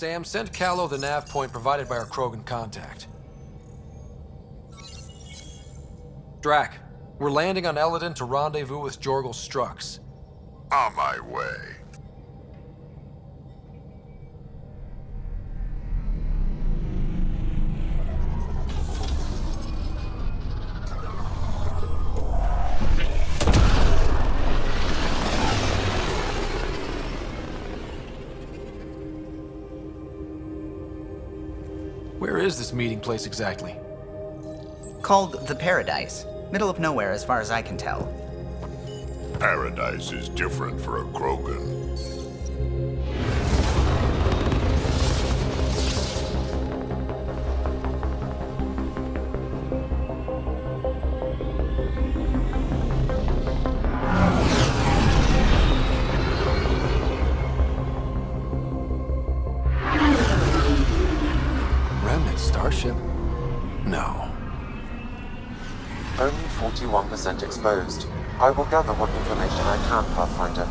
Sam, send Callow the nav point provided by our Krogan contact. Drac, we're landing on Elaaden to rendezvous with Jorgal Strux. On my way. Where is this meeting place exactly? Called the Paradise. Middle of nowhere as far as I can tell. Paradise is different for a Krogan. Remnant starship? No. Only 41% exposed. I will gather what information I can, Pathfinder.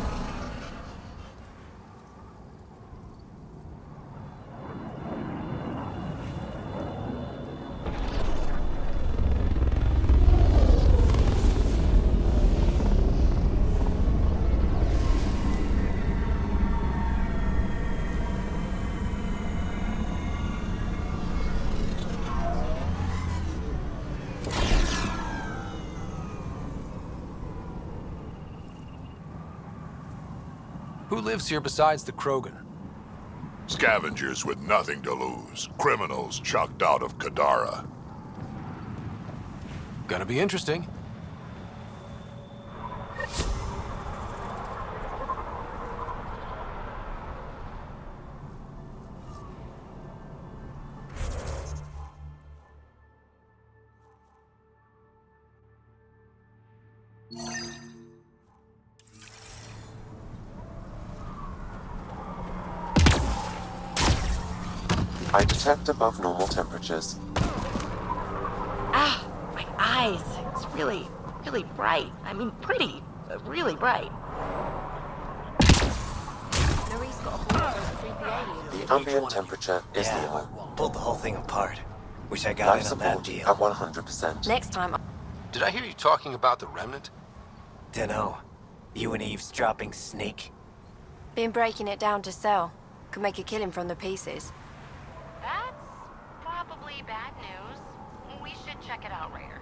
Who lives here besides the Krogan? Scavengers with nothing to lose. Criminals chucked out of Kadara. Gonna be interesting. I detect above normal temperatures. Ah, my eyes. It's really bright. I mean, pretty, but really bright. Norie's got a hold of those creepy aliens. The ambient temperature is normal. Pulled the whole thing apart. Wish I got Life in on support that deal. at 100%. Next time, Did I hear you talking about the Remnant? Dunno. You an eavesdropping snake? Been breaking it down to sell. Could make a killing from the pieces. That's probably bad news. We should check it out later.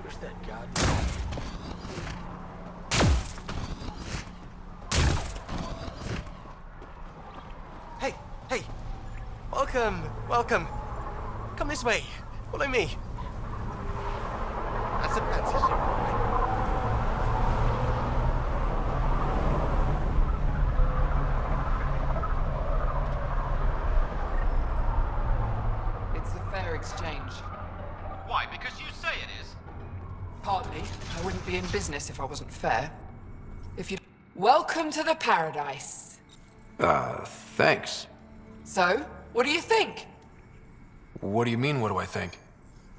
Where's that goddamn... Hey! Welcome! Come this way! Follow me! That's a fancy ship. It's a fair exchange. Why? Because you say it is. Partly. I wouldn't be in business if I wasn't fair. If you... Welcome to the Paradise. Thanks. So, what do you think? What do you mean, what do I think?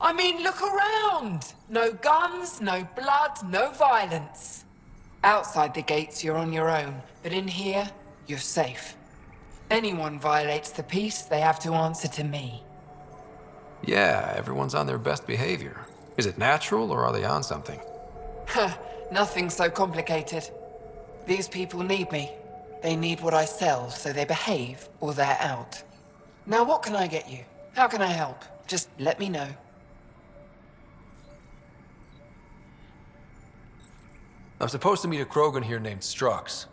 I mean, look around! No guns, no blood, no violence. Outside the gates, you're on your own. But in here, you're safe. Anyone violates the peace, they have to answer to me. Yeah, everyone's on their best behavior. Is it natural, or are they on something? Nothing so complicated. These people need me. They need what I sell, so they behave, or they're out. Now what can I get you? How can I help? Just let me know. I'm supposed to meet a Krogan here named Strux.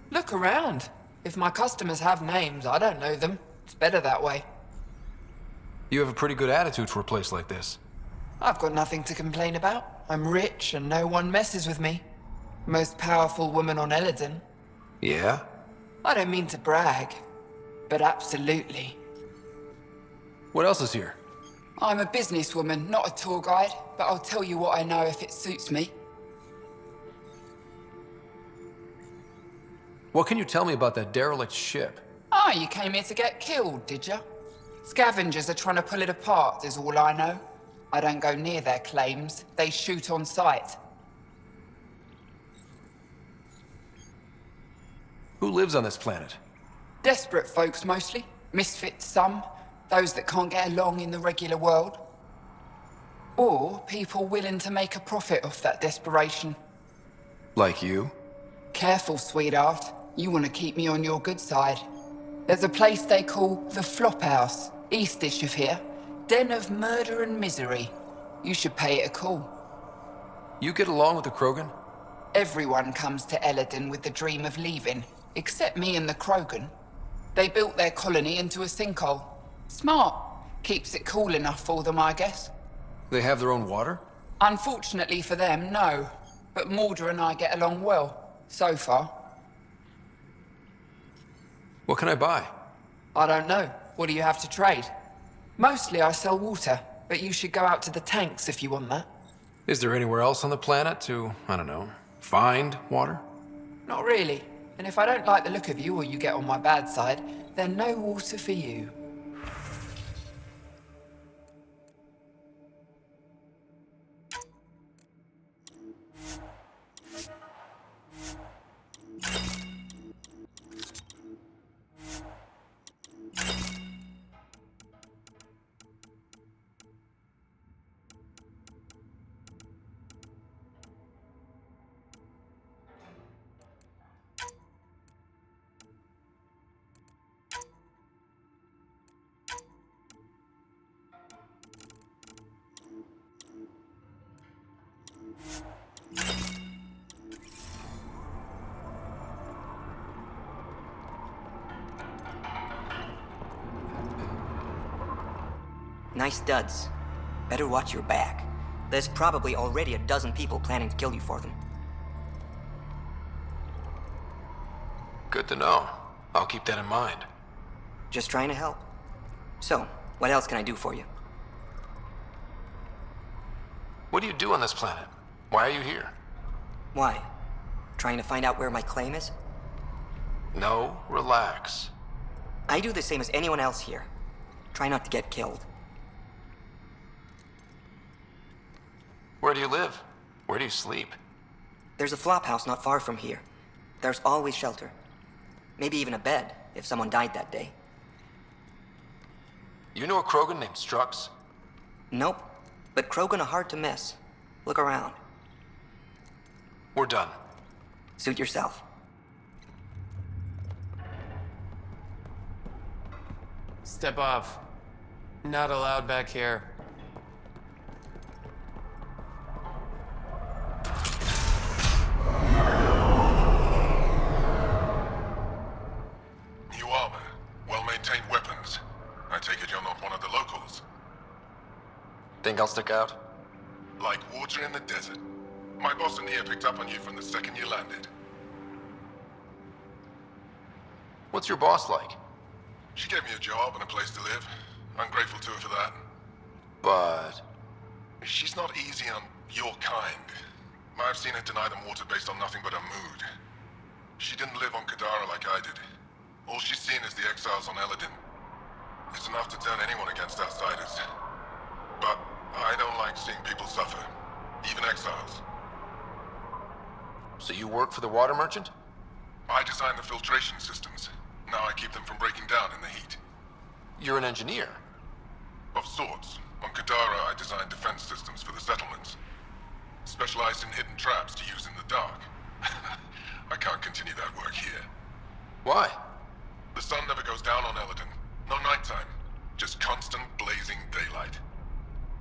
Look around. If my customers have names, I don't know them. It's better that way. You have a pretty good attitude for a place like this. I've got nothing to complain about. I'm rich and no one messes with me. Most powerful woman on Elaaden. Yeah? I don't mean to brag, but absolutely. What else is here? I'm a businesswoman, not a tour guide, but I'll tell you what I know if it suits me. What can you tell me about that derelict ship? Ah, you came here to get killed, did you? Scavengers are trying to pull it apart, is all I know. I don't go near their claims. They shoot on sight. lives on this planet? Desperate folks mostly. Misfits some. Those that can't get along in the regular world. Or people willing to make a profit off that desperation. Like you? Careful, sweetheart. You want to keep me on your good side. There's a place they call the Flop House, eastish of here. Den of murder and misery. You should pay it a call. You get along with the Krogan? Everyone comes to Elaaden with the dream of leaving, except me and the Krogan. They built their colony into a sinkhole. Smart. Keeps it cool enough for them, I guess. They have their own water? Unfortunately for them, no. But Mulder and I get along well, so far. What can I buy? I don't know. What do you have to trade? Mostly I sell water, but you should go out to the tanks if you want that. Is there anywhere else on the planet to, I don't know, find water? Not really. And if I don't like the look of you or you get on my bad side, then no water for you. Nice duds. Better watch your back. There's probably already a dozen people planning to kill you for them. Good to know. I'll keep that in mind. Just trying to help. So, what else can I do for you? What do you do on this planet? Why are you here? Why? Trying to find out where my claim is? No, relax. I do the same as anyone else here. Try not to get killed. Where do you live? Where do you sleep? There's a flop house not far from here. There's always shelter. Maybe even a bed, if someone died that day. You know a Krogan named Strux? Nope. But Krogan are hard to miss. Look around. We're done. Suit yourself. Step off. Not allowed back here. New armor, well-maintained weapons. I take it you're not one of the locals. Think I'll stick out? Like water in the desert. My boss in here picked up on you from the second you landed. What's your boss like? She gave me a job and a place to live. I'm grateful to her for that. But... She's not easy on your kind. I've seen her deny them water based on nothing but her mood. She didn't live on Kadara like I did. All she's seen is the exiles on Elaaden. It's enough to turn anyone against outsiders. But I don't like seeing people suffer, even exiles. So you work for the water merchant? I design the filtration systems. Now I keep them from breaking down in the heat. You're an engineer? Of sorts. On Kadara, I design defense systems for the settlements. Specialized in hidden traps to use in the dark. I can't continue that work here. Why? The sun never goes down on Elaaden. No nighttime. Just constant blazing daylight.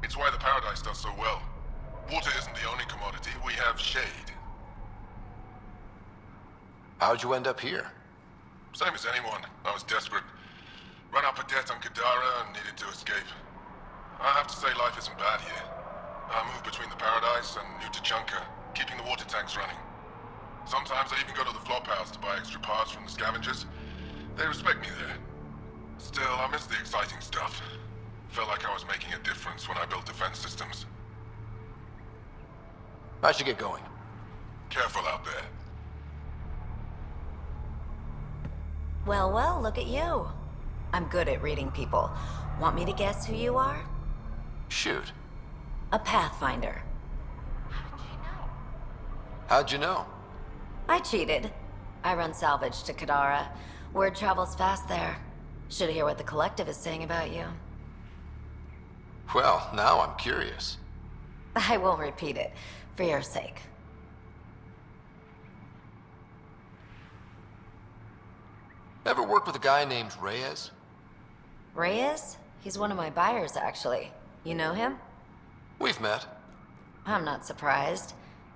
It's why the Paradise does so well. Water isn't the only commodity. We have shade. How'd you end up here? Same as anyone. I was desperate. Ran up a debt on Kadara and needed to escape. I have to say life isn't bad here. I move between the Paradise and New Tachanka, keeping the water tanks running. Sometimes I even go to the flop house to buy extra parts from the scavengers. They respect me there. Still, I miss the exciting stuff. Felt like I was making a difference when I built defense systems. I should get going. Careful out there. Well, well, look at you. I'm good at reading people. Want me to guess who you are? Shoot. A Pathfinder. How'd you know? I cheated. I run salvage to Kadara. Word travels fast there. Should hear what the Collective is saying about you. Well, now I'm curious. I won't repeat it, for your sake. Ever worked with a guy named Reyes? Reyes? He's one of my buyers, actually. You know him? We've met. I'm not surprised.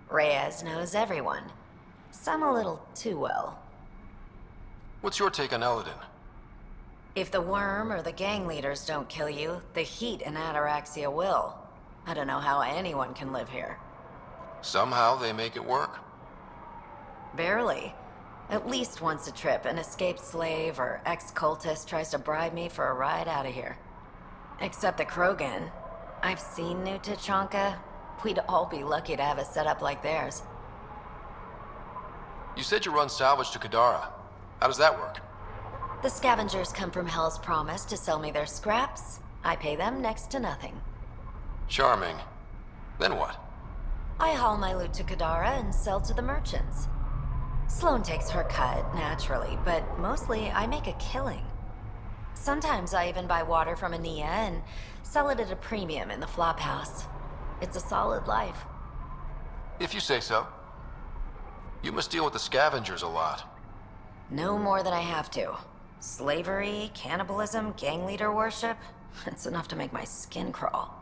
Reyes knows everyone. Some a little too well. What's your take on Elaaden? If the worm or the gang leaders don't kill you, the heat in Ataraxia will. I don't know how anyone can live here. Somehow they make it work. Barely. At least once a trip, an escaped slave or ex-cultist tries to bribe me for a ride out of here. Except the Krogan. I've seen New Tachanka. We'd all be lucky to have a setup like theirs. You said you run salvage to Kadara. How does that work? The scavengers come from Hell's Promise to sell me their scraps. I pay them next to nothing. Charming. Then what? I haul my loot to Kadara and sell to the merchants. Sloane takes her cut, naturally, but mostly I make a killing. Sometimes I even buy water from Ania and sell it at a premium in the flophouse. It's a solid life. If you say so. You must deal with the scavengers a lot. No more than I have to. Slavery, cannibalism, gang leader worship. It's enough to make my skin crawl.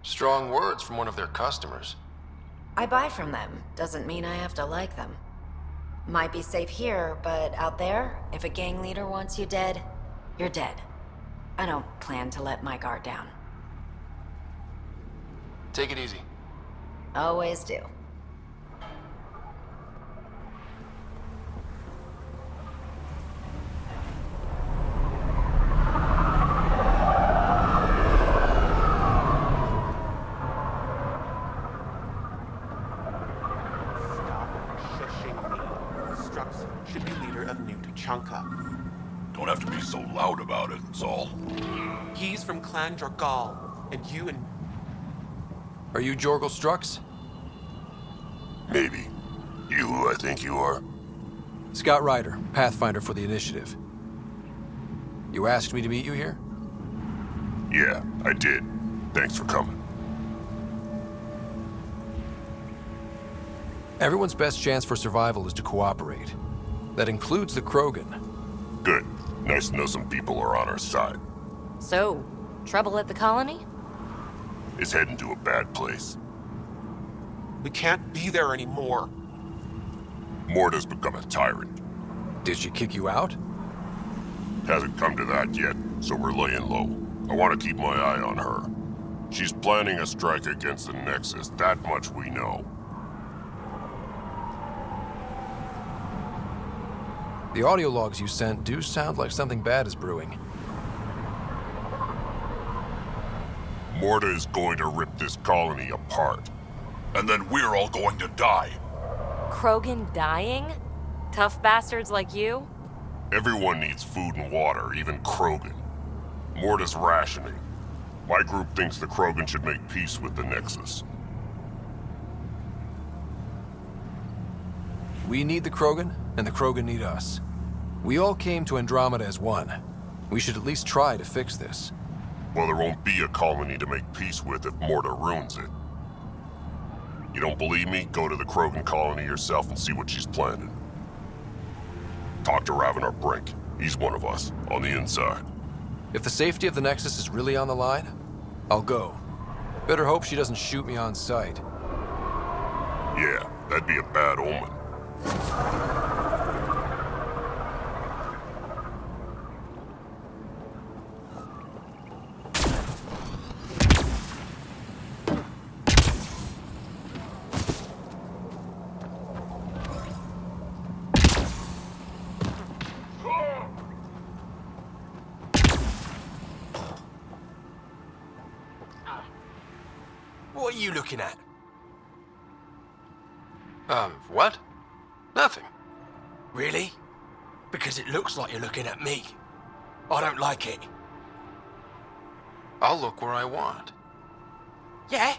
Strong words from one of their customers. I buy from them. Doesn't mean I have to like them. Might be safe here, but out there, if a gang leader wants you dead, you're dead. I don't plan to let my guard down. Take it easy. Always do. Should be leader of New Tachanka. Don't have to be so loud about it, that's all. He's from Clan Jorgal, and you and... Are you Jorgal Strux? Maybe. You who I think you are? Scout Ryder, Pathfinder for the Initiative. You asked me to meet you here? Yeah, I did. Thanks for coming. Everyone's best chance for survival is to cooperate. That includes the Krogan. Good. Nice to know some people are on our side. So, trouble at the colony? It's heading to a bad place. We can't be there anymore. Morta's become a tyrant. Did she kick you out? Hasn't come to that yet, so we're laying low. I want to keep my eye on her. She's planning a strike against the Nexus, that much we know. The audio logs you sent do sound like something bad is brewing. Morta is going to rip this colony apart. And then we're all going to die. Krogan dying? Tough bastards like you? Everyone needs food and water, even Krogan. Morta's rationing. My group thinks the Krogan should make peace with the Nexus. We need the Krogan, and the Krogan need us. We all came to Andromeda as one. We should at least try to fix this. Well, there won't be a colony to make peace with if Morta ruins it. You don't believe me? Go to the Krogan colony yourself and see what she's planning. Talk to Ravenar Brink. He's one of us, on the inside. If the safety of the Nexus is really on the line, I'll go. Better hope she doesn't shoot me on sight. Yeah, that'd be a bad omen. What are you looking at? What? Nothing. Really? Because it looks like you're looking at me. I don't like it. I'll look where I want. Yeah?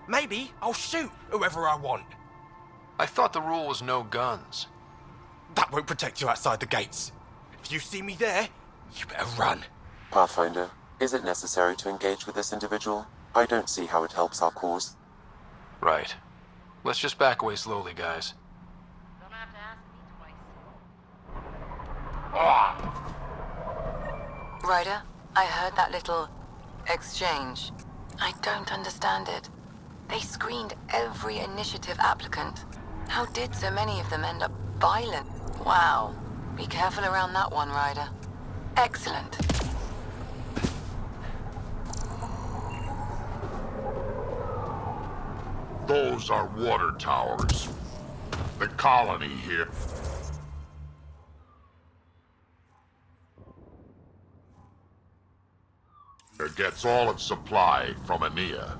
Maybe I'll shoot whoever I want. I thought the rule was no guns. That won't protect you outside the gates. If you see me there, you better run. Pathfinder, is it necessary to engage with this individual? I don't see how it helps our cause. Right. Let's just back away slowly, guys. Don't have to ask me twice. Ryder, I heard that little exchange. I don't understand it. They screened every initiative applicant. How did so many of them end up violent? Wow. Be careful around that one, Ryder. Excellent. Those are water towers. The colony here. It gets all its supply from Ania.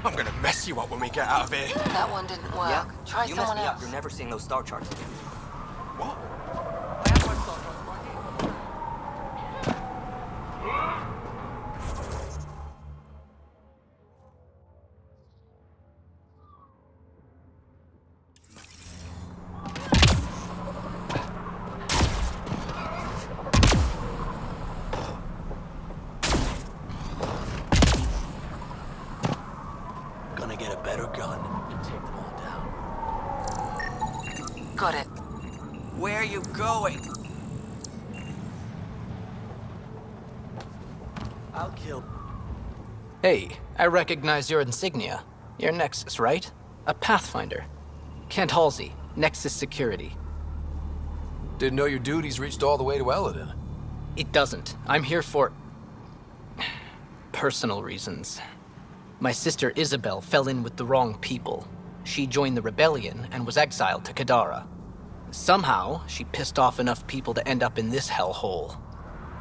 I'm gonna mess you up when we get out of here. That one didn't work. Yeah? Try You messed someone me up. else. You're never seeing those star charts again. What? Gonna get a better gun and take them all down. Got it. Where are you going? I'll kill. Hey, I recognize your insignia. You're Nexus, right? A Pathfinder. Kent Halsey, Nexus Security. Didn't know your duties reached all the way to Elaaden. It doesn't. I'm here for... personal reasons. My sister Isabel fell in with the wrong people. She joined the rebellion and was exiled to Kadara. Somehow, she pissed off enough people to end up in this hellhole.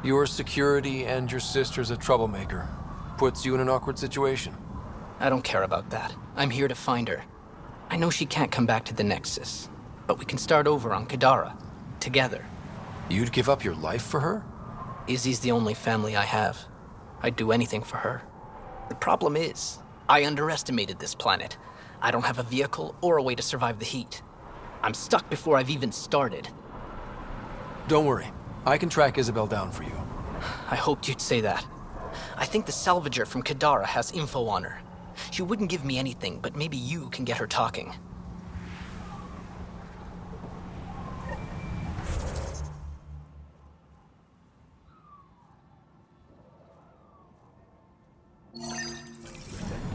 Your security and your sister's a troublemaker. Puts you in an awkward situation. I don't care about that. I'm here to find her. I know she can't come back to the Nexus, but we can start over on Kadara. Together. You'd give up your life for her? Izzy's the only family I have. I'd do anything for her. The problem is, I underestimated this planet. I don't have a vehicle or a way to survive the heat. I'm stuck before I've even started. Don't worry. I can track Isabel down for you. I hoped you'd say that. I think the salvager from Kadara has info on her. She wouldn't give me anything, but maybe you can get her talking.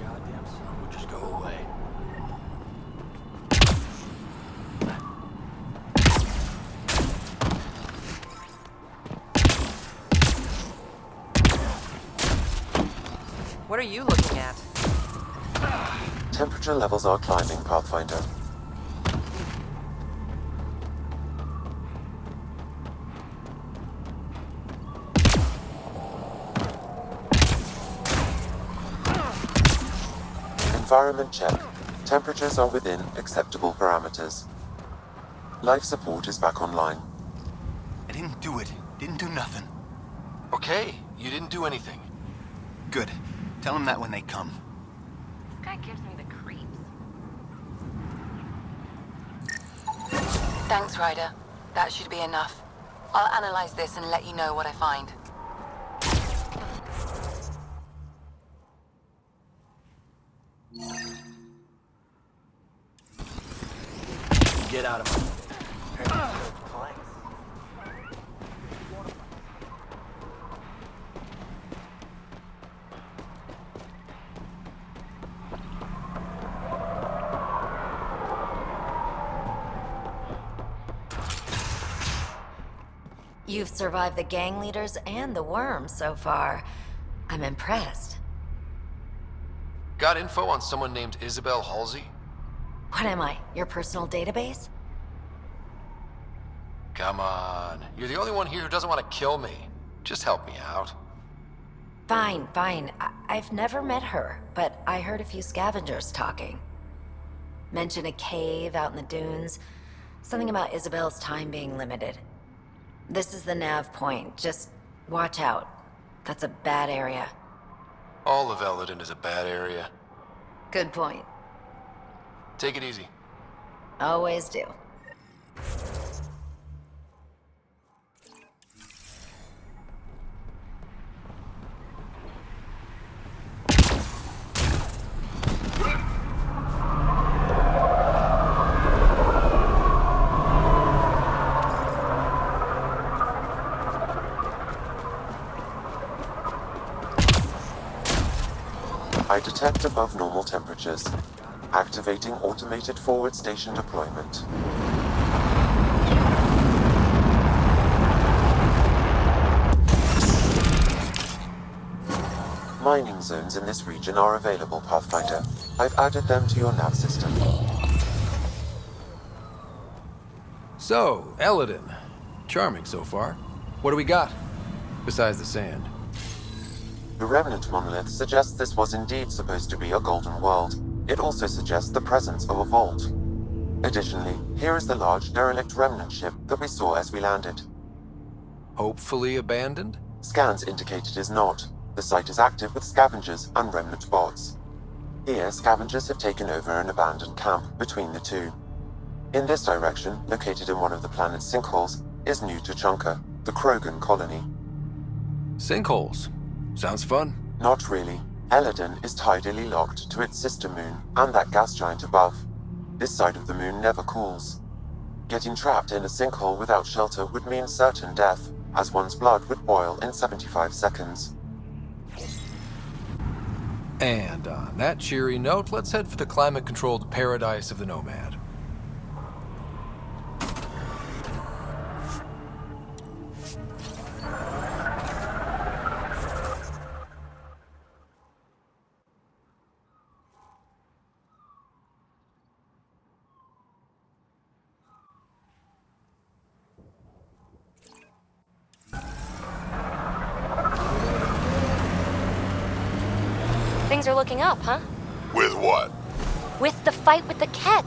Goddamn sun would just go away. What are you looking at? Temperature levels are climbing, Pathfinder. Environment check. Temperatures are within acceptable parameters. Life support is back online. I didn't do it. Didn't do nothing. Okay, you didn't do anything. Good. Tell them that when they come. This guy gives me the creeps. Thanks, Ryder. That should be enough. I'll analyze this and let you know what I find. Get out of my way. You've survived the gang leaders and the worms so far. I'm impressed. Got info on someone named Isabel Halsey? What am I, your personal database? Come on. You're the only one here who doesn't want to kill me. Just help me out. Fine, fine. I've never met her, but I heard a few scavengers talking. Mention a cave out in the dunes. Something about Isabel's time being limited. This is the nav point. Just watch out. That's a bad area. All of Elaaden is a bad area. Good point. Take it easy. Always do. I detect above normal temperatures. Activating automated forward station deployment. Mining zones in this region are available, Pathfinder. I've added them to your nav system. So, Elaaden. Charming so far. What do we got? Besides the sand. The remnant monolith suggests this was indeed supposed to be a golden world. It also suggests the presence of a vault. Additionally, here is the large derelict remnant ship that we saw as we landed. Hopefully abandoned? Scans indicate it is not. The site is active with scavengers and remnant bots. Here, scavengers have taken over an abandoned camp between the two. In this direction, located in one of the planet's sinkholes, is New Tuchanka, the Krogan colony. Sinkholes? Sounds fun. Not really. Elaaden is tidally locked to its sister moon and that gas giant above. This side of the moon never cools. Getting trapped in a sinkhole without shelter would mean certain death, as one's blood would boil in 75 seconds. And on that cheery note, let's head for the climate-controlled paradise of the Nomad. Things are looking up, huh? With what? With the fight with the Ket.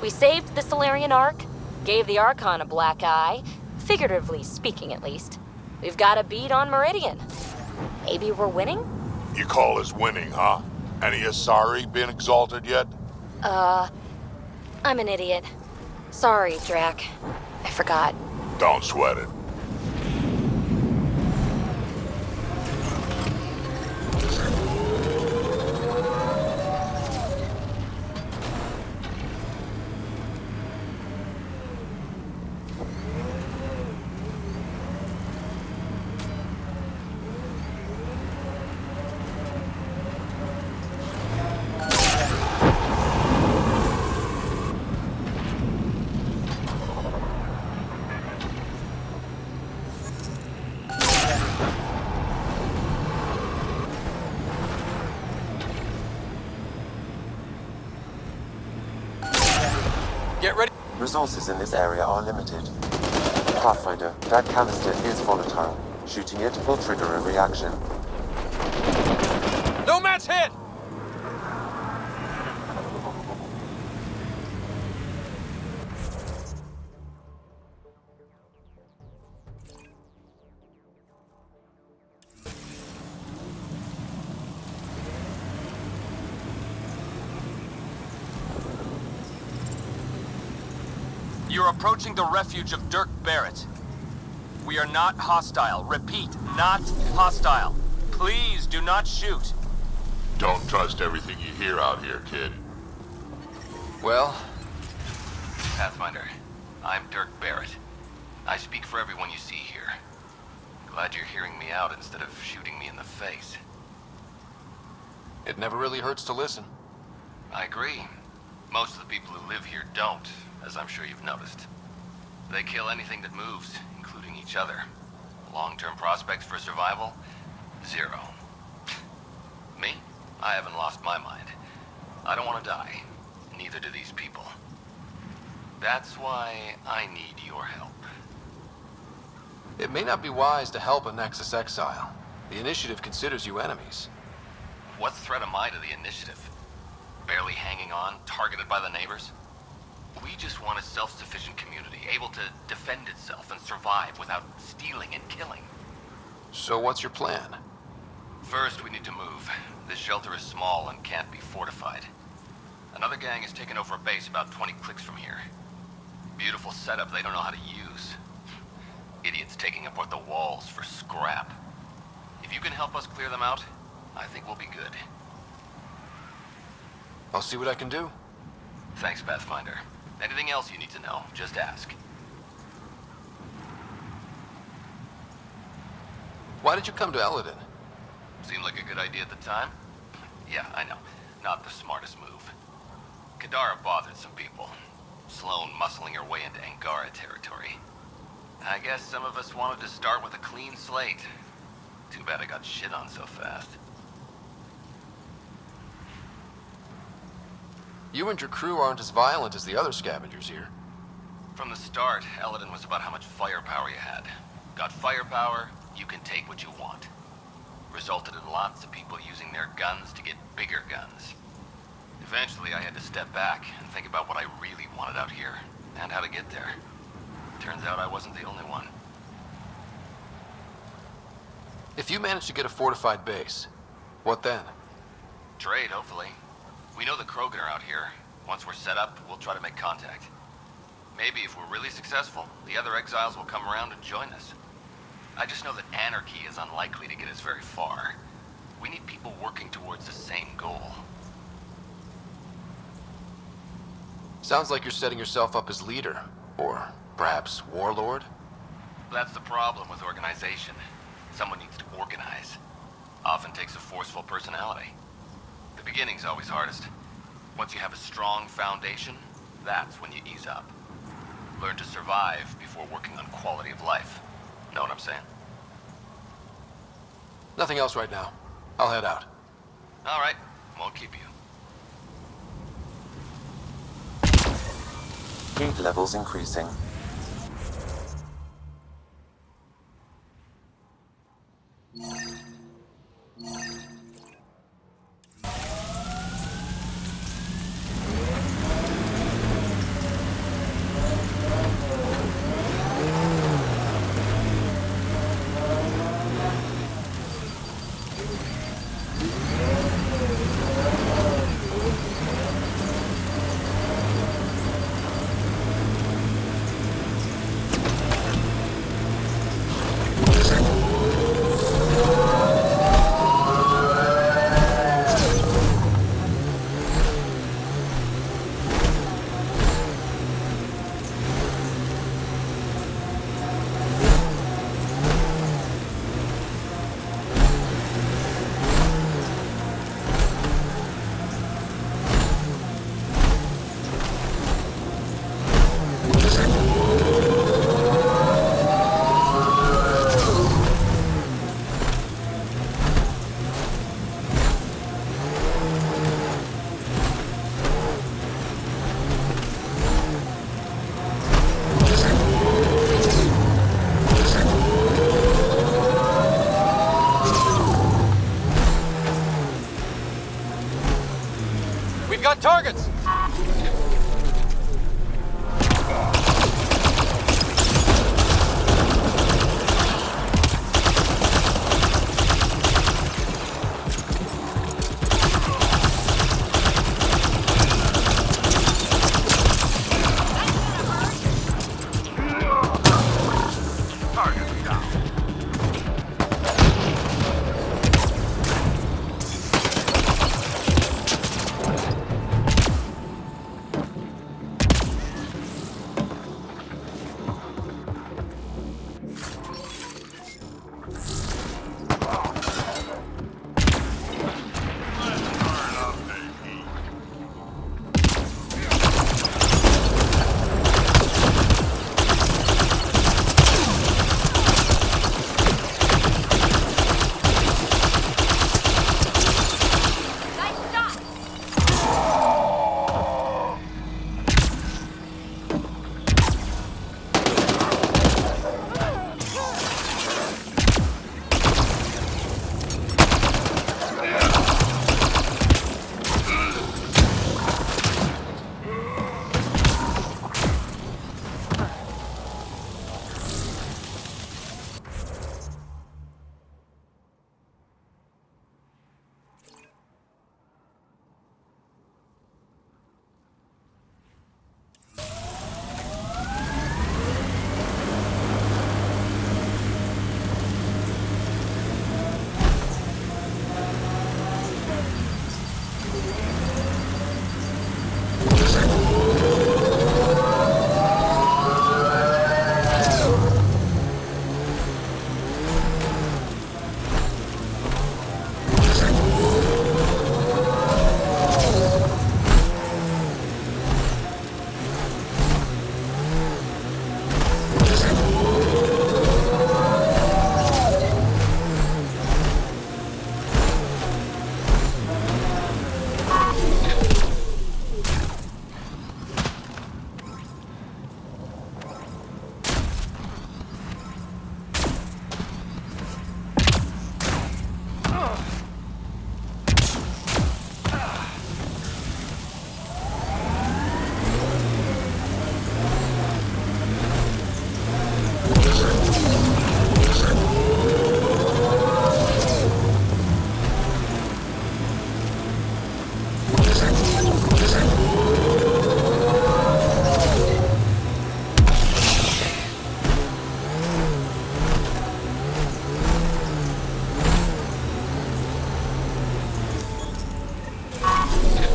We saved the Solarian Ark, gave the Archon a black eye, figuratively speaking at least. We've got a beat on Meridian. Maybe we're winning? You call this winning, huh? Any Asari been exalted yet? I'm an idiot. Sorry, Drac. I forgot. Don't sweat it. Get ready. Resources in this area are limited. Pathfinder, that canister is volatile. Shooting it will trigger a reaction. Nomad's hit! You're approaching the refuge of Dirk Barrett. We are not hostile. Repeat, not hostile. Please do not shoot. Don't trust everything you hear out here, kid. Well? Pathfinder, I'm Dirk Barrett. I speak for everyone you see here. Glad you're hearing me out instead of shooting me in the face. It never really hurts to listen. I agree. Most of the people who live here don't, as I'm sure you've noticed. They kill anything that moves, including each other. Long-term prospects for survival? Zero. Me? I haven't lost my mind. I don't want to die. Neither do these people. That's why I need your help. It may not be wise to help a Nexus exile. The Initiative considers you enemies. What threat am I to the Initiative? Barely hanging on, targeted by the neighbors? We just want a self-sufficient community, able to defend itself and survive without stealing and killing. So what's your plan? First, we need to move. This shelter is small and can't be fortified. Another gang has taken over a base about 20 clicks from here. Beautiful setup they don't know how to use. Idiots taking apart the walls for scrap. If you can help us clear them out, I think we'll be good. I'll see what I can do. Thanks, Pathfinder. Anything else you need to know, just ask. Why did you come to Elaaden? Seemed like a good idea at the time? Yeah, I know. Not the smartest move. Kadara bothered some people. Sloane muscling her way into Angara territory. I guess some of us wanted to start with a clean slate. Too bad I got shit on so fast. You and your crew aren't as violent as the other scavengers here. From the start, Elaaden was about how much firepower you had. Got firepower, you can take what you want. Resulted in lots of people using their guns to get bigger guns. Eventually, I had to step back and think about what I really wanted out here, and how to get there. Turns out I wasn't the only one. If you manage to get a fortified base, what then? Trade, hopefully. We know the Krogan are out here. Once we're set up, we'll try to make contact. Maybe if we're really successful, the other exiles will come around and join us. I just know that anarchy is unlikely to get us very far. We need people working towards the same goal. Sounds like you're setting yourself up as leader, or perhaps warlord? That's the problem with organization. Someone needs to organize. Often takes a forceful personality. The beginning's always hardest. Once you have a strong foundation, that's when you ease up. Learn to survive before working on quality of life. Know what I'm saying? Nothing else right now. I'll head out. All right. Won't keep you. Heat levels increasing.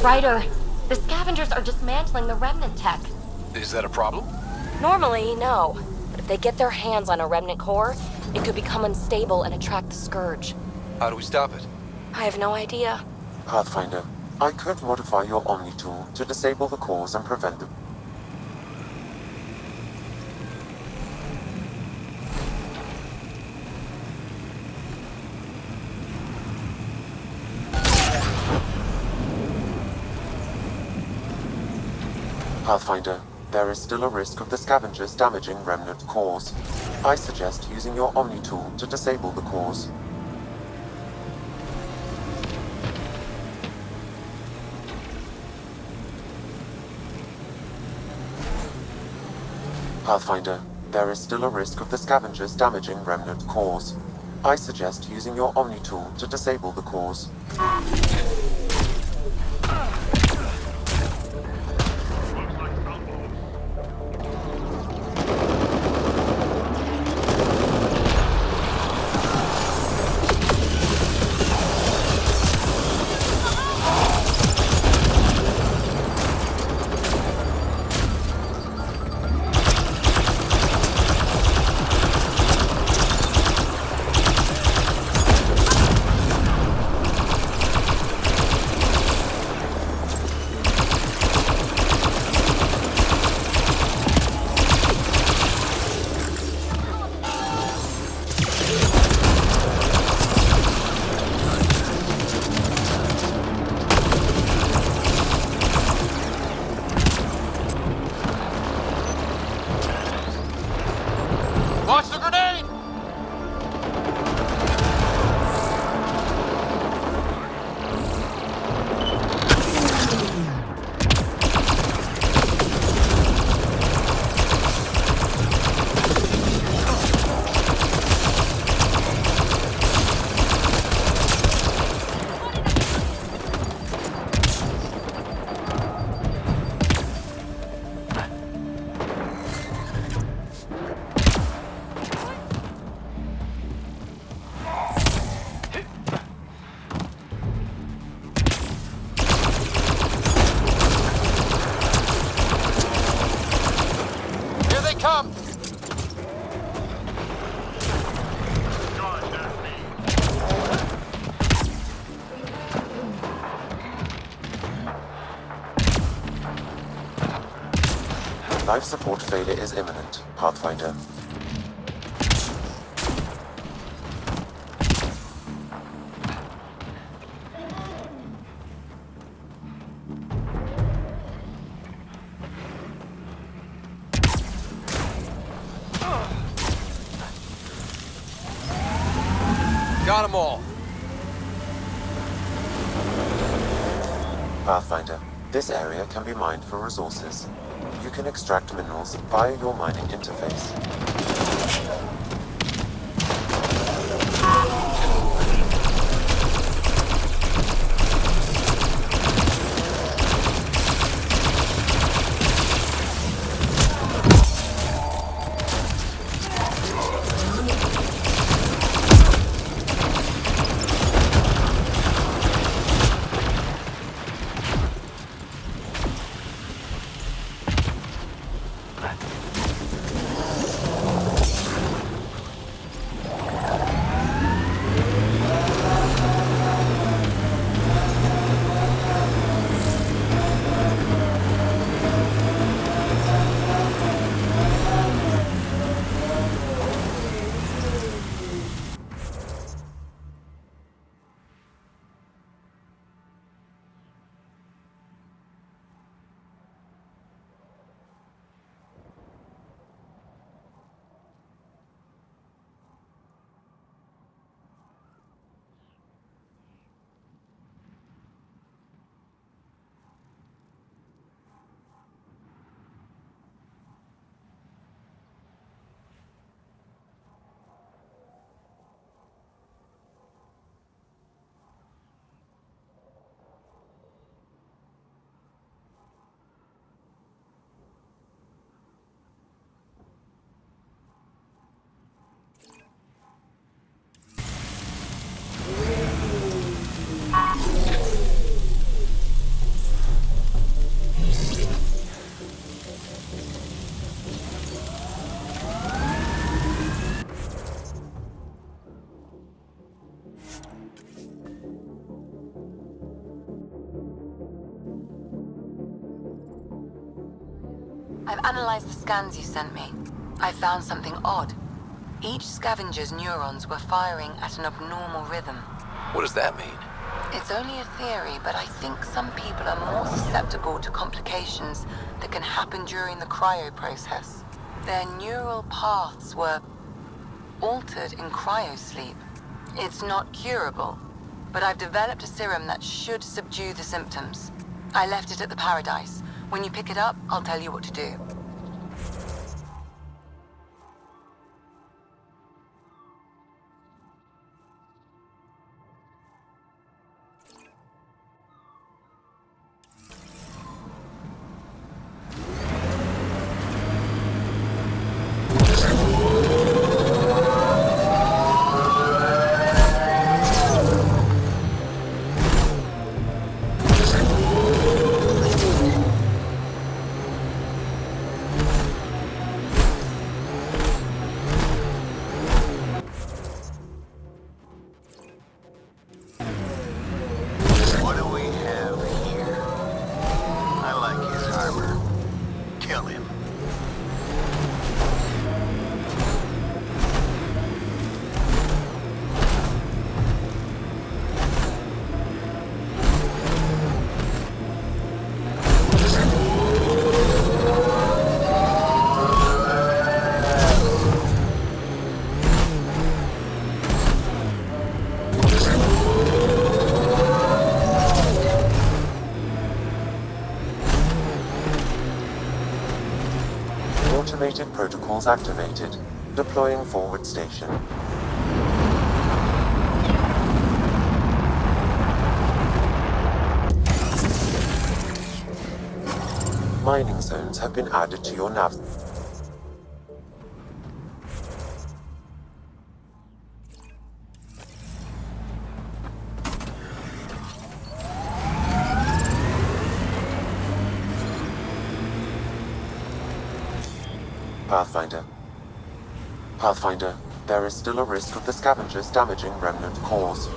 Ryder, the scavengers are dismantling the remnant tech. Is that a problem? Normally, no. But if they get their hands on a remnant core, it could become unstable and attract the Scourge. How do we stop it? I have no idea. Pathfinder, I could modify your Omni tool to disable the cores and prevent them. Pathfinder, there is still a risk of the scavengers damaging remnant cores. I suggest using your Omni tool to disable the cores. Pathfinder, there is still a risk of the scavengers damaging remnant cores. I suggest using your Omni tool to disable the cores. Watch the grenade! Come! Life support failure is imminent, Pathfinder. Got them all. Pathfinder, this area can be mined for resources. You can extract minerals via your mining interface. analyzed the scans you sent me. I found something odd. Each scavenger's neurons were firing at an abnormal rhythm. What does that mean? It's only a theory, but I think some people are more susceptible to complications that can happen during the cryo process. Their neural paths were altered in cryosleep. It's not curable, but I've developed a serum that should subdue the symptoms. I left it at the Paradise. When you pick it up, I'll tell you what to do. What do we have here? I like his armor. Kill him. Automated protocols activated. Deploying forward station. Mining zones have been added to your nav. Pathfinder, there is still a risk of the scavengers damaging remnant cores.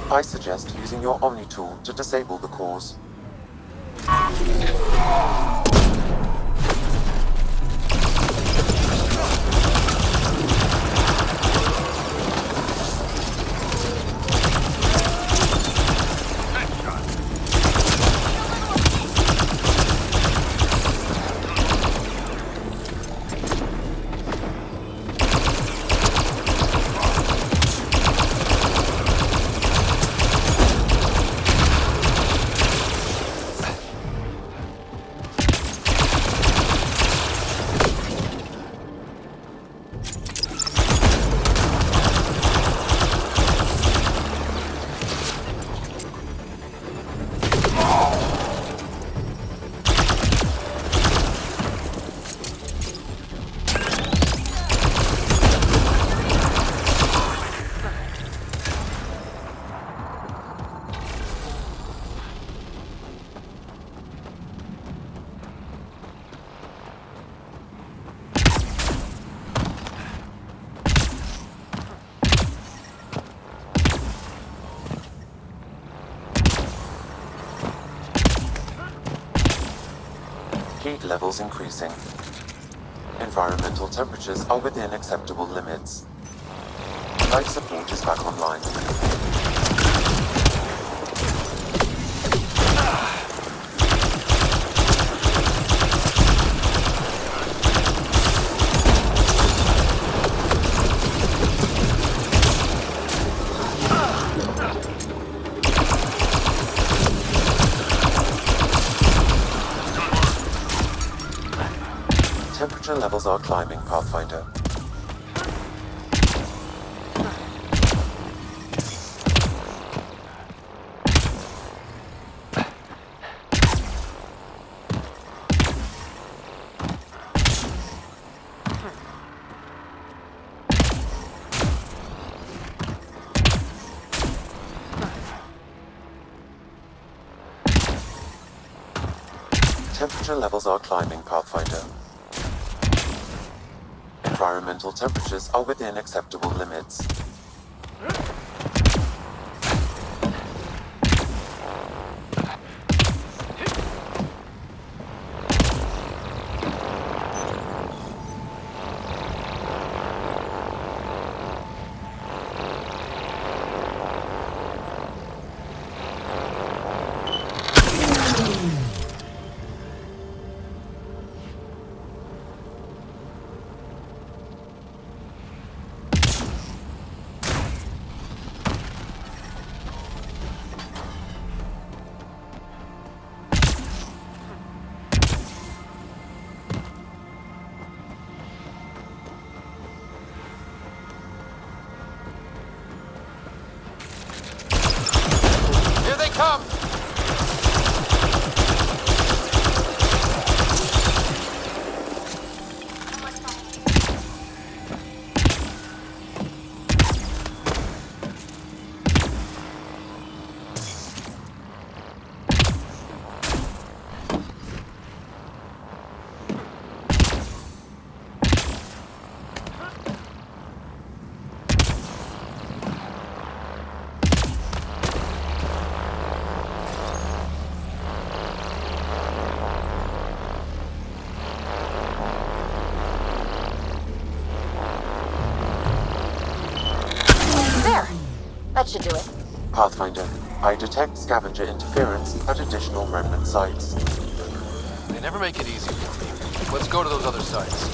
I suggest using your Omni tool to disable the cores. Heat levels increasing. Environmental temperatures are within acceptable limits. Life support is back online. Temperature levels are climbing, Pathfinder. Temperature levels are climbing, Pathfinder. Environmental temperatures are within acceptable limits. come! That should do it. Pathfinder, I detect scavenger interference at additional remnant sites. They never make it easy for me. Let's go to those other sites.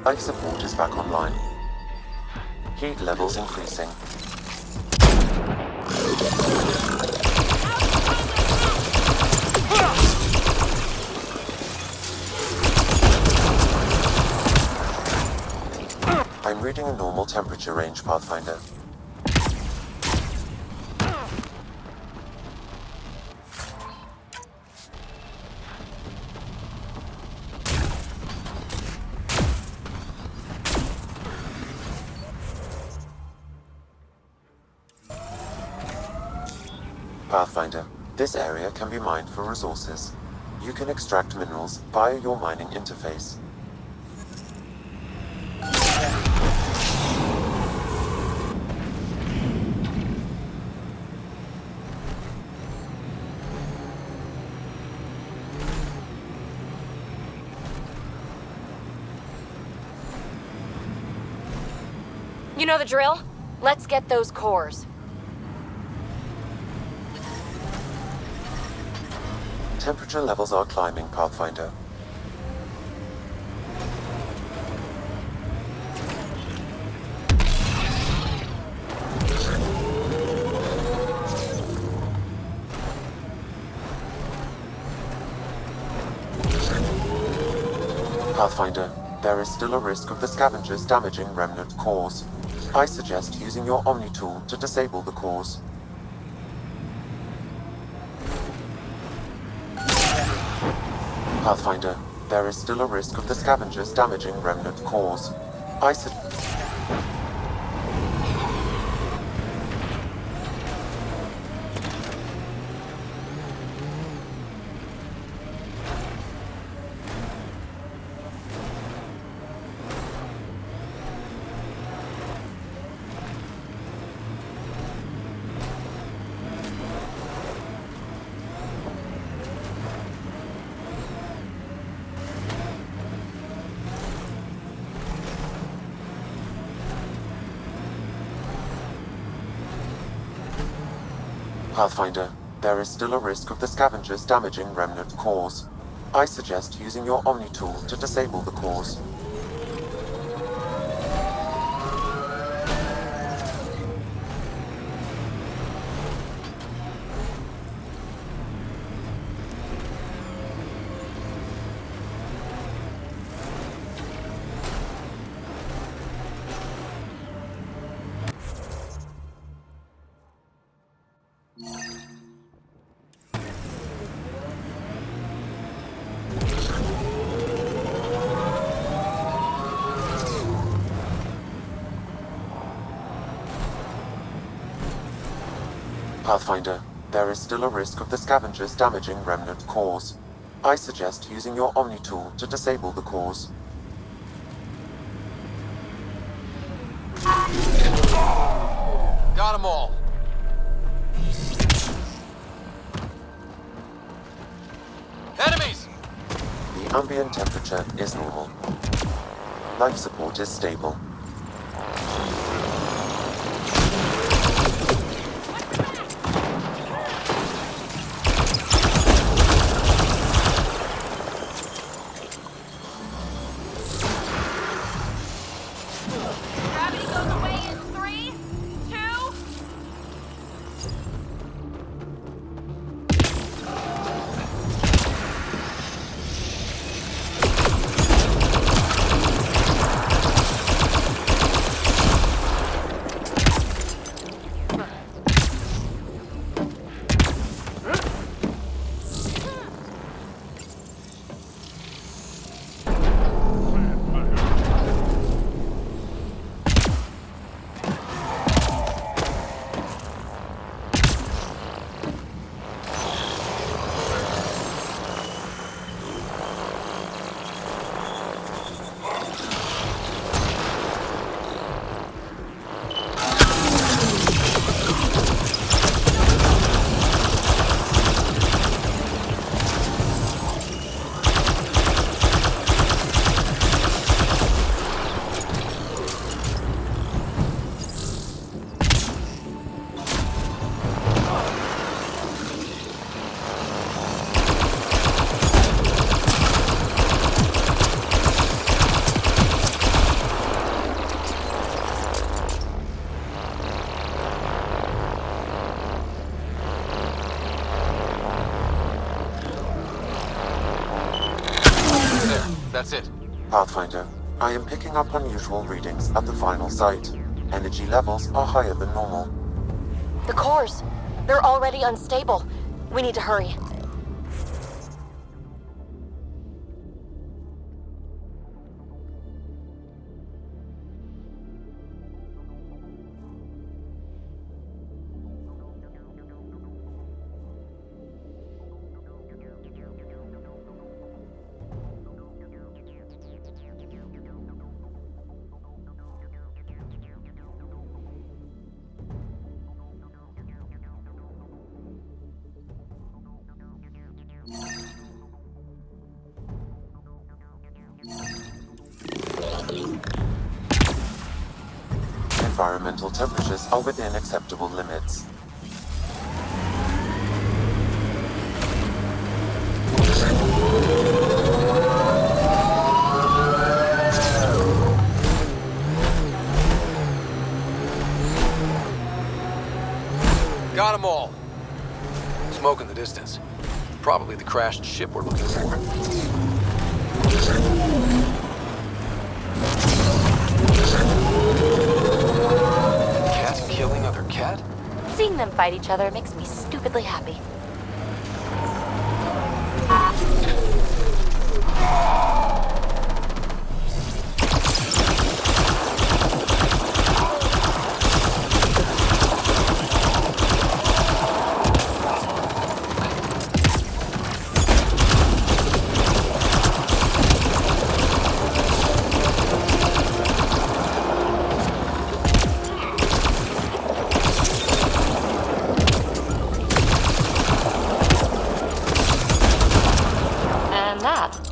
Life support is back online. Heat levels increasing. I'm reading a normal temperature range, Pathfinder. Pathfinder, this area can be mined for resources. You can extract minerals via your mining interface. You know the drill? Let's get those cores. Temperature levels are climbing, Pathfinder. Pathfinder, there is still a risk of the scavengers damaging remnant cores. I suggest using your Omni tool to disable the cores. Pathfinder, there is still a risk of the scavengers damaging remnant cores. I suggest... Pathfinder, there is still a risk of the scavengers damaging remnant cores. I suggest using your Omni tool to disable the cores. Pathfinder, there is still a risk of the scavengers damaging remnant cores. I suggest using your Omni tool to disable the cores. Got them all. Enemies! The ambient temperature is normal. Life support is stable. Gravity goes away in 3, 2, That's it. Pathfinder, I am picking up unusual readings at the final site. Energy levels are higher than normal. The cores. They're already unstable. We need to hurry. Environmental temperatures are within acceptable limits. Got them all. Smoke in the distance. Probably the crashed ship we're looking for. Cat killing other cat? Seeing them fight each other makes me stupidly happy.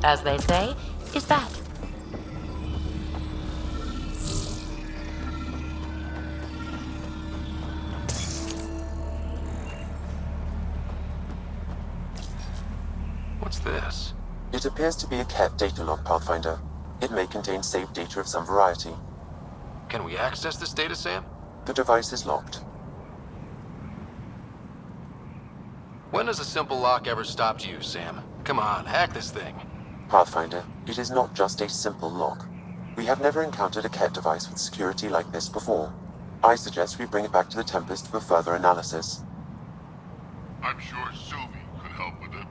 As they say, is that. What's this? It appears to be a cat data log, Pathfinder. It may contain saved data of some variety. Can we access this data, Sam? The device is locked. When has a simple lock ever stopped you, Sam? Come on, hack this thing. Pathfinder, it is not just a simple lock. We have never encountered a cat device with security like this before. I suggest we bring it back to the Tempest for further analysis. I'm sure Sylvie could help with it.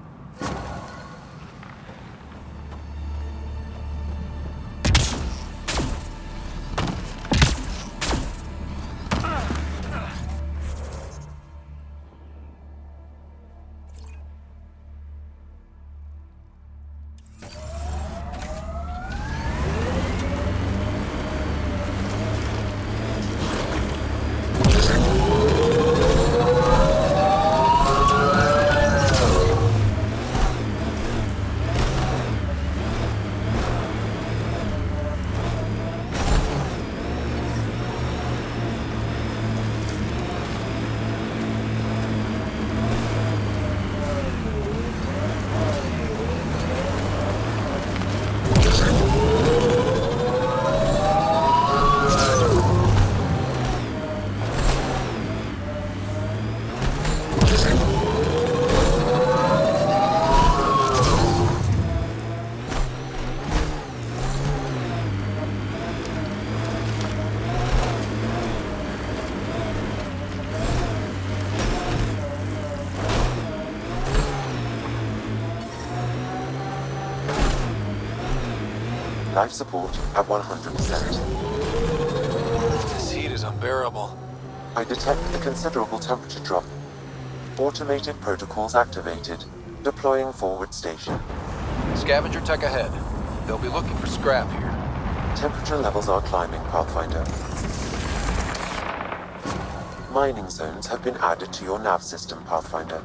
Life support at 100%. This heat is unbearable. I detect a considerable temperature drop. Automated protocols activated. Deploying forward station. Scavenger tech ahead. They'll be looking for scrap here. Temperature levels are climbing, Pathfinder. Mining zones have been added to your nav system, Pathfinder.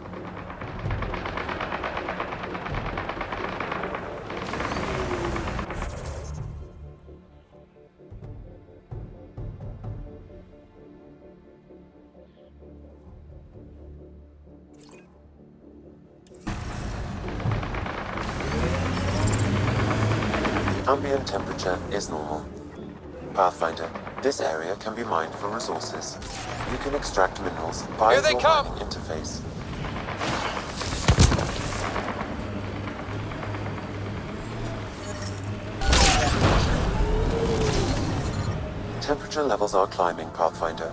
Ambient temperature is normal. Pathfinder, this area can be mined for resources. You can extract minerals via your mining interface. Temperature levels are climbing, Pathfinder.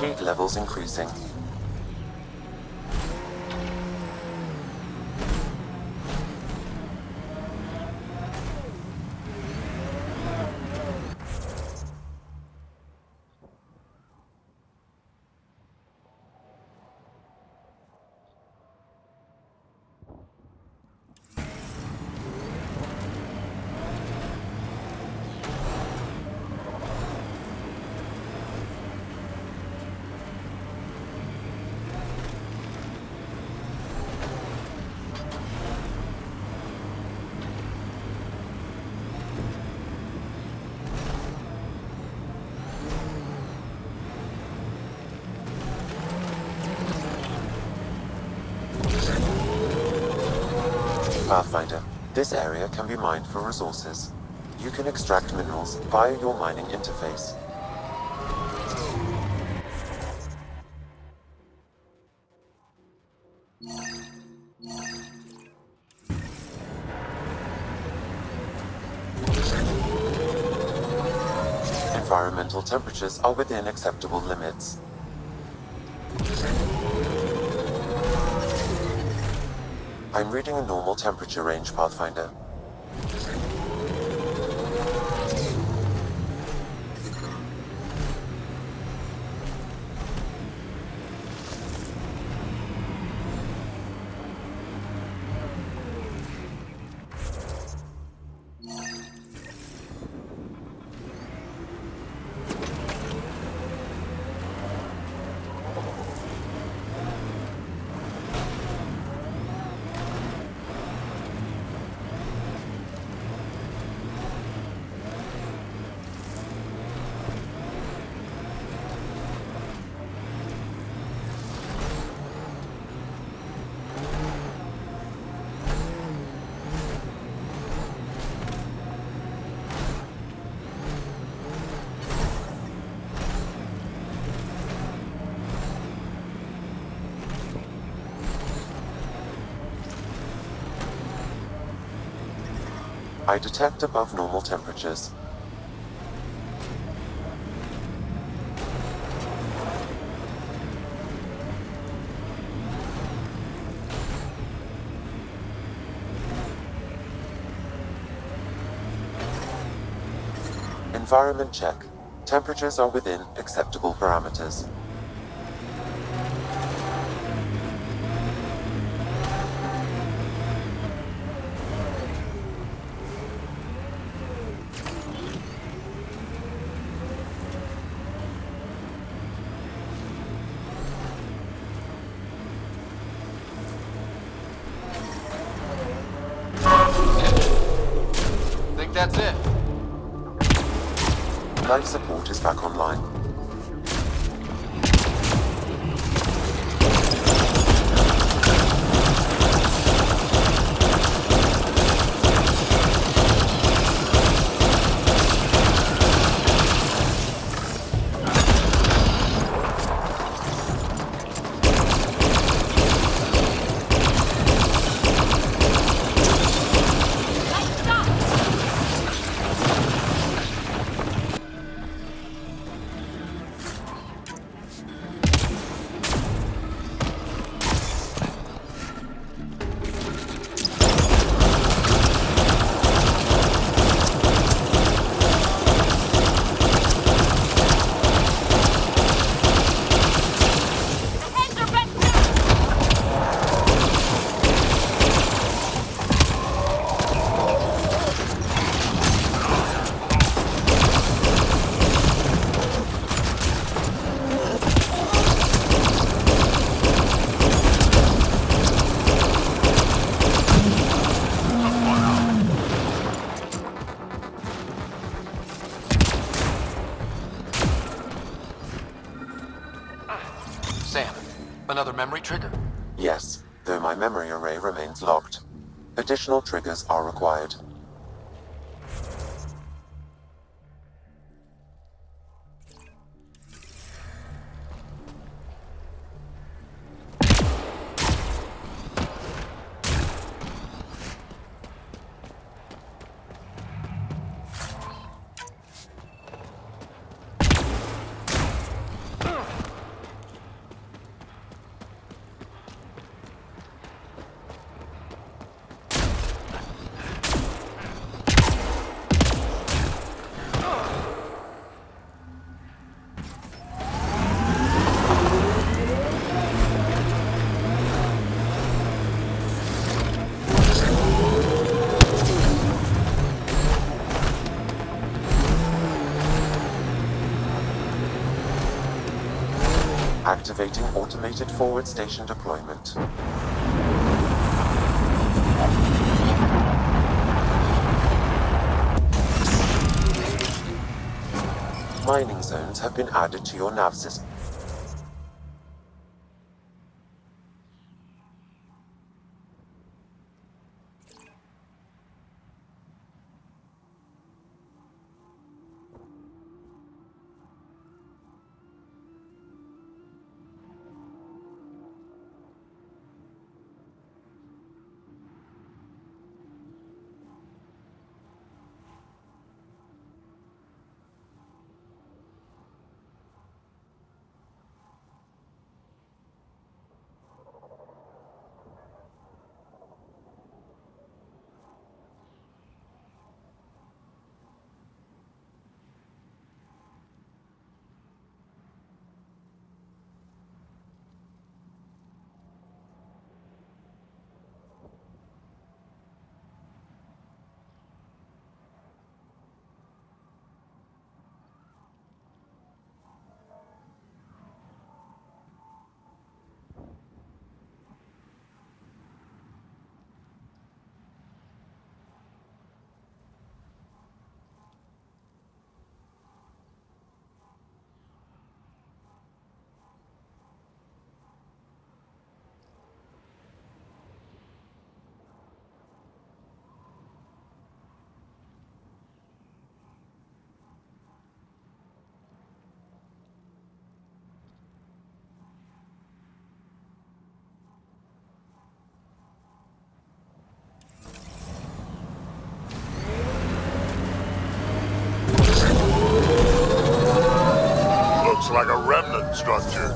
Heat levels increasing. Pathfinder, this area can be mined for resources. You can extract minerals via your mining interface. Environmental temperatures are within acceptable limits. I'm reading a normal temperature range, Pathfinder. I detect above normal temperatures. Environment check. Temperatures are within acceptable parameters. Think that's it. Life support is back online. Sam, another memory trigger? Yes, though my memory array remains locked. Additional triggers are required. Activating automated forward station deployment. Mining zones have been added to your nav system. Looks like a remnant structure.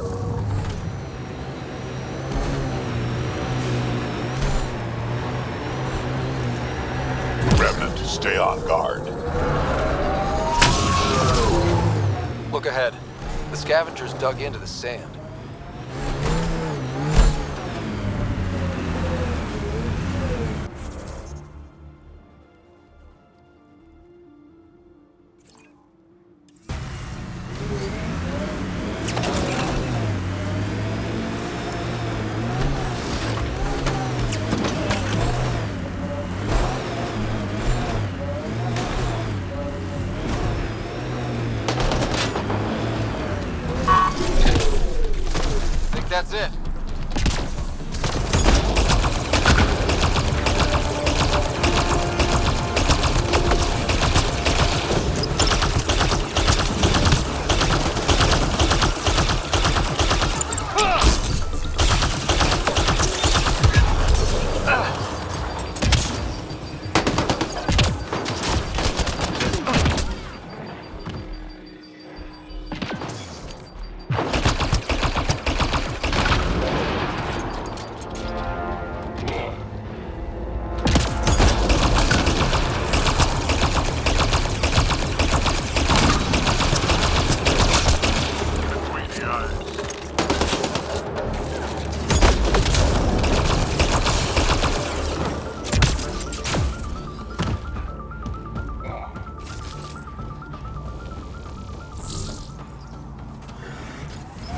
Remnant, stay on guard. Look ahead. The scavengers dug into the sand. That's it.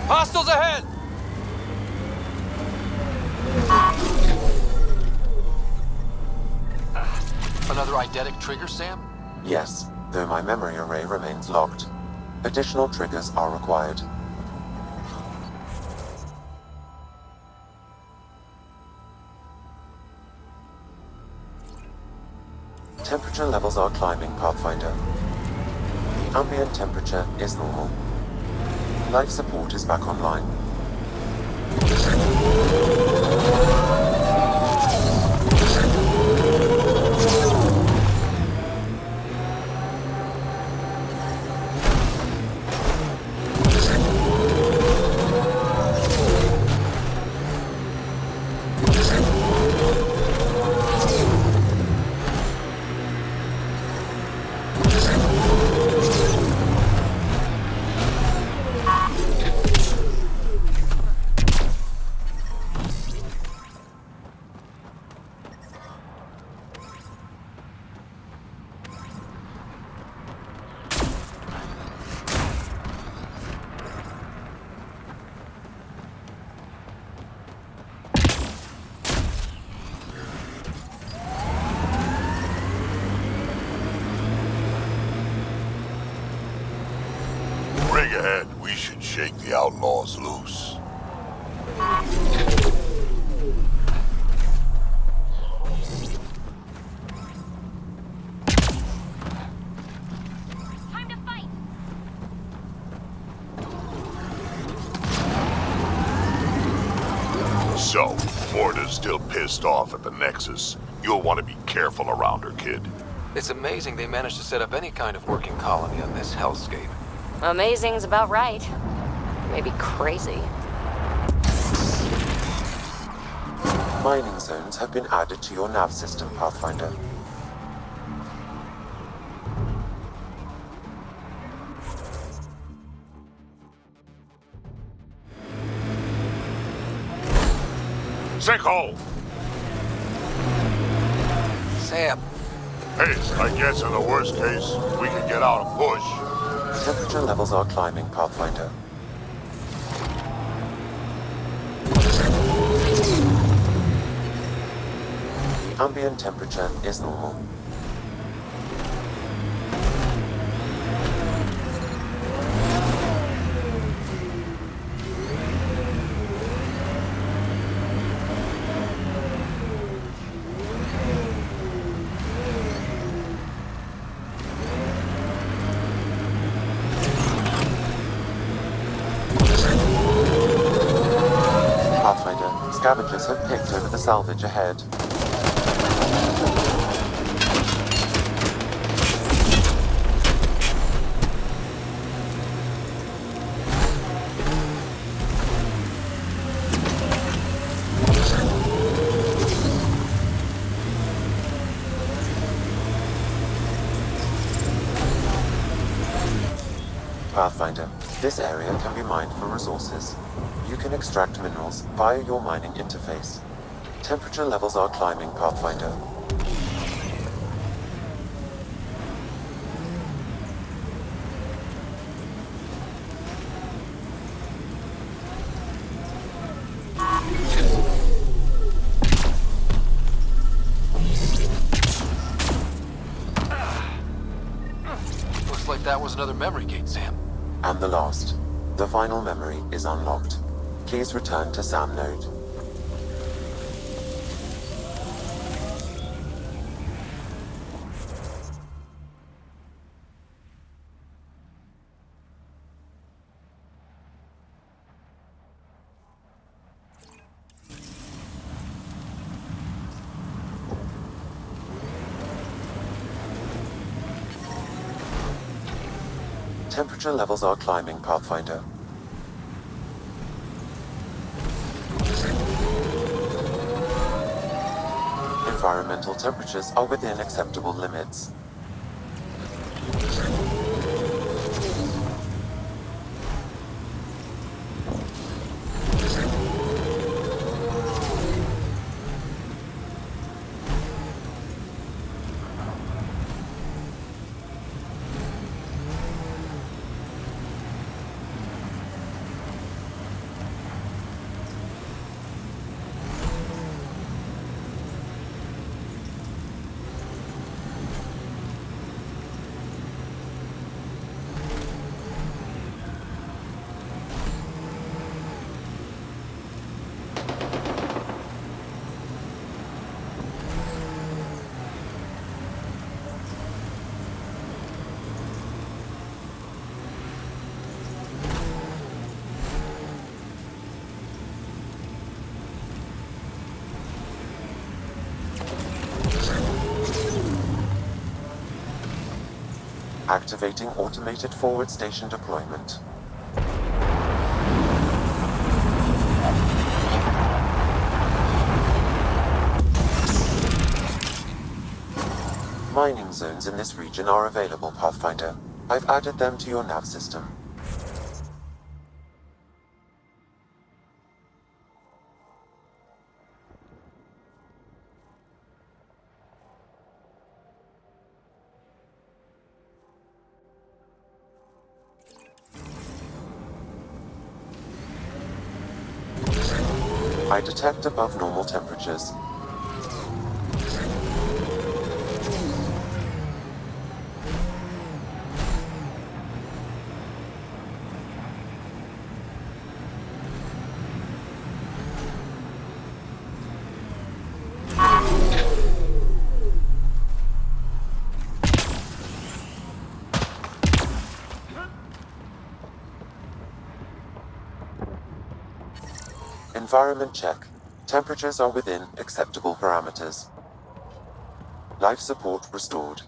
Hostiles ahead! Another eidetic trigger, Sam? Yes, though my memory array remains locked. Additional triggers are required. Temperature levels are climbing, Pathfinder. The ambient temperature is normal. Life support is back online. Ring ahead, we should shake the outlaws loose. Time to fight! So, Morta's still pissed off at the Nexus. You'll want to be careful around her, kid. It's amazing they managed to set up any kind of working colony on this hellscape. Amazing's about right. Maybe crazy. Mining zones have been added to your nav system, Pathfinder. Sinkhole! Sam! Hey, I guess in the worst case, we can get out and push. Temperature levels are climbing, Pathfinder. The ambient temperature is normal. Pathfinder, scavengers have picked over the salvage ahead. Pathfinder, this area can be mined for resources. You can extract minerals via your mining interface. Temperature levels are climbing, Pathfinder. Looks like that was another memory gate, Sam. And the last. The final memory is unlocked. Please return to SAM node. Temperature levels are climbing, Pathfinder. Environmental temperatures are within acceptable limits. Activating automated forward station deployment. Mining zones in this region are available, Pathfinder. I've added them to your nav system. I detect above normal temperatures. Environment check. Temperatures are within acceptable parameters. Life support restored.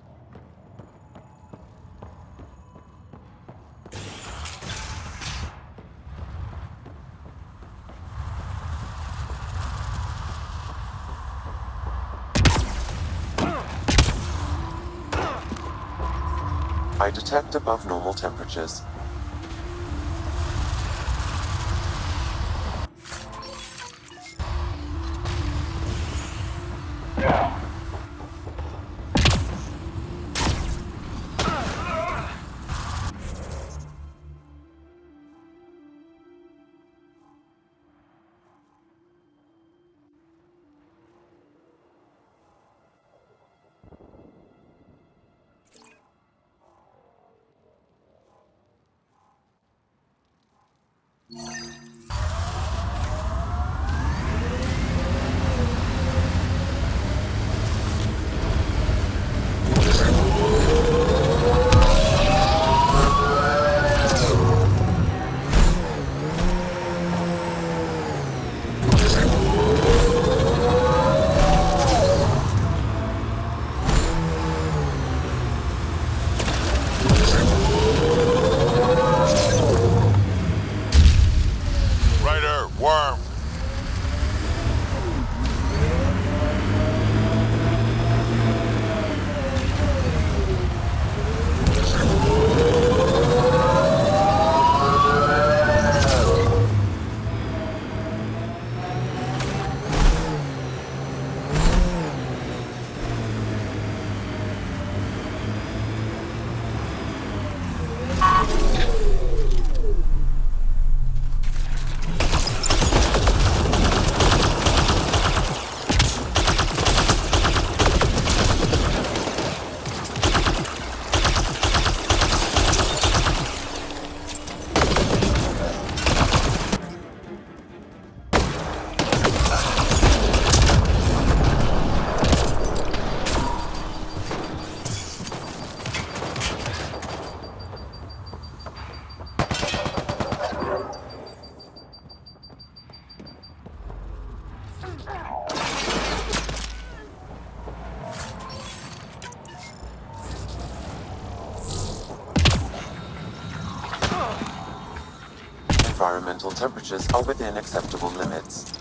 I detect above normal temperatures. Environmental temperatures are within acceptable limits.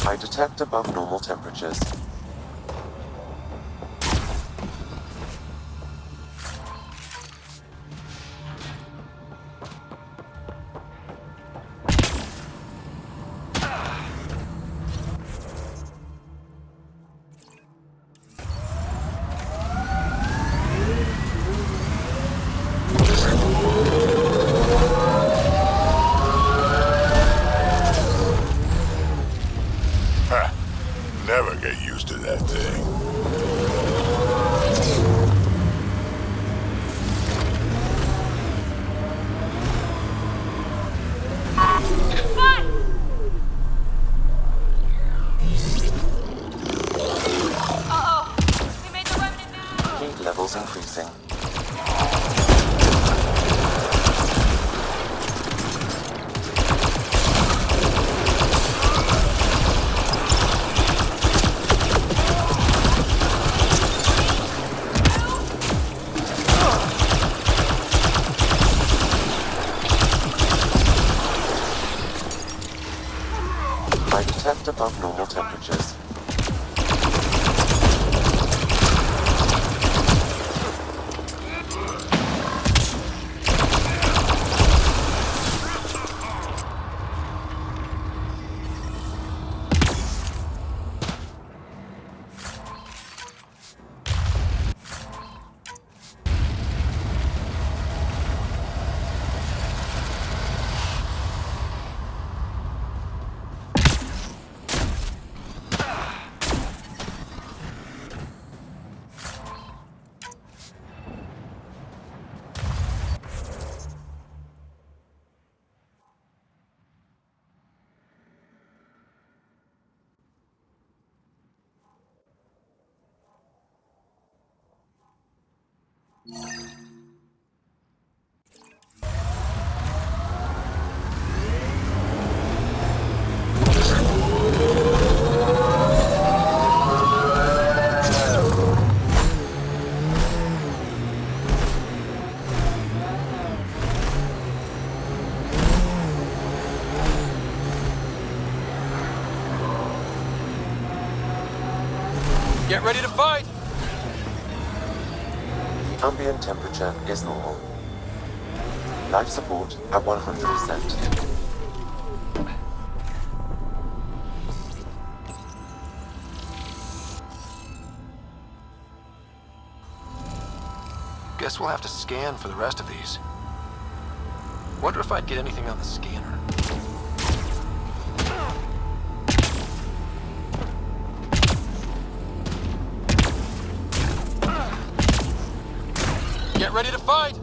I detect above normal temperatures. levels increasing. I detect above normal temperatures. Get ready to fight! Ambient temperature is normal. Life support at 100%. Guess we'll have to scan for the rest of these. Wonder if I'd get anything on the scanner. Get ready to fight!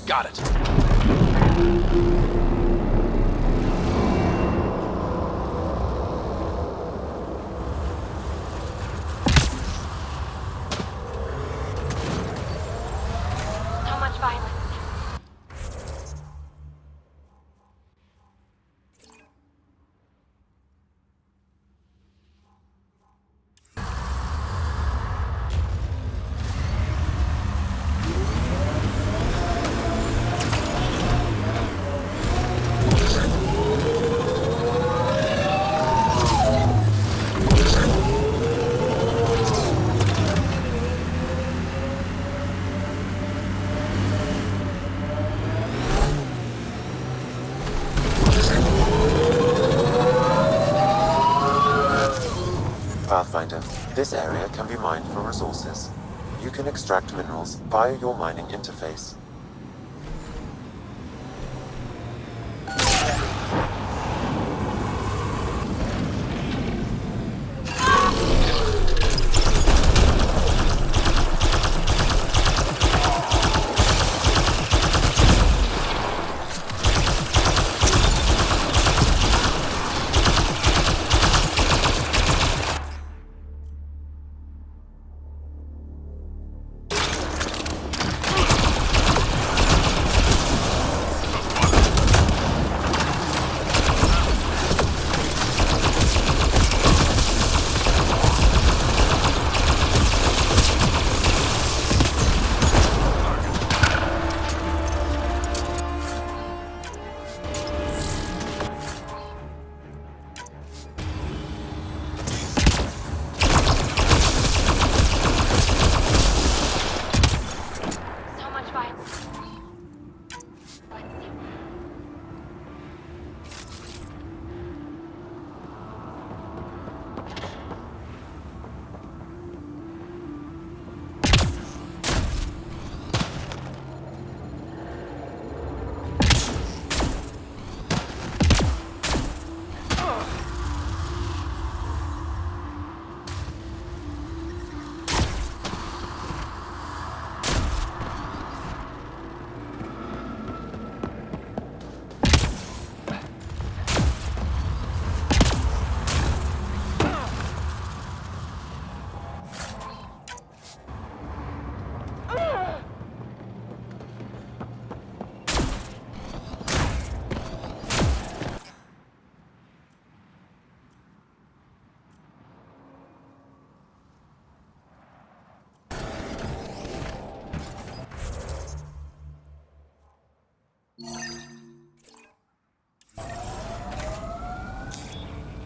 Got it. So much violence. Pathfinder, this area can be mined for resources. You can extract minerals via your mining interface. So much violence.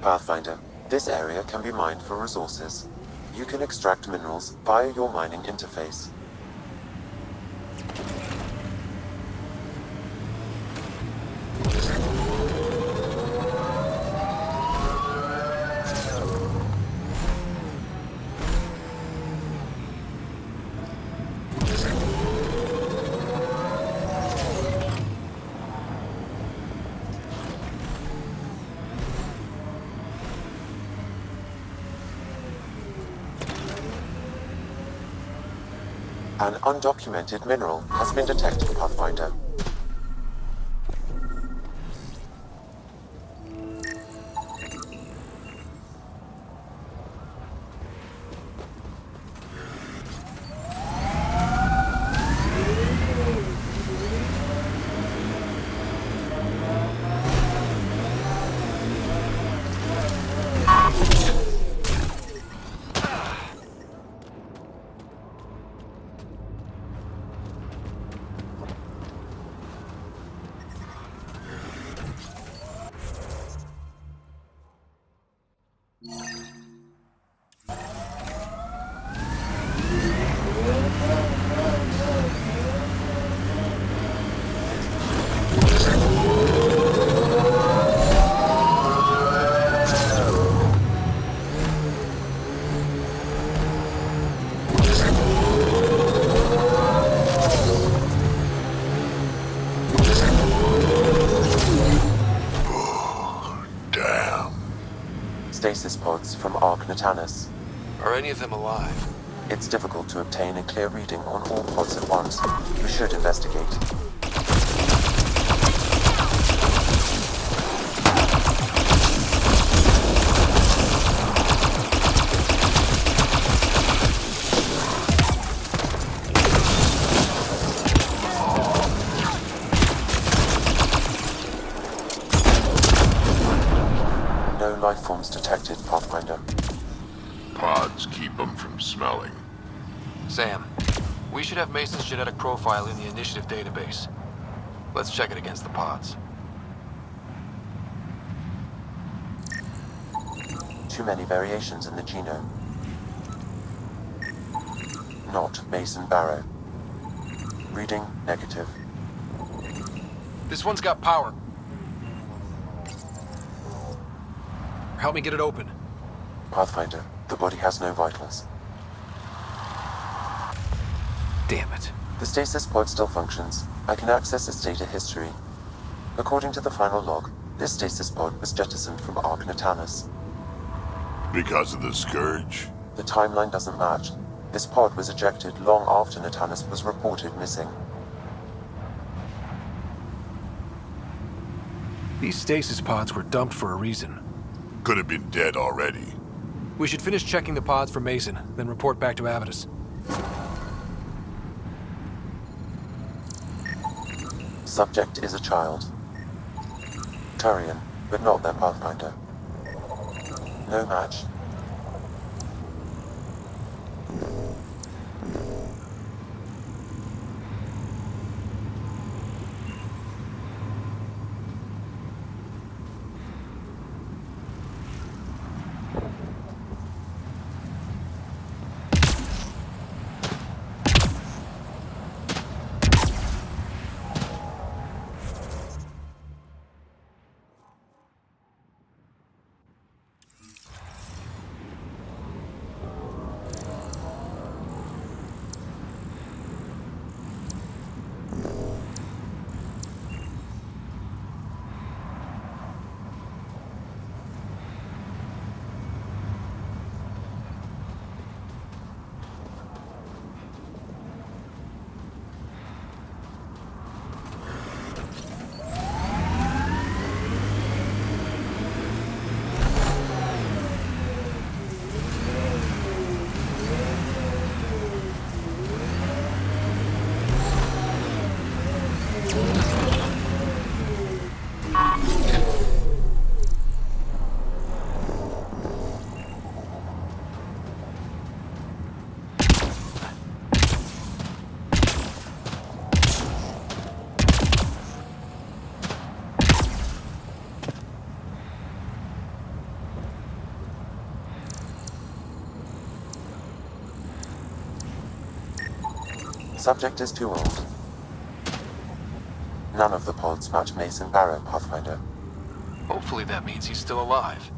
Pathfinder, this area can be mined for resources. You can extract minerals via your mining interface. An undocumented mineral has been detected, Pathfinder. Stasis pods from Ark Natanus. Are any of them alive? It's difficult to obtain a clear reading on all pods at once. We should investigate. No life forms detected, Pathfinder. Pods keep them from smelling. Sam, we should have Mason's genetic profile in the initiative database. Let's check it against the pods. Too many variations in the genome. Not Mason Barrow. Reading negative. This one's got power. Help me get it open. Pathfinder, the body has no vitals. Damn it. The stasis pod still functions. I can access its data history. According to the final log, this stasis pod was jettisoned from Ark Natanus. Because of the Scourge? The timeline doesn't match. This pod was ejected long after Natanus was reported missing. These stasis pods were dumped for a reason. Could have been dead already. We should finish checking the pods for Mason, then report back to Avitus. Subject is a child. Turian, but not their Pathfinder. No match. Subject is too old. None of the pods match Mason Barrow, Pathfinder. Hopefully that means he's still alive.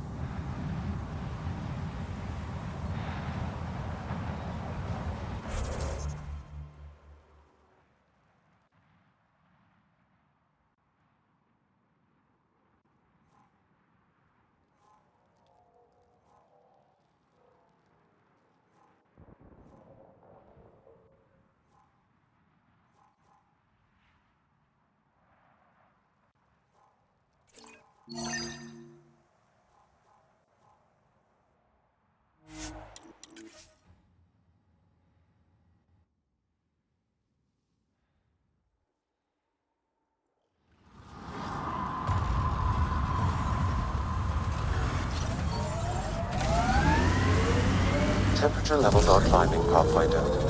Temperature levels are climbing, Pathfinder.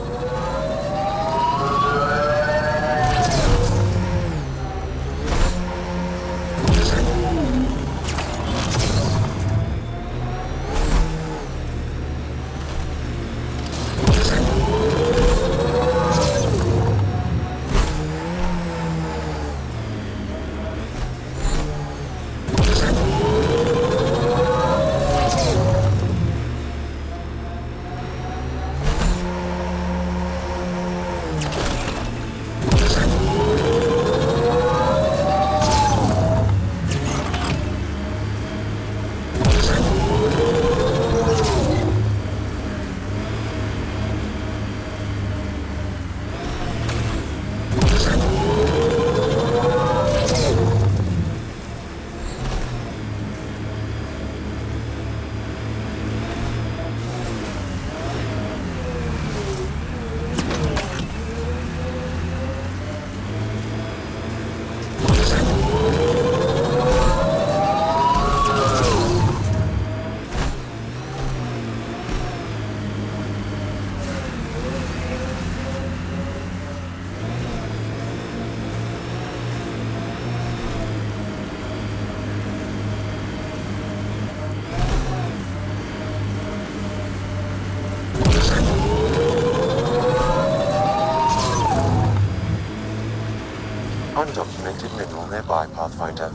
radioactive mineral nearby, Pathfinder.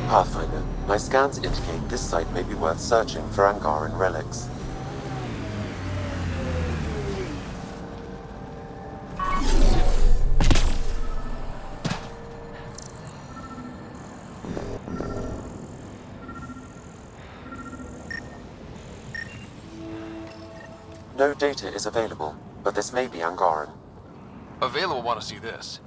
Pathfinder, my scans indicate this site may be worth searching for Angaran relics. No data is available, but this may be Angaran. Available want to see this.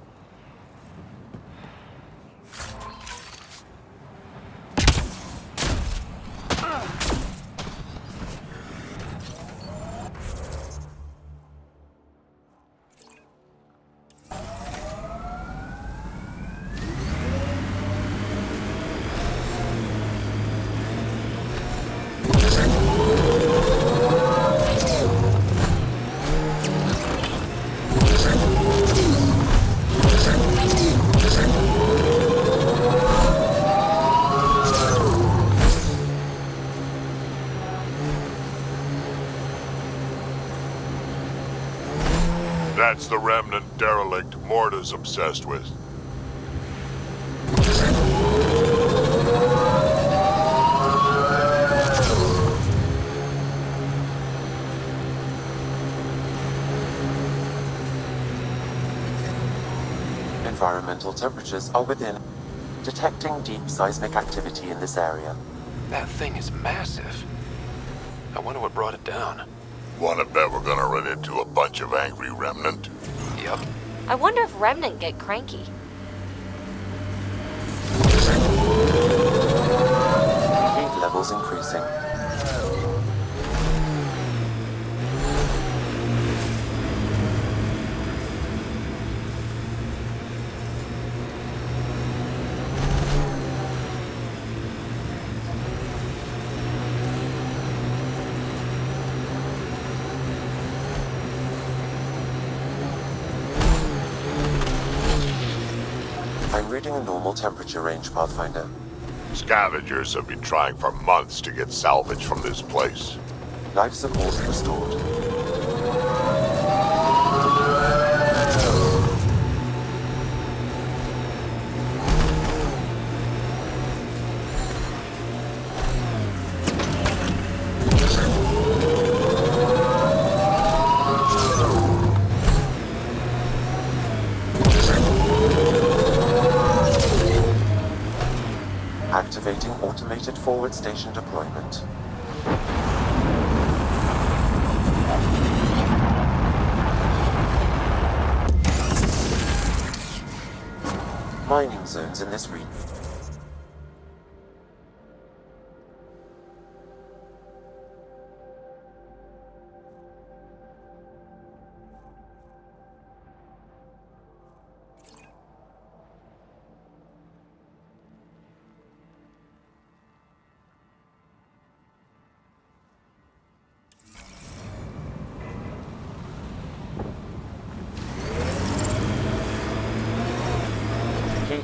That's the remnant derelict Morta's obsessed with. Environmental temperatures are within. Detecting deep seismic activity in this area. That thing is massive. I wonder what brought it down. Wanna bet we're gonna run into a bunch of angry remnant? Yep. I wonder if Remnant get cranky. Heat levels increasing. I'm reading a normal temperature range, Pathfinder. Scavengers have been trying for months to get salvage from this place. Life support restored. Activating automated forward station deployment. Mining zones in this region.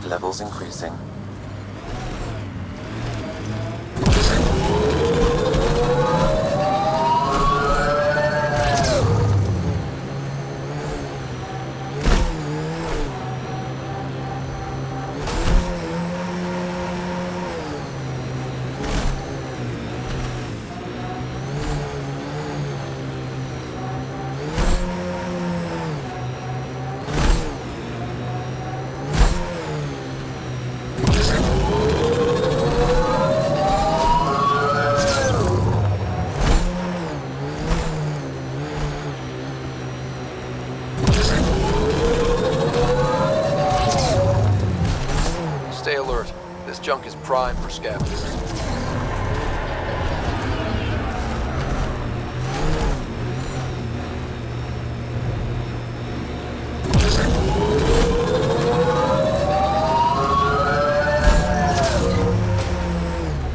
levels increasing. Stay alert. This junk is prime for scavengers.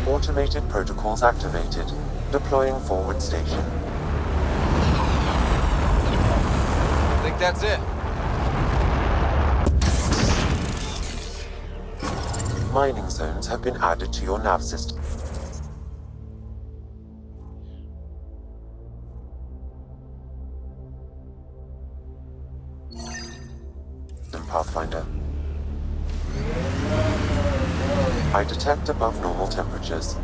Automated protocols activated. Deploying forward station. I think that's it. Mining zones have been added to your nav system. Pathfinder. I detect above normal temperatures.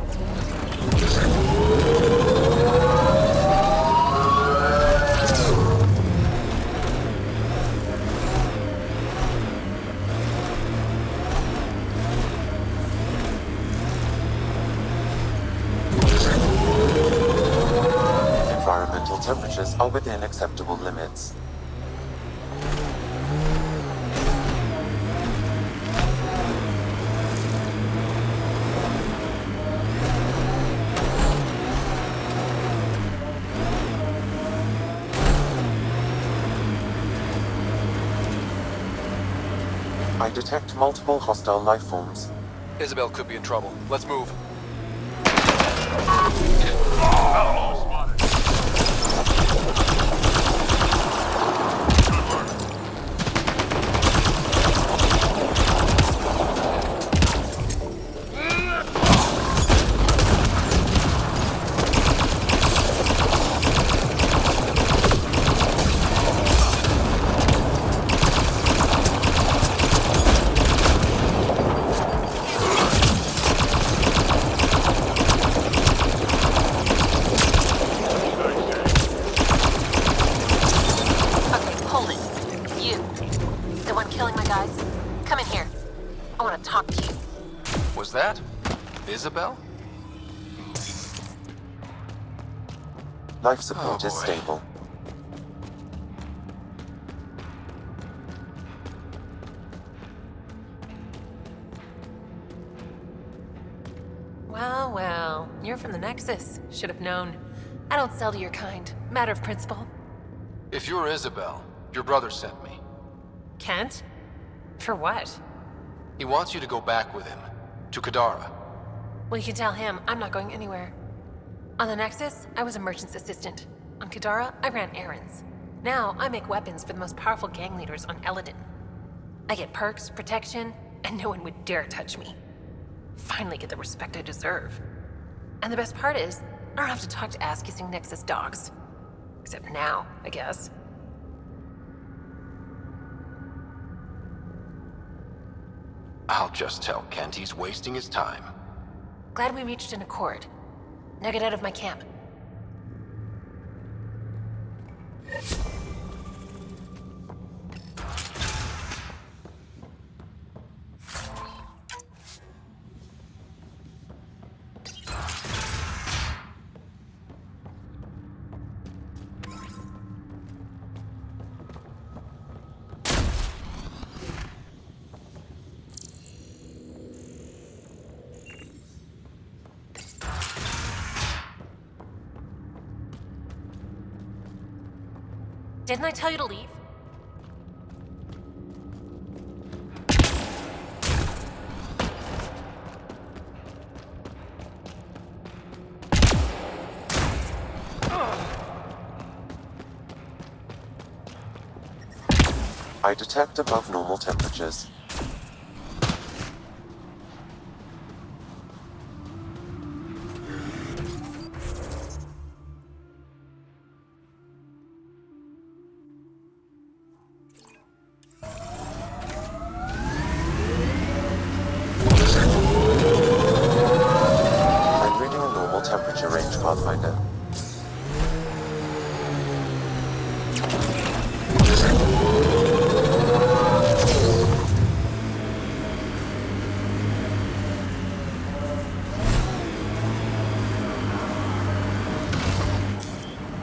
Environmental temperatures are within acceptable limits. I detect multiple hostile life forms. Isabel could be in trouble. Let's move. Was that Isabel? Life support is stable. Well, well. You're from the Nexus. Should have known. I don't sell to your kind. Matter of principle. If you're Isabel, your brother sent me. Kent? For what? He wants you to go back with him. To Kadara. Well, you can tell him I'm not going anywhere. On the Nexus, I was a merchant's assistant. On Kadara, I ran errands. Now, I make weapons for the most powerful gang leaders on Elaaden. I get perks, protection, and no one would dare touch me. Finally get the respect I deserve. And the best part is, I don't have to talk to ass-kissing Nexus dogs. Except now, I guess. I'll just tell Kent he's wasting his time. Glad we reached an accord. Now get out of my camp. Didn't I tell you to leave? I detect above normal temperatures.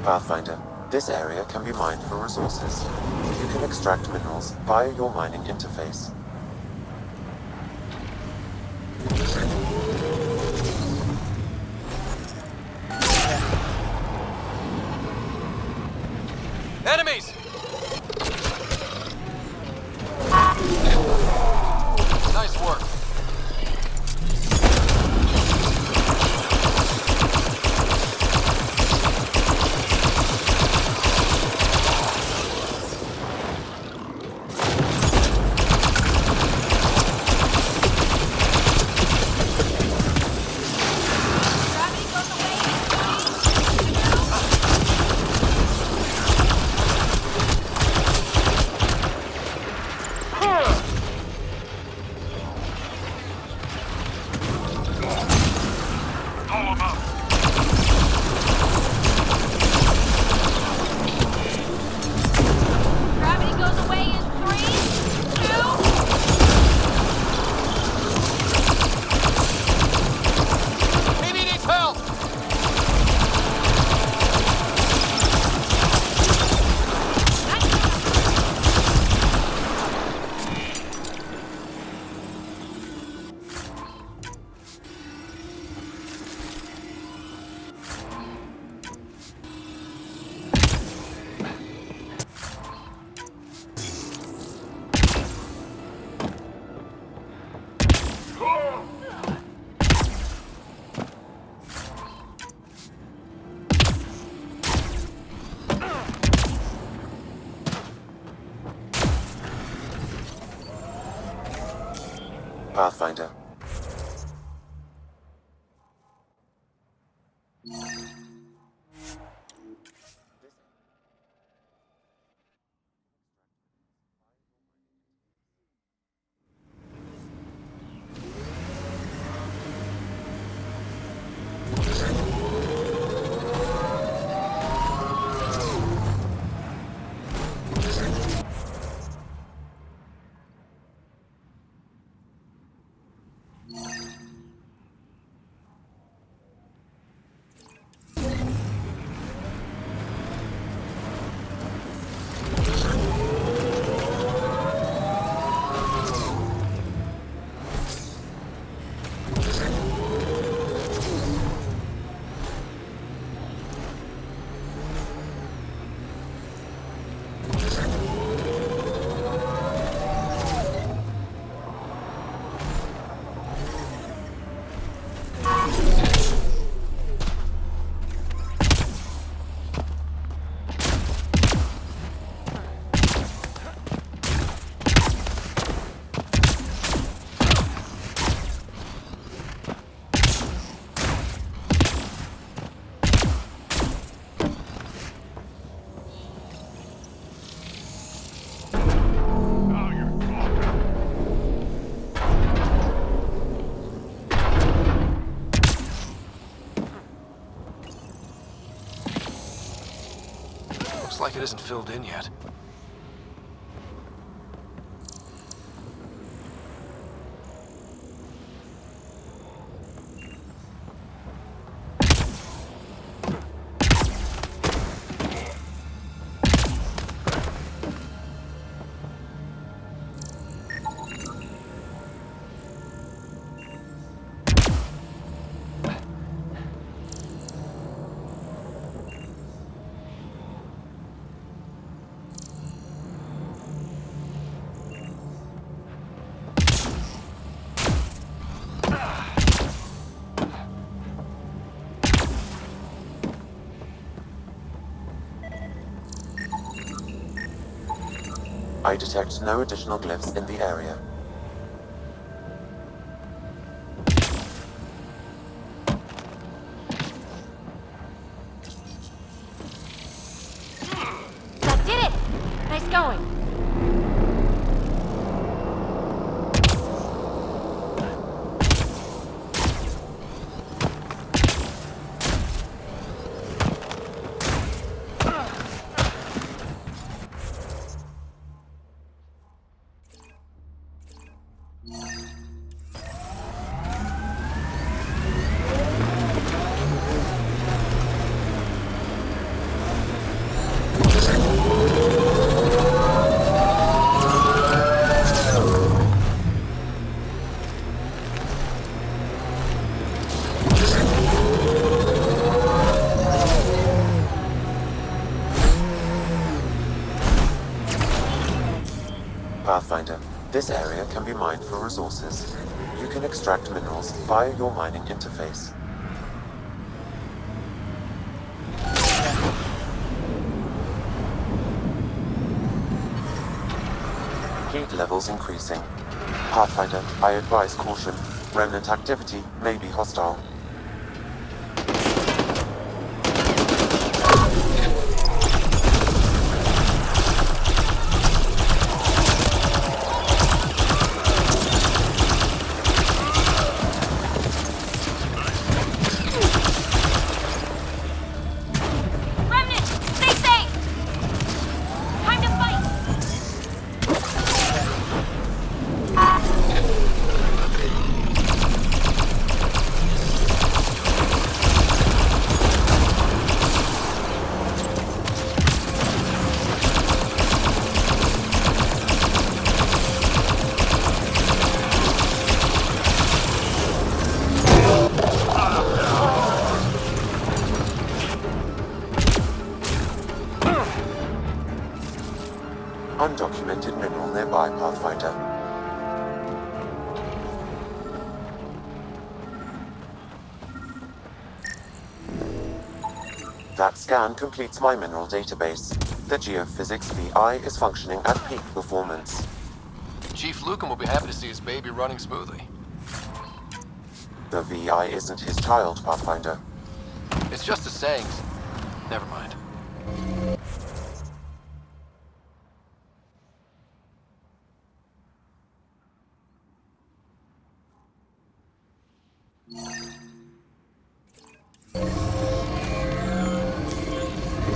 Pathfinder, this area can be mined for resources. You can extract minerals via your mining interface. Enemies! Nice work. Pathfinder. Looks like it isn't filled in yet. I detect no additional glyphs in the area. That did it! Nice going. This area can be mined for resources. You can extract minerals via your mining interface. Heat levels increasing. Pathfinder, I advise caution. Remnant activity may be hostile. Undocumented mineral nearby, Pathfinder. That scan completes my mineral database. The geophysics VI is functioning at peak performance. Chief Lucan will be happy to see his baby running smoothly. The VI isn't his child, Pathfinder. It's just a saying. Never mind.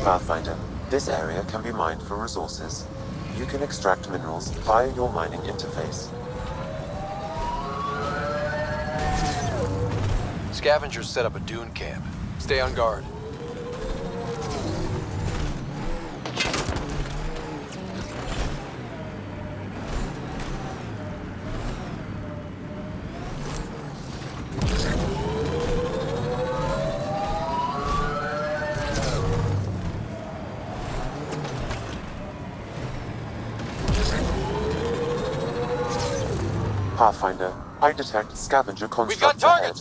Pathfinder, this area can be mined for resources. You can extract minerals via your mining interface. Scavengers set up a dune camp. Stay on guard. Pathfinder, I detect scavenger constructs ahead.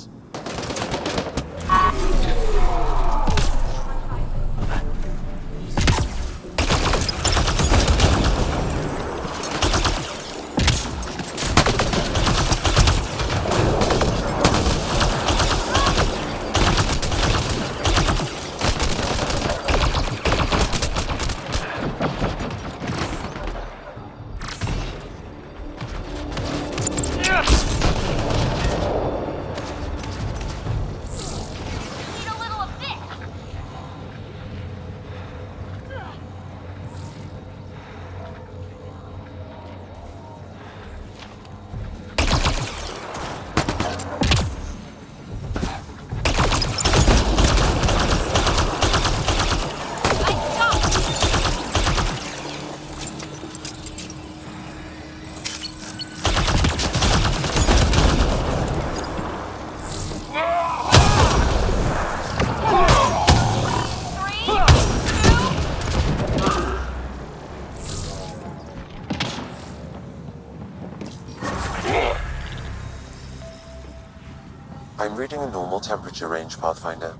I'm reading a normal temperature range, Pathfinder.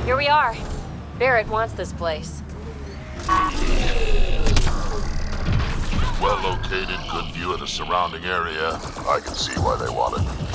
Here we are. Barrett wants this place. Well located, good view of the surrounding area. I can see why they want it.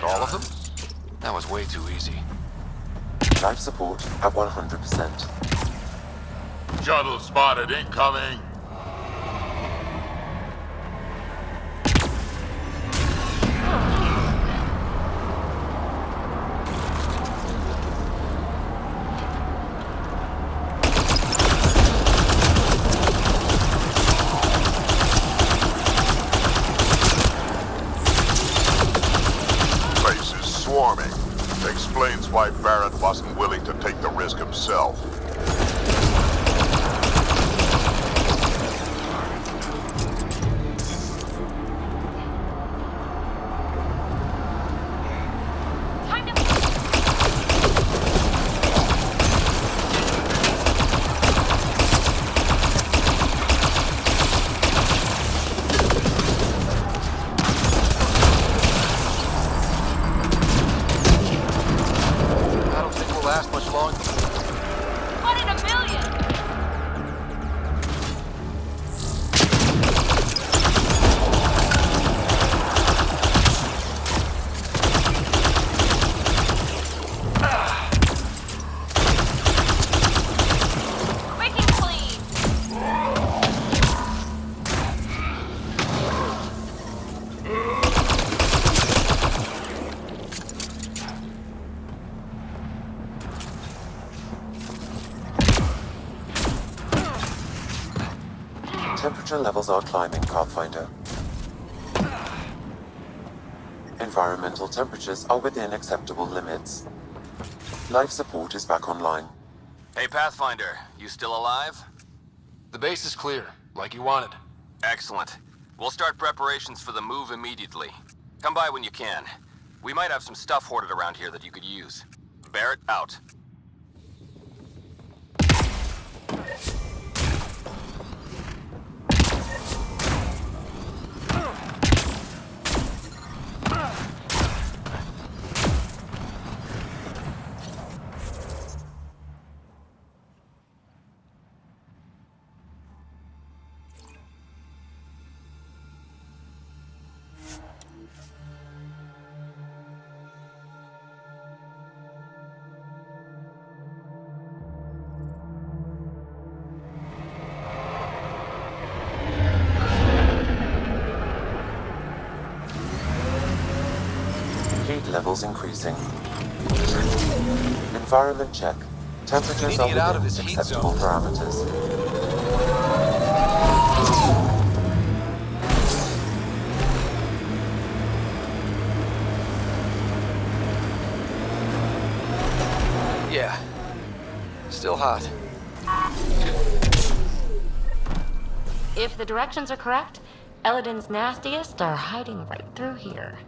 that all of them? That was way too easy. Life support at 100%. Shuttle spotted incoming. Place is swarming. Explains why Barrett wasn't willing to take the risk himself. I don't think we'll last much longer. One in a million! Quick and clean! Temperature levels are climbing, Pathfinder. Environmental temperatures are within acceptable limits. Life support is back online. Hey, Pathfinder, you still alive? The base is clear, like you wanted. Excellent. We'll start preparations for the move immediately. Come by when you can. We might have some stuff hoarded around here that you could use. Barrett, out. Heat levels increasing. Environment check. Temperatures to are get out of within this heat acceptable zone. parameters. Yeah. Still hot. If the directions are correct, Elaaden's nastiest are hiding right through here.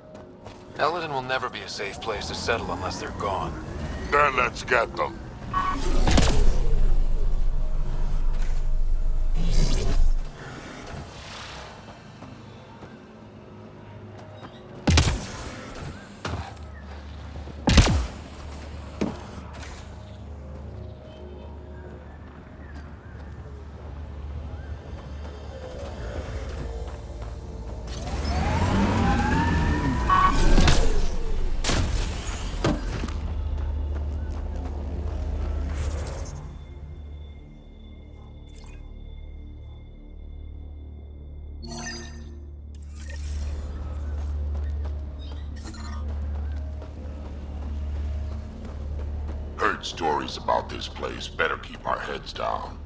Elaaden will never be a safe place to settle unless they're gone. Then let's get them. Heard stories about this place. Better keep our heads down.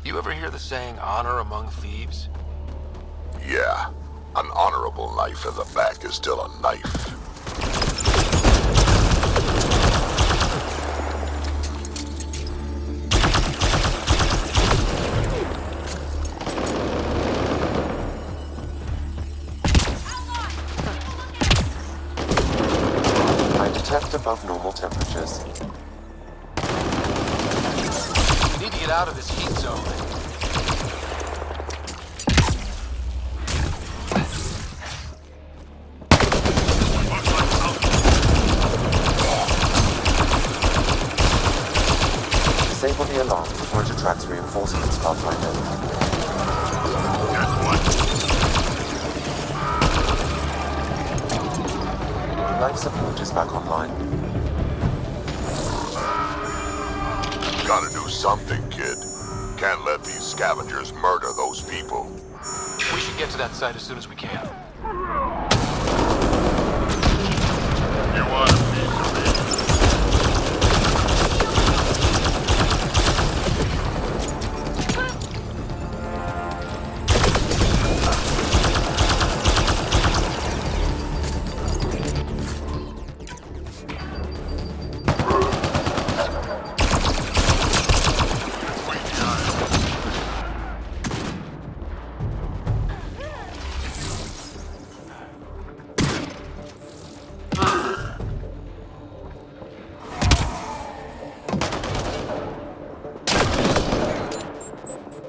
You ever hear the saying, honor among thieves? Yeah, an honorable knife in the back is still a knife. I detect above normal temperatures. We need to get out of this heat zone. Disable the alarm before it attracts reinforcements, Pathfinder. Life support is back online. Gotta do something, kid. Can't let these scavengers murder those people. We should get to that site as soon as we can. You want a piece of me?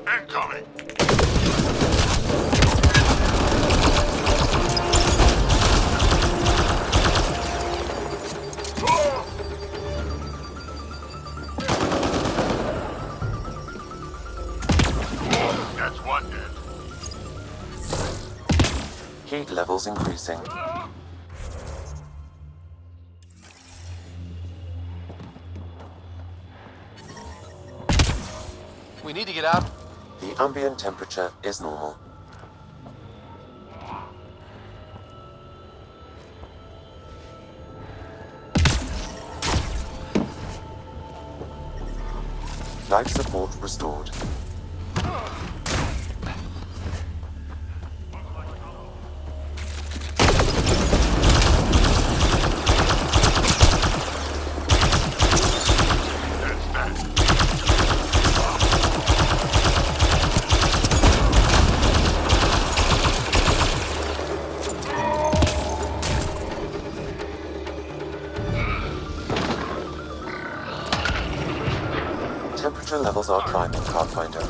Incoming! That's one dead. Heat levels increasing. We need to get out. The ambient temperature is normal. Life support restored. Temperature levels are climbing, Pathfinder.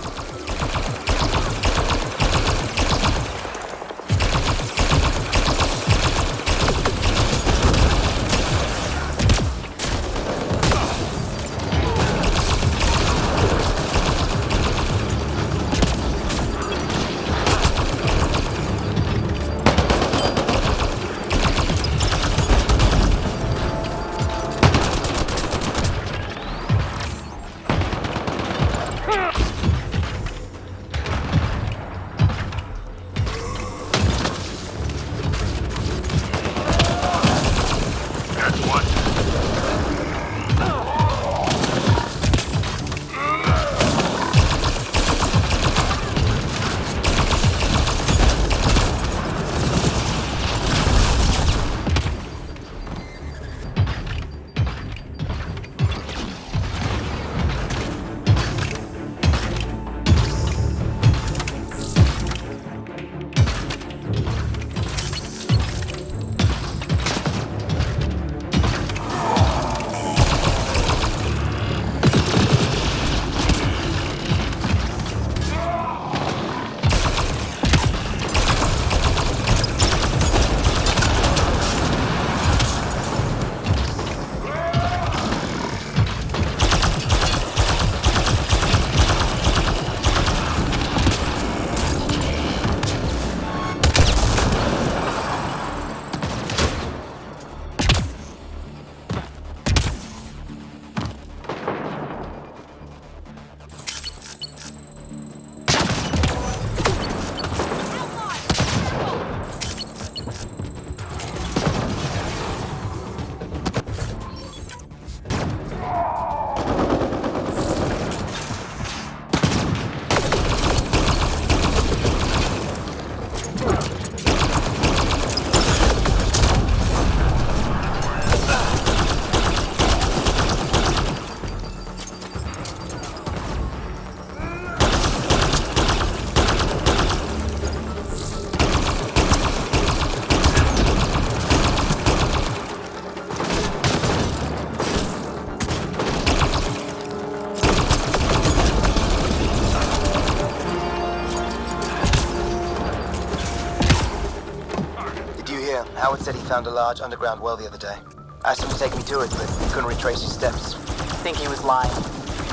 Howard said he found a large underground well the other day. Asked him to take me to it, but couldn't retrace his steps. Think he was lying?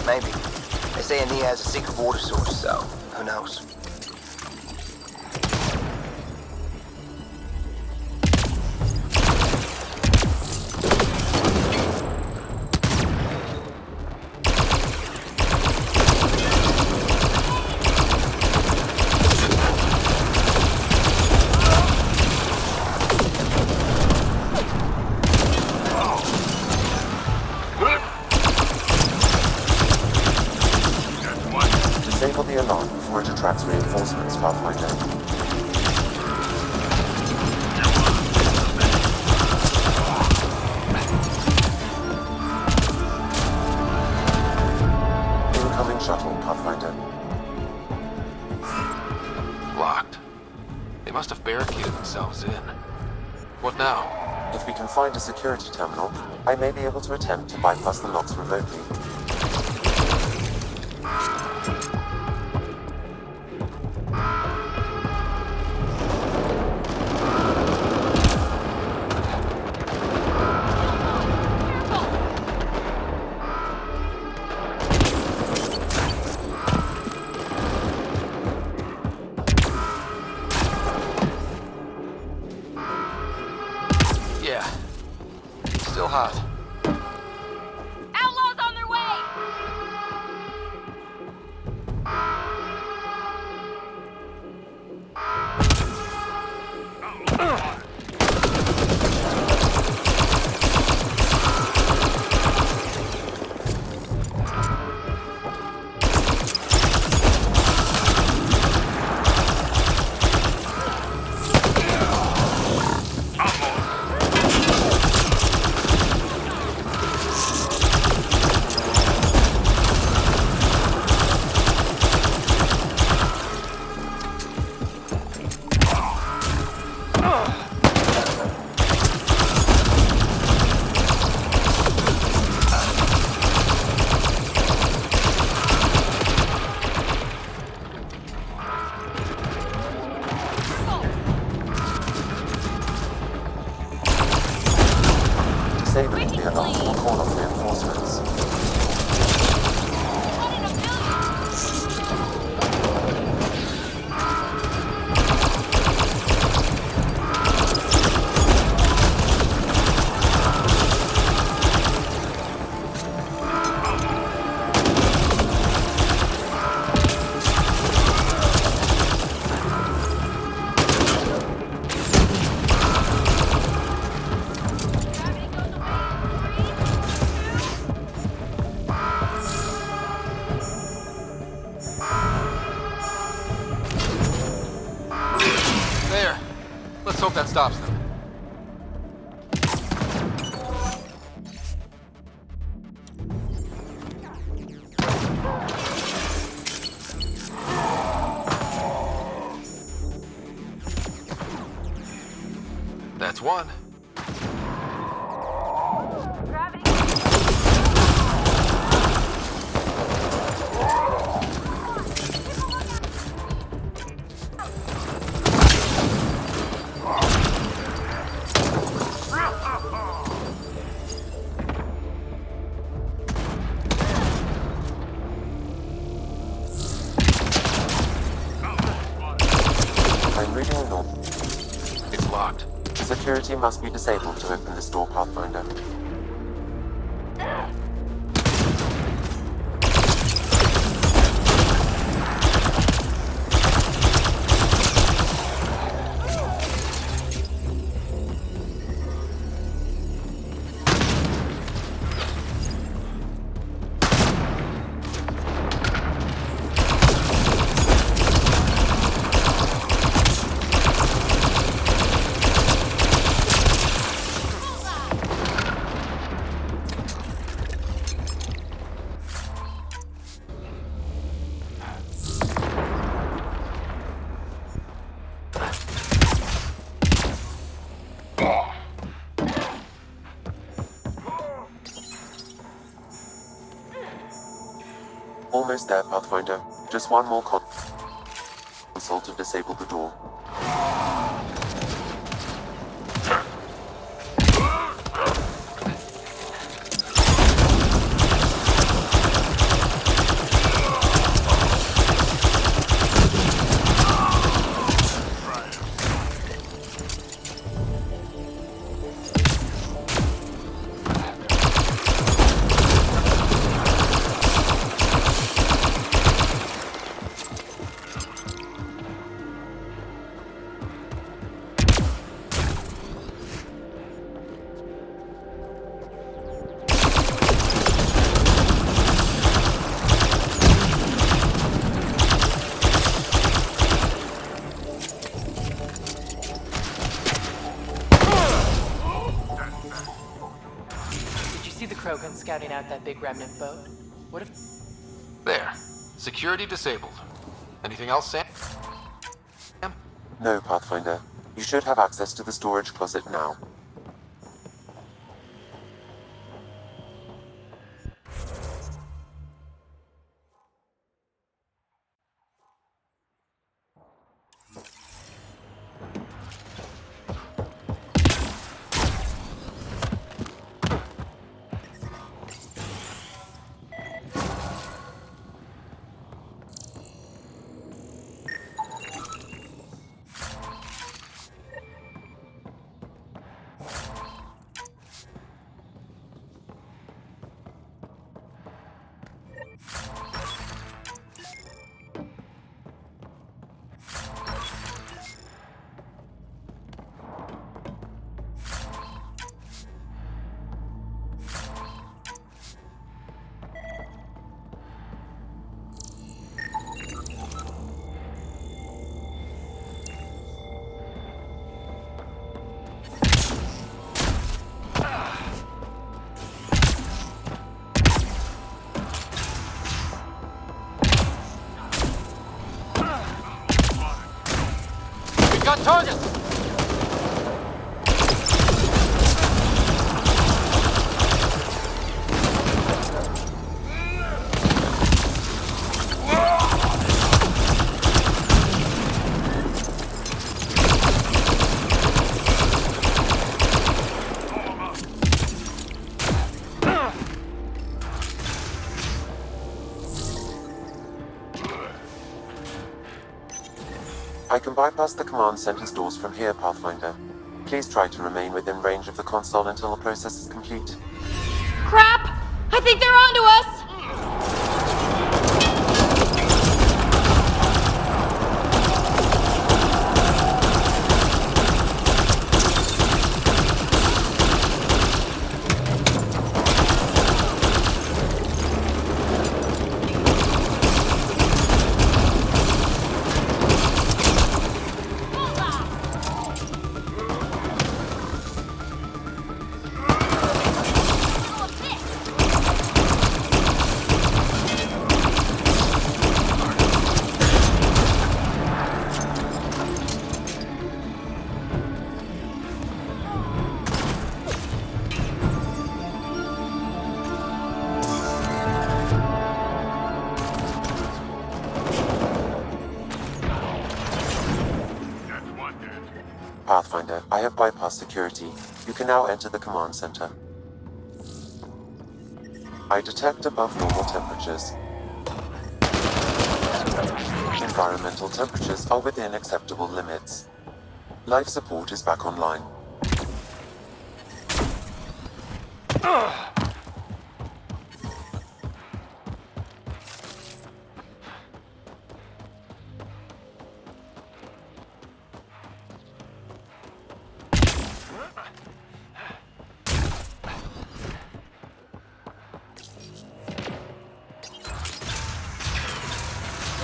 Maybe. They say Ania has a secret water source, so who knows? needs reinforcements, Pathfinder. Incoming shuttle, Pathfinder. Locked. They must have barricaded themselves in. What now? If we can find a security terminal, I may be able to attempt to bypass the locks remotely. Yeah. Still hot. Outlaws on their way! Disabling the alarm will call off reinforcements. There. Let's hope that stops them. That's one. I'm reading a note. It's locked. Security must be disabled to open this door, Pathfinder. Almost there, Pathfinder. Just one more console to disable the door. the Krogan scouting out that big remnant boat. What if... There. Security disabled. Anything else, Sam? No, Pathfinder. You should have access to the storage closet now. Got targets! I can bypass the command center's doors from here, Pathfinder. Please try to remain within range of the console until the process is complete. Crap! I think they're onto us! Pathfinder, I have bypassed security. You can now enter the command center. I detect above normal temperatures. Environmental temperatures are within acceptable limits. Life support is back online.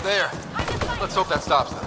There. Let's hope that stops them.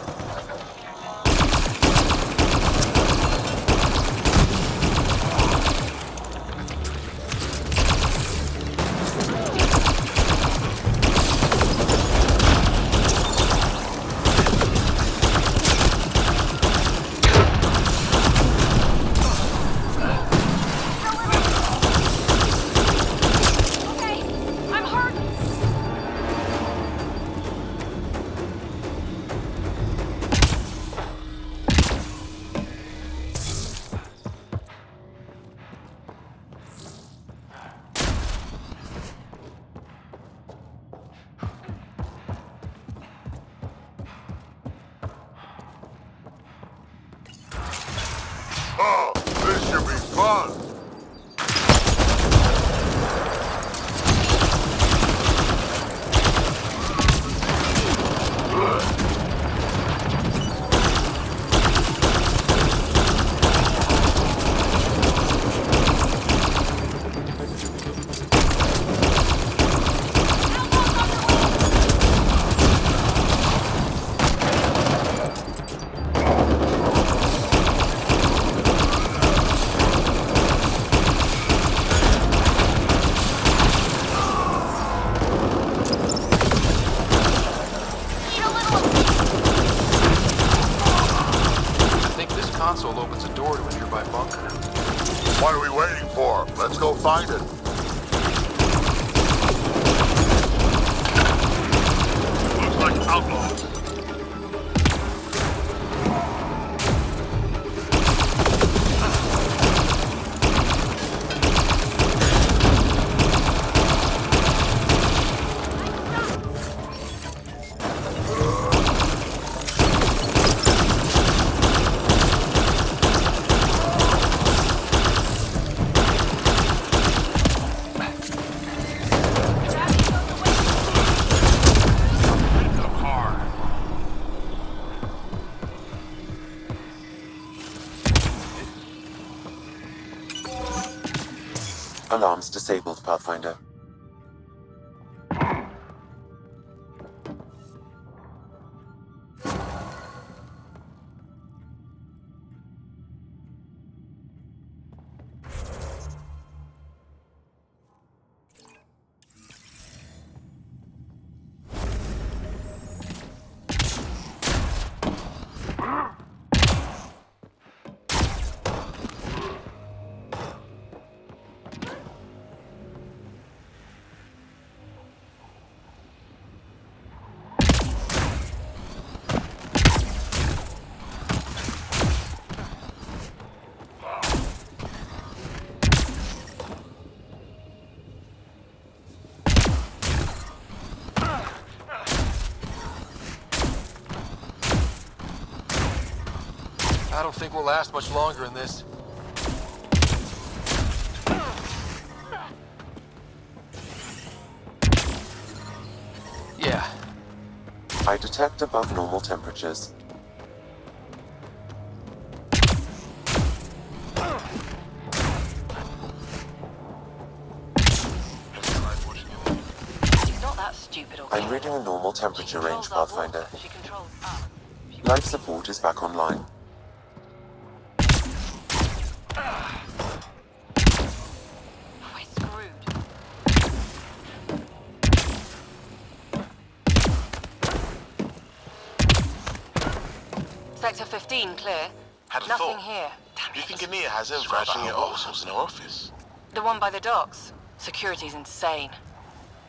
Oh, this should be fun! for? Let's go find it. Looks like outlaws. Alarms disabled, Pathfinder. I don't think we'll last much longer in this. Yeah. I detect above normal temperatures. She's not that stupid or I'm reading a normal temperature range, Pathfinder. She controls us. Life support is back online. We're screwed. Sector 15 clear. Had a Nothing thought. here. You think Ania has info about Scratching our it boss off. was in her office? The one by the docks. Security's insane.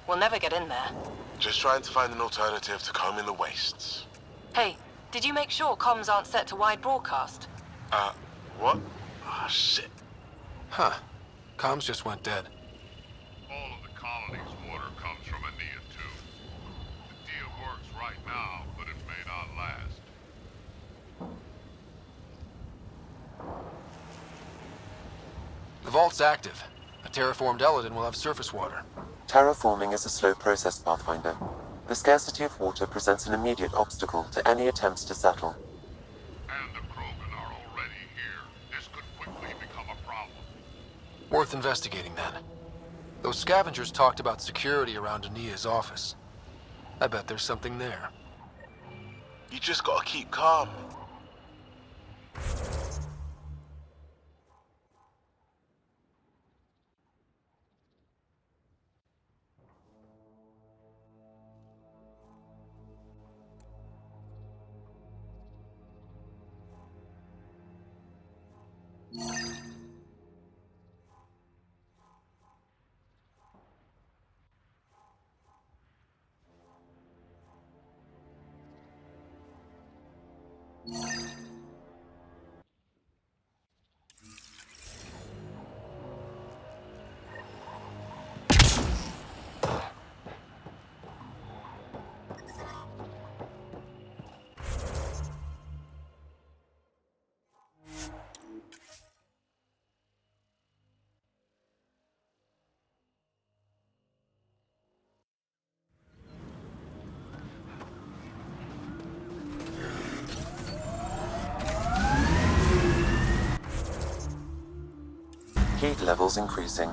We'll never get in there. Just trying to find an alternative to combing the wastes. Hey, did you make sure comms aren't set to wide broadcast? What? Ah, shit. Huh. Comms just went dead. All of the colony's water comes from Ania, too. The deal works right now, but it may not last. The vault's active. A terraformed Elaaden will have surface water. Terraforming is a slow process, Pathfinder. The scarcity of water presents an immediate obstacle to any attempts to settle. And the Krogan are already here. This could quickly become a problem. Worth investigating, then. Those scavengers talked about security around Ania's office. I bet there's something there. You just gotta keep calm. Heat levels increasing.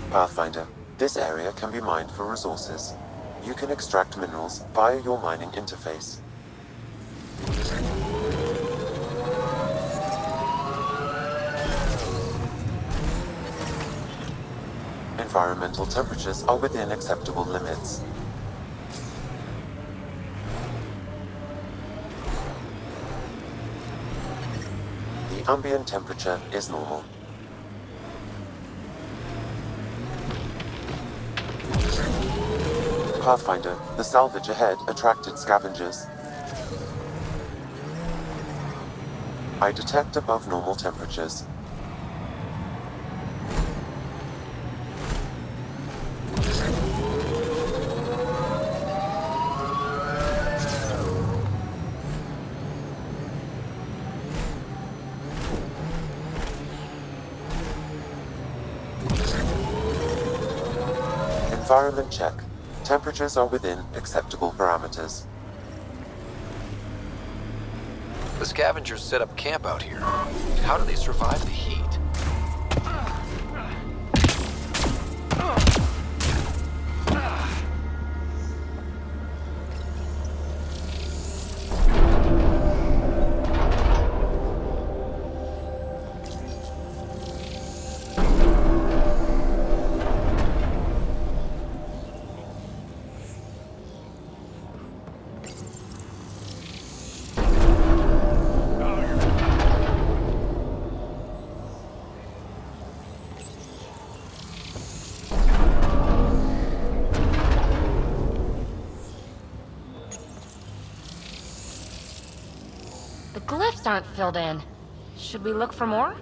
Pathfinder, this area can be mined for resources. You can extract minerals via your mining interface. Environmental temperatures are within acceptable limits. The The ambient temperature is normal. Pathfinder, the salvage ahead attracted scavengers. I detect above normal temperatures. Environment check. Temperatures are within acceptable parameters. The scavengers set up camp out here. How do they survive the heat? The glyphs aren't filled in. Should we look for more?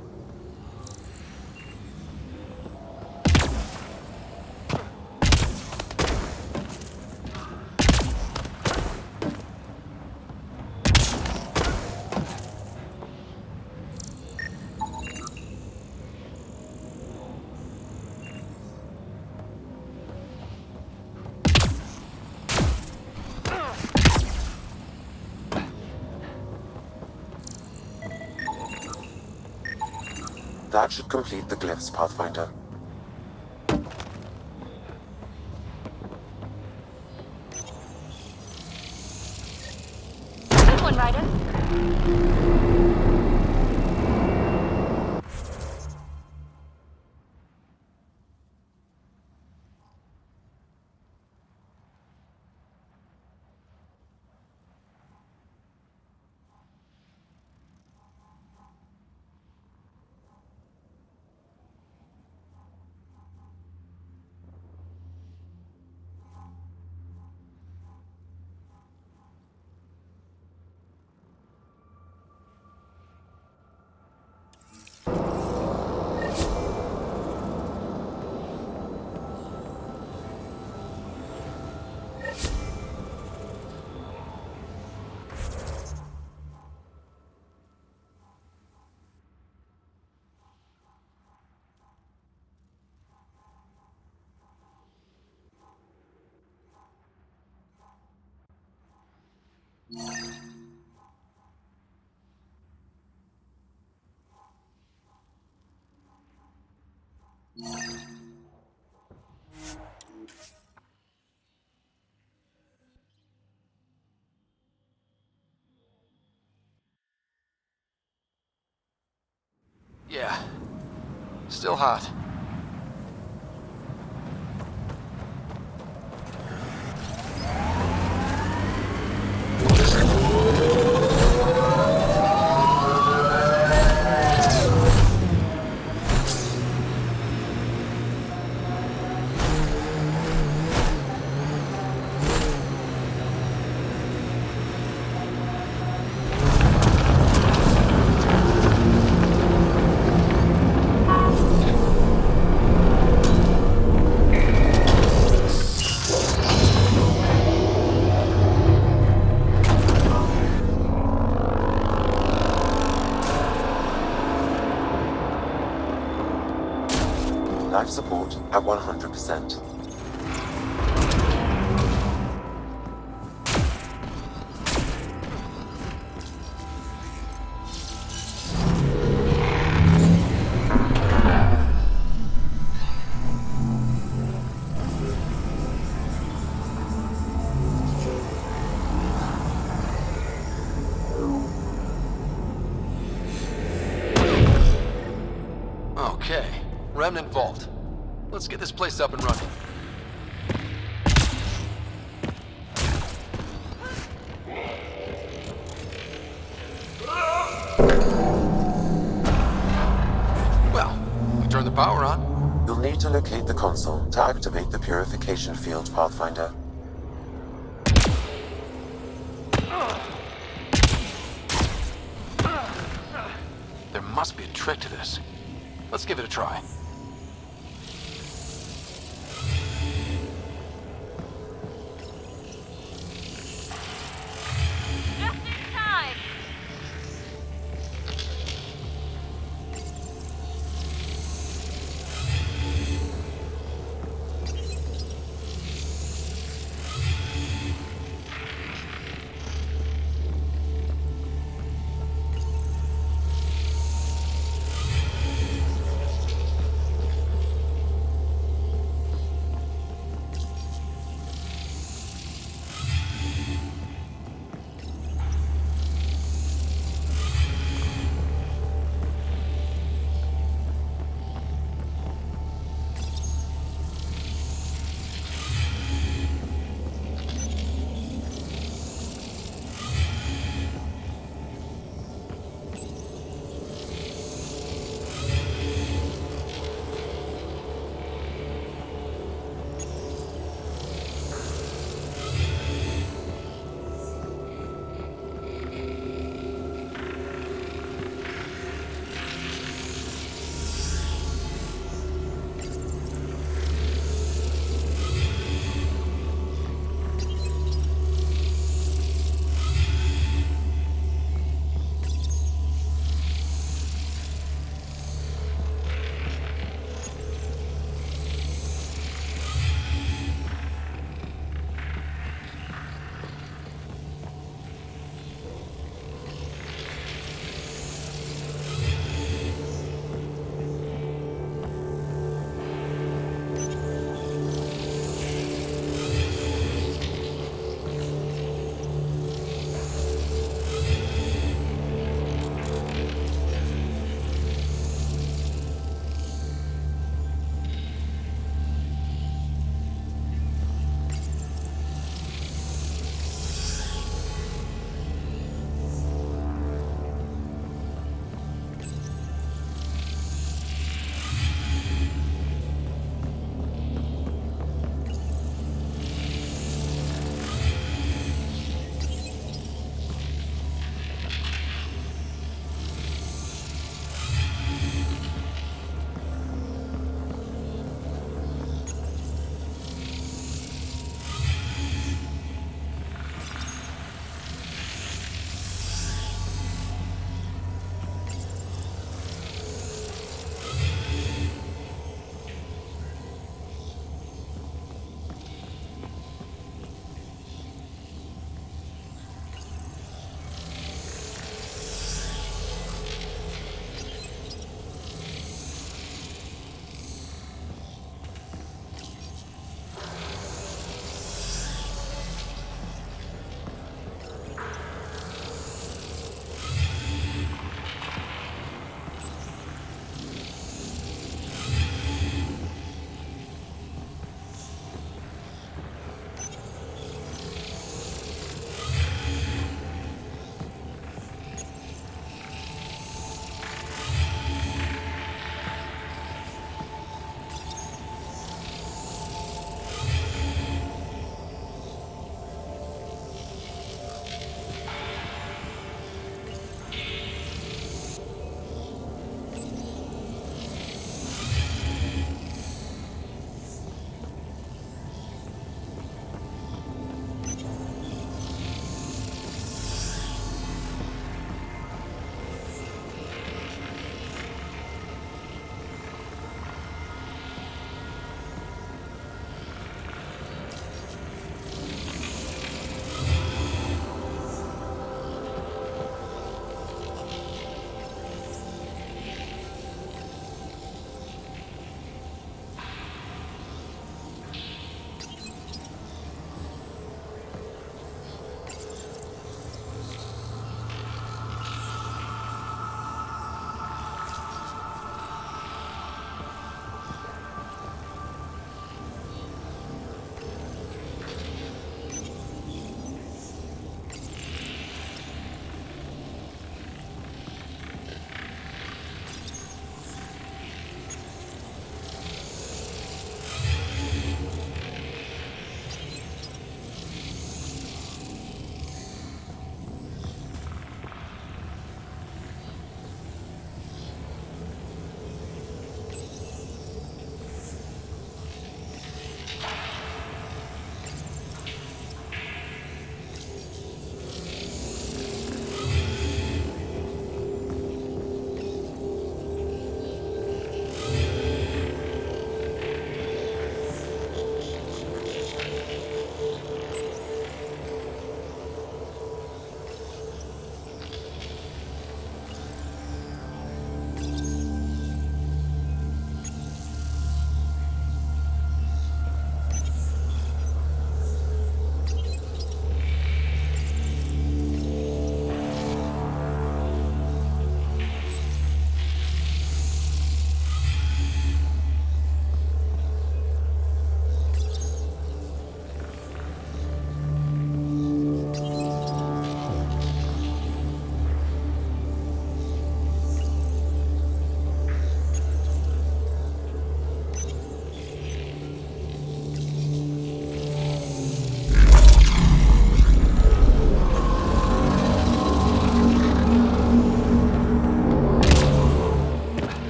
That should complete the glyphs, Pathfinder. Good one, Ryder. Yeah. Still hot. Life support at 100%. Okay. Remnant Vault. Let's get this place up and running. power on. You'll need to locate the console to activate the purification field, Pathfinder. There must be a trick to this. Let's give it a try. Just in time.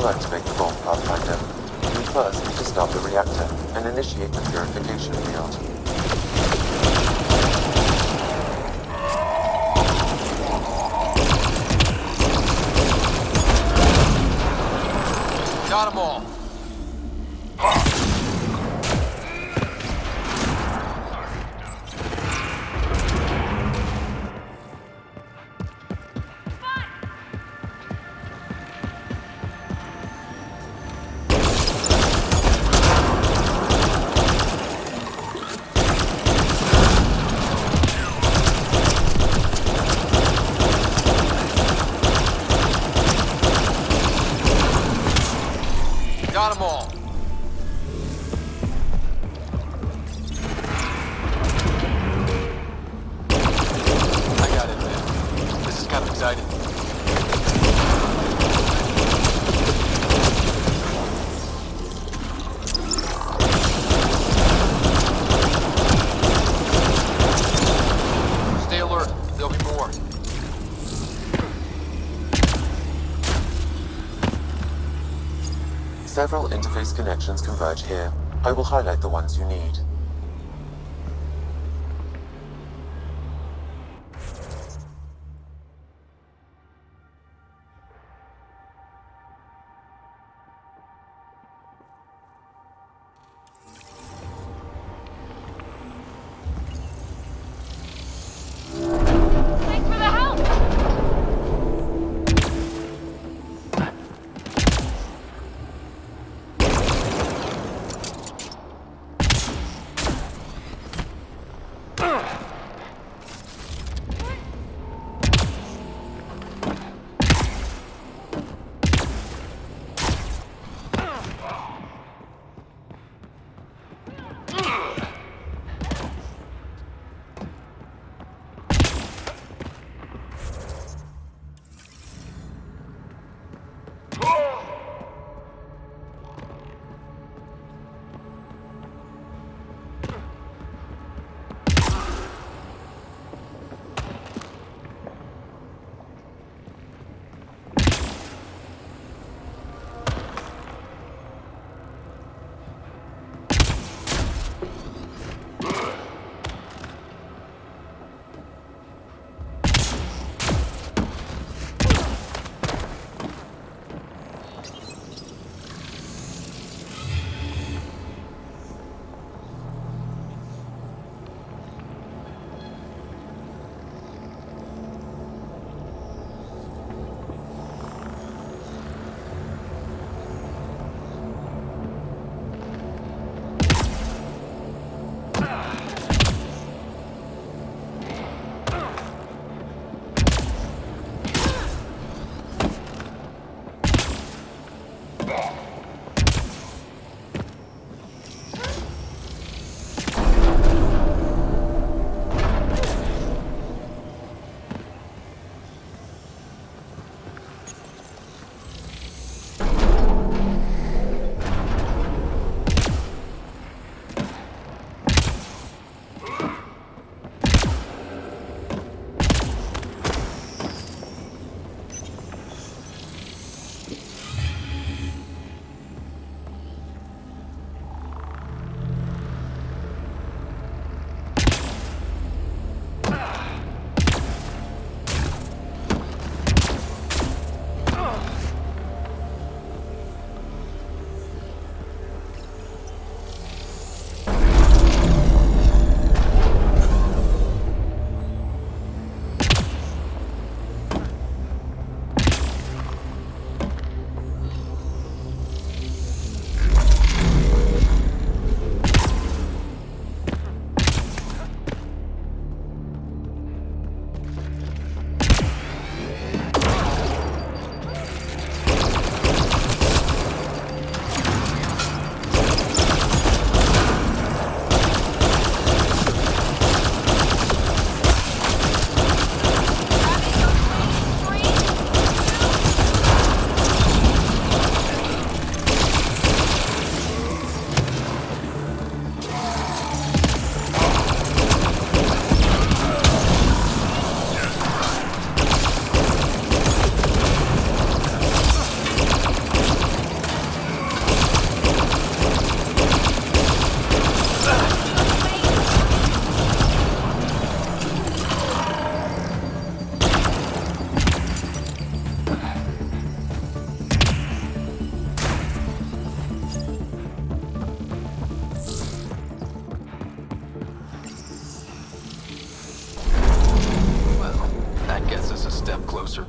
will activate the bomb, Pathfinder. You first need to start the reactor and initiate the purification field. Got them all. Got them all. I got it, man. This is kind of exciting. Stay alert. There'll be more. Several interface connections converge here. I will highlight the ones you need. Thanks for the help! closer?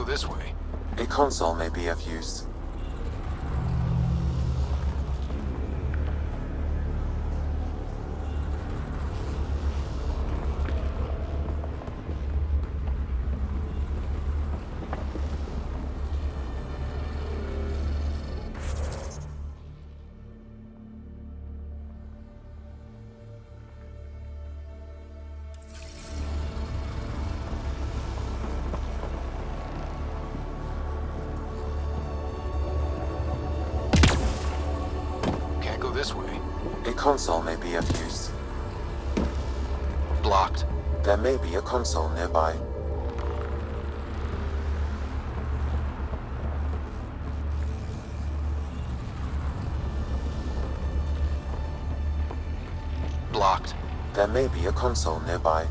This way. A console may be of use. This way. A console may be of use. Blocked. There may be a console nearby. Blocked. There may be a console nearby.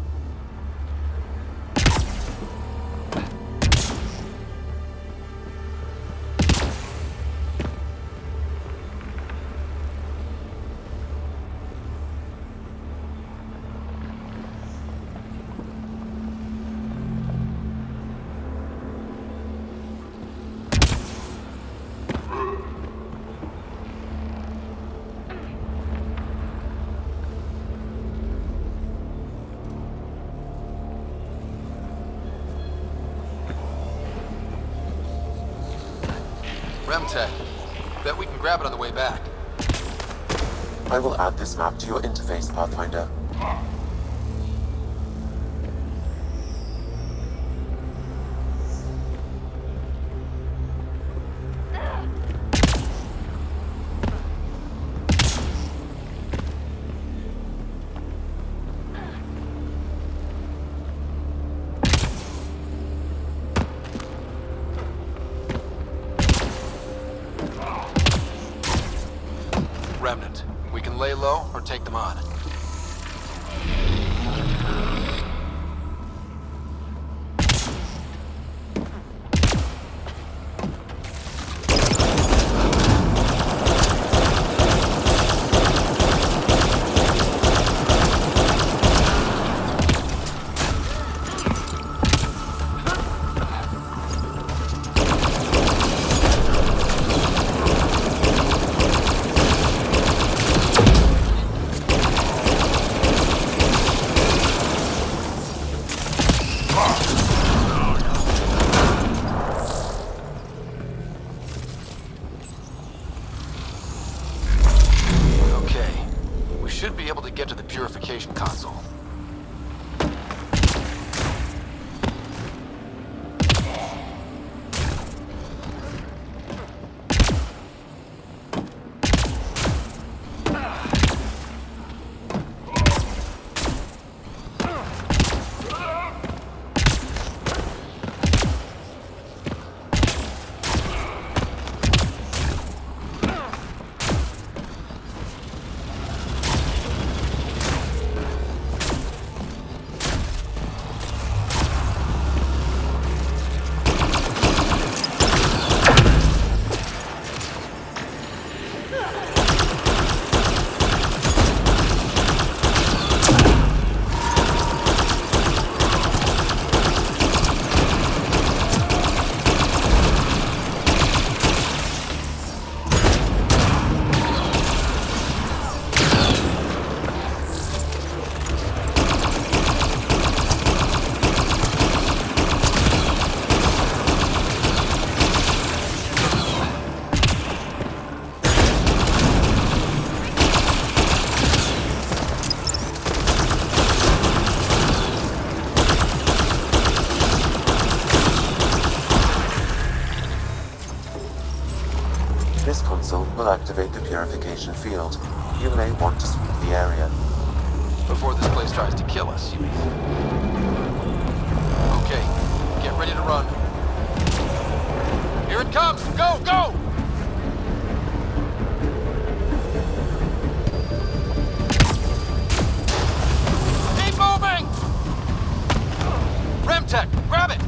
Remtech. Bet we can grab it on the way back. I will add this map to your interface, Pathfinder. Remnant. We can lay low or take them on. Should be able to get to the purification console. purification field. You may want to sweep the area. Before this place tries to kill us, you mean? Okay, get ready to run. Here it comes! Go, go! Keep moving! Remtech, grab it!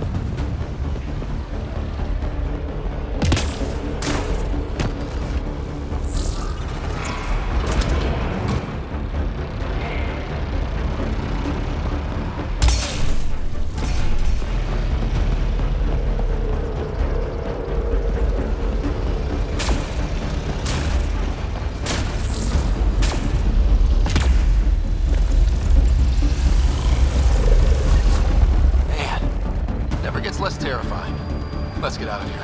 Less terrifying. Let's get out of here.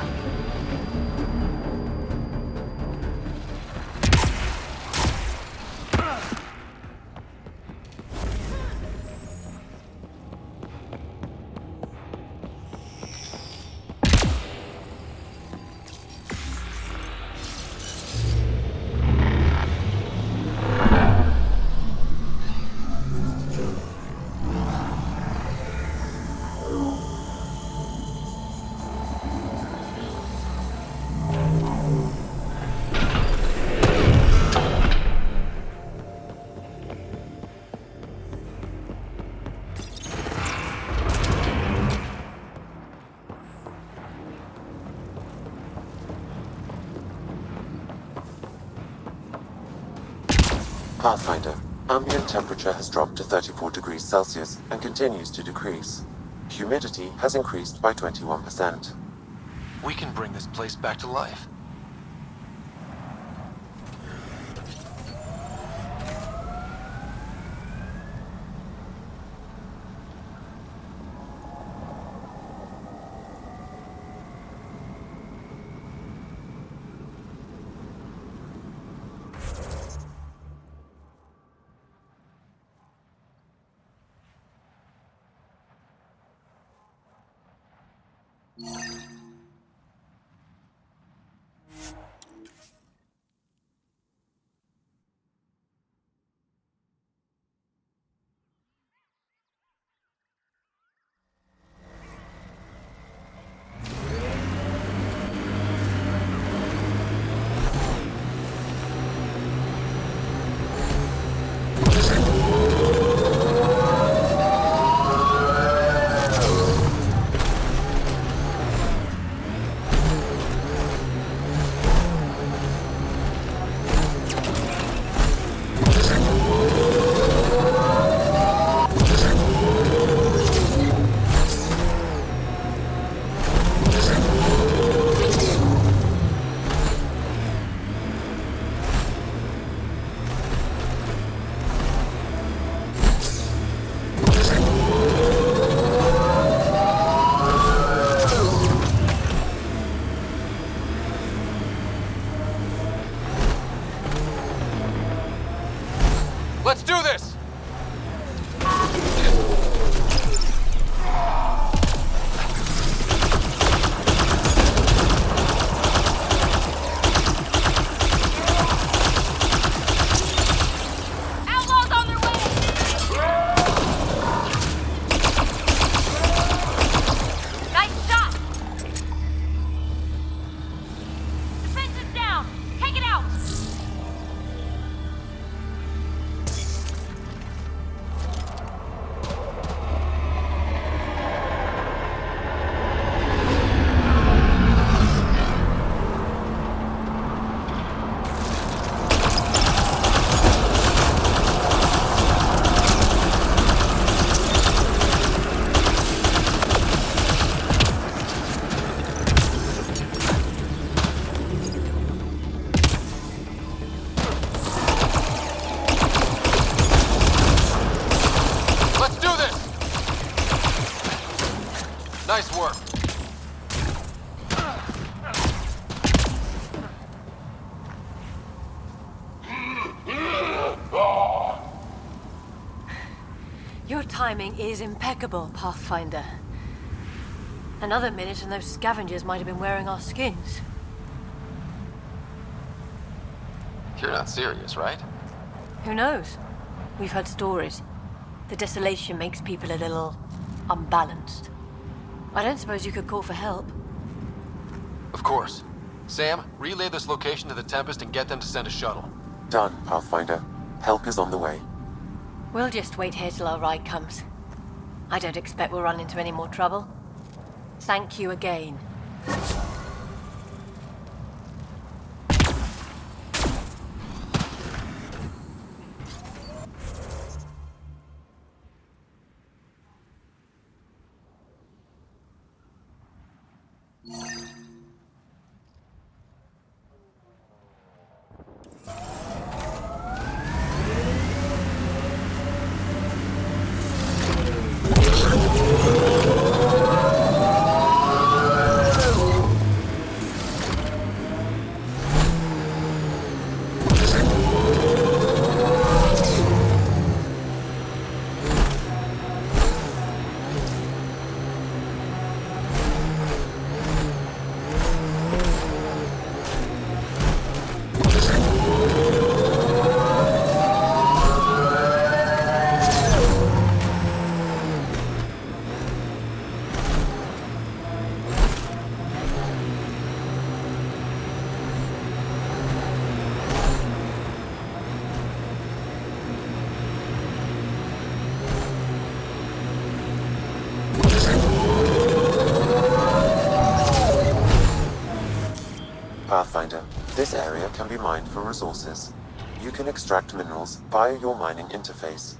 Pathfinder, ambient temperature has dropped to 34 degrees Celsius and continues to decrease. Humidity has increased by 21%. We can bring this place back to life. Let's do this! Outlaws on their way! Nice shot! Defense is down! Take it out! Nice work. Your timing is impeccable, Pathfinder. Another minute and those scavengers might have been wearing our skins. You're not serious, right? Who knows? We've heard stories. The desolation makes people a little unbalanced. I don't suppose you could call for help. Of course. Sam, relay this location to the Tempest and get them to send a shuttle. Done, Pathfinder. Help is on the way. We'll just wait here till our ride comes. I don't expect we'll run into any more trouble. Thank you again. Pathfinder, this area can be mined for resources. You can extract minerals via your mining interface.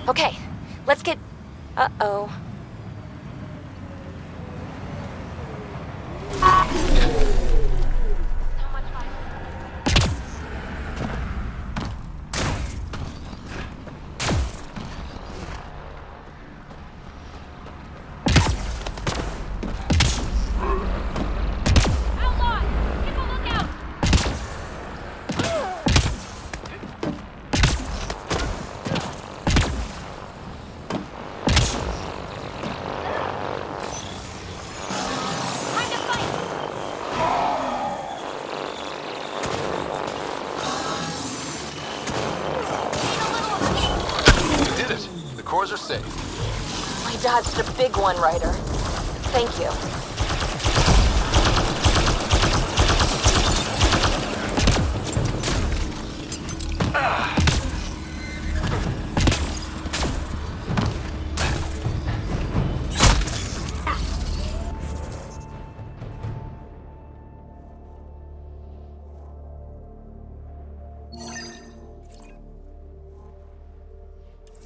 Okay, let's get... Uh-oh. Cores are safe. I dodged a big one, Ryder. Thank you.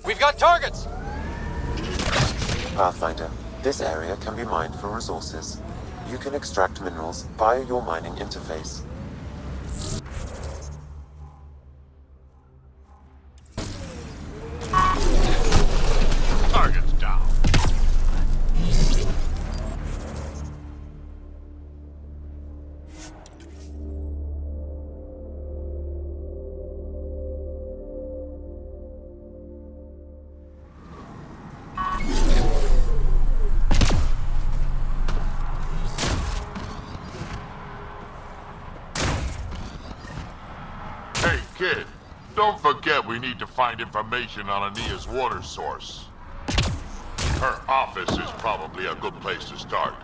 We've got targets! Pathfinder, this area can be mined for resources. You can extract minerals via your mining interface. Target's down. Hey, kid, don't forget we need to find information on Ania's water source. Her office is probably a good place to start.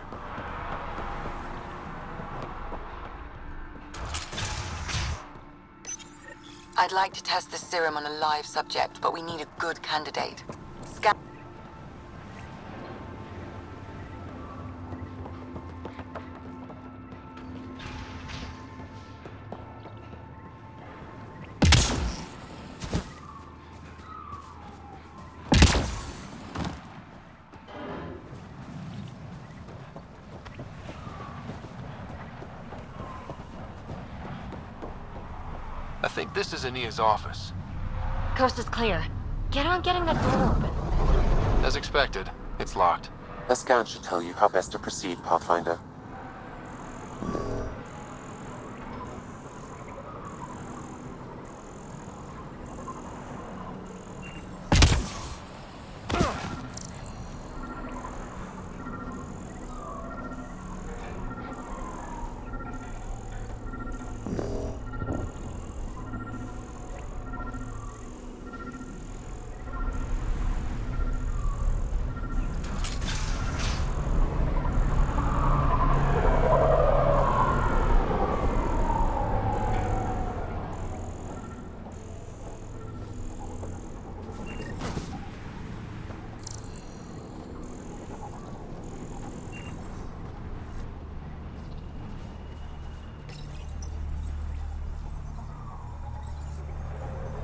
I'd like to test the serum on a live subject, but we need a good candidate. I think this is Ania's office. Coast is clear. Get on getting that door open. As expected, it's locked. A scan should tell you how best to proceed, Pathfinder.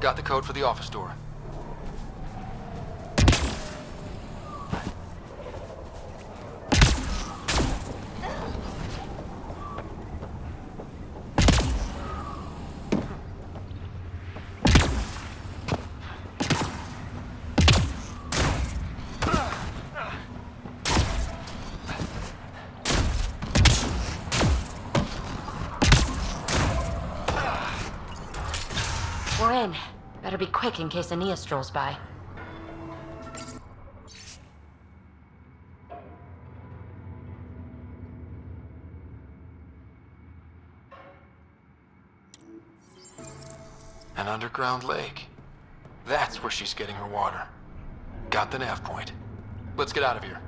Got the code for the office door. We're in. Better be quick in case Ania strolls by. An underground lake. That's where she's getting her water. Got the nav point. Let's get out of here.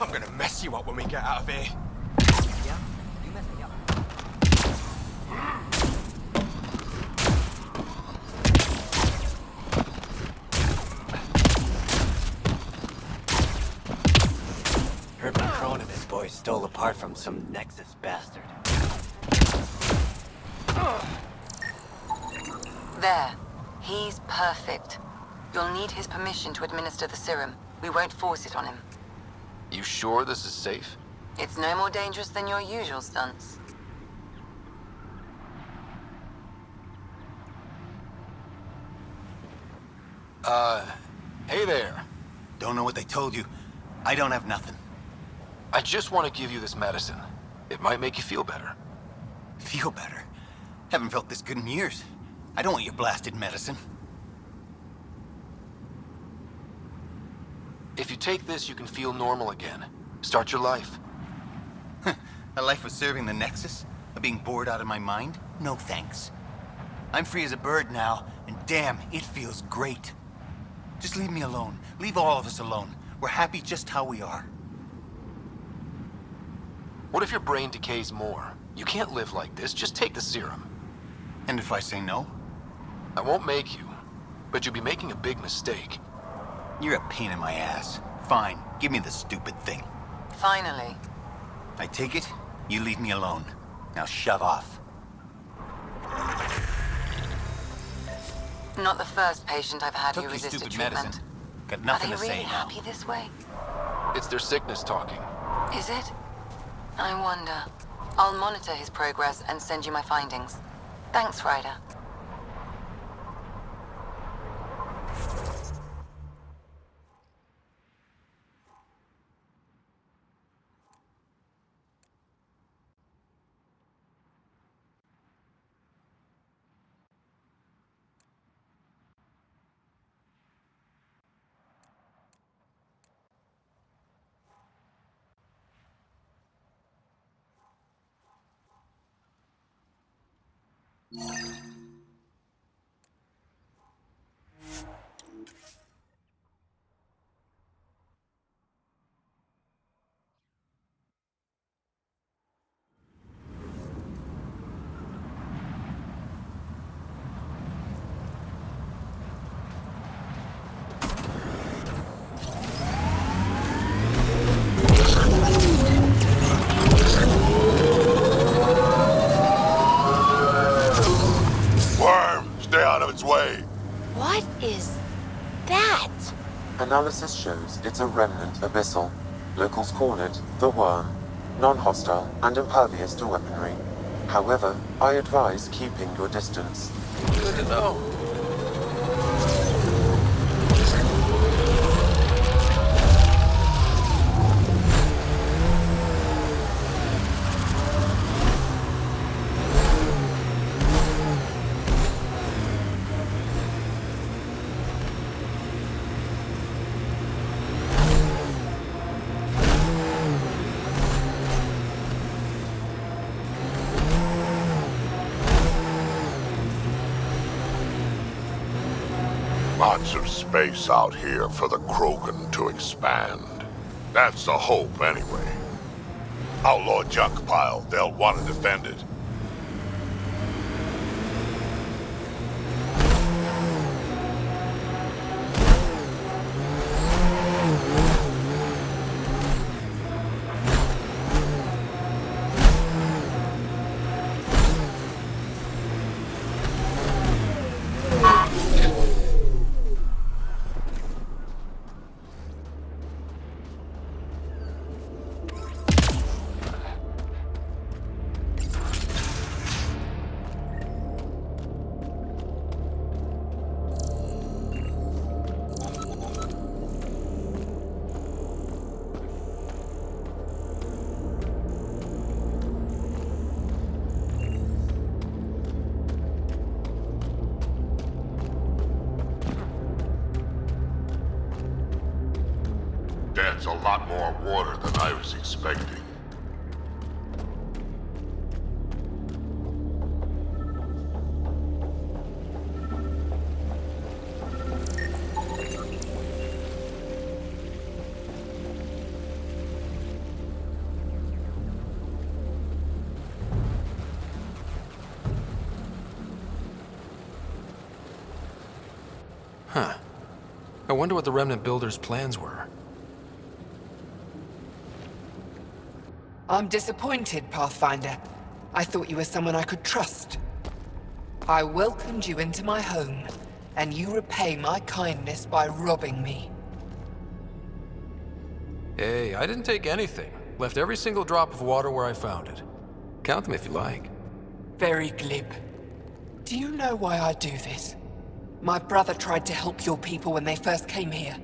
I'm gonna mess you up when we get out of here. Yeah? You messed me up. Heard my crone and his boys stole a part from some Nexus bastard. There. He's perfect. You'll need his permission to administer the serum. We won't force it on him. You sure this is safe? It's no more dangerous than your usual stunts. Hey there. Don't know what they told you. I don't have nothing. I just want to give you this medicine. It might make you feel better. Feel better? Haven't felt this good in years. I don't want your blasted medicine. If you take this, you can feel normal again. Start your life. A life of serving the Nexus? Of being bored out of my mind? No thanks. I'm free as a bird now, and damn, it feels great. Just leave me alone. Leave all of us alone. We're happy just how we are. What if your brain decays more? You can't live like this. Just take the serum. And if I say no? I won't make you, but you'll be making a big mistake. You're a pain in my ass. Fine, give me the stupid thing. Finally. I take it, you leave me alone. Now shove off. Not the first patient I've had Took who your resisted stupid treatment. medicine. Got nothing Are to they really say now. happy this way? It's their sickness talking. Is it? I wonder. I'll monitor his progress and send you my findings. Thanks, Ryder. Stay out of its way. What is that? Analysis shows it's a remnant abyssal. Locals call it the Worm. Non-hostile and impervious to weaponry. However, I advise keeping your distance. Good to know. Lots of space out here for the Krogan to expand. That's the hope, anyway. Outlaw junk pile. They'll want to defend it. lot more water than I was expecting. Huh. I wonder what the Remnant Builders' plans were. I'm disappointed, Pathfinder. I thought you were someone I could trust. I welcomed you into my home, and you repay my kindness by robbing me. Hey, I didn't take anything. Left every single drop of water where I found it. Count them if you like. Very glib. Do you know why I do this? My brother tried to help your people when they first came here.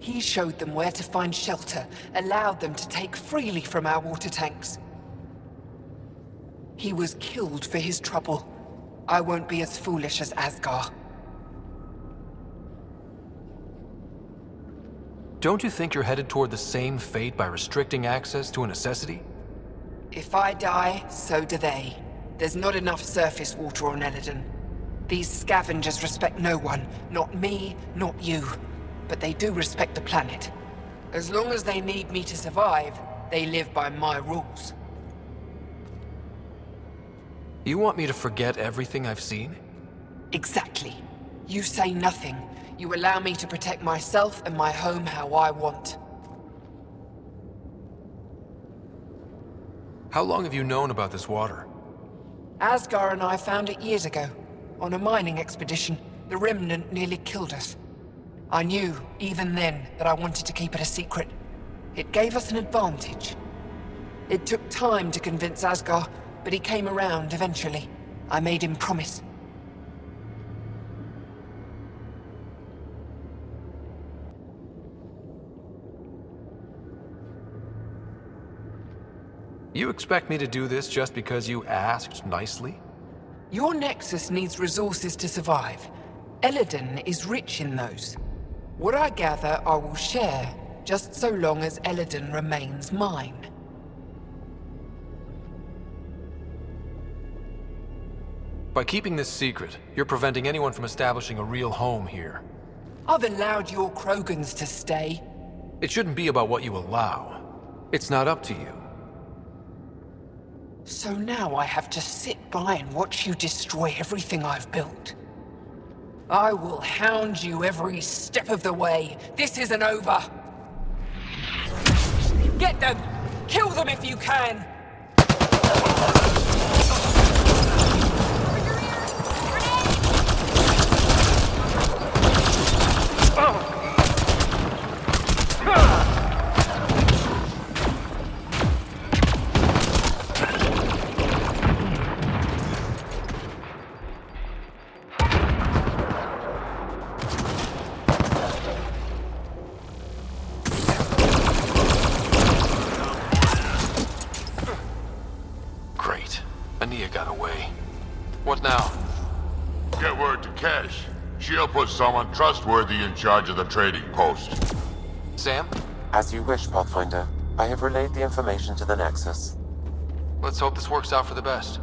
He showed them where to find shelter, allowed them to take freely from our water tanks. He was killed for his trouble. I won't be as foolish as Asgar. Don't you think you're headed toward the same fate by restricting access to a necessity? If I die, so do they. There's not enough surface water on Elaaden. These scavengers respect no one. Not me, not you. But they do respect the planet. As long as they need me to survive, they live by my rules. You want me to forget everything I've seen? Exactly. You say nothing. You allow me to protect myself and my home how I want. How long have you known about this water? Asgar and I found it years ago. On a mining expedition, the Remnant nearly killed us. I knew, even then, that I wanted to keep it a secret. It gave us an advantage. It took time to convince Asgar, but he came around eventually. I made him promise. You expect me to do this just because you asked nicely? Your Nexus needs resources to survive. Elaaden is rich in those. What I gather, I will share, just so long as Elaaden remains mine. By keeping this secret, you're preventing anyone from establishing a real home here. I've allowed your Krogans to stay. It shouldn't be about what you allow. It's not up to you. So now I have to sit by and watch you destroy everything I've built. I will hound you every step of the way. This isn't over. Get them! Kill them if you can! What now? Get word to Kesh. She'll put someone trustworthy in charge of the trading post. Sam? As you wish, Pathfinder. I have relayed the information to the Nexus. Let's hope this works out for the best.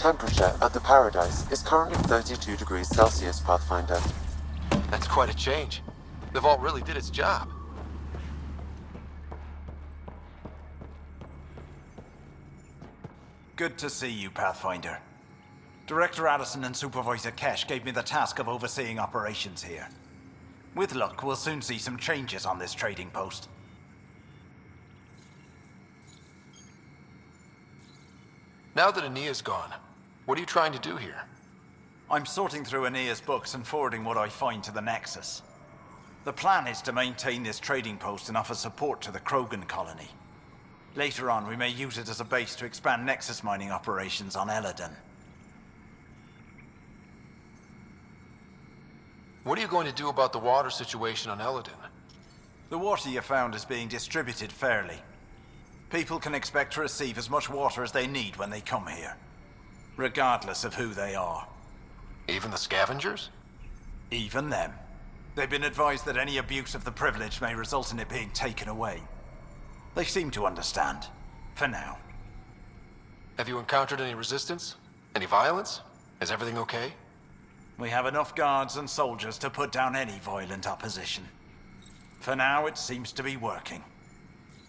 Temperature at the Paradise is currently 32 degrees Celsius, Pathfinder. That's quite a change. The vault really did its job. Good to see you, Pathfinder. Director Addison and Supervisor Kesh gave me the task of overseeing operations here. With luck, we'll soon see some changes on this trading post. Now that Ania's gone, what are you trying to do here? I'm sorting through Aeneas' books and forwarding what I find to the Nexus. The plan is to maintain this trading post and offer support to the Krogan colony. Later on, we may use it as a base to expand Nexus mining operations on Elaaden. What are you going to do about the water situation on Elaaden? The water you found is being distributed fairly. People can expect to receive as much water as they need when they come here, regardless of who they are. Even the scavengers? Even them. They've been advised that any abuse of the privilege may result in it being taken away. They seem to understand, for now. Have you encountered any resistance? Any violence? Is everything okay? We have enough guards and soldiers to put down any violent opposition. For now, it seems to be working.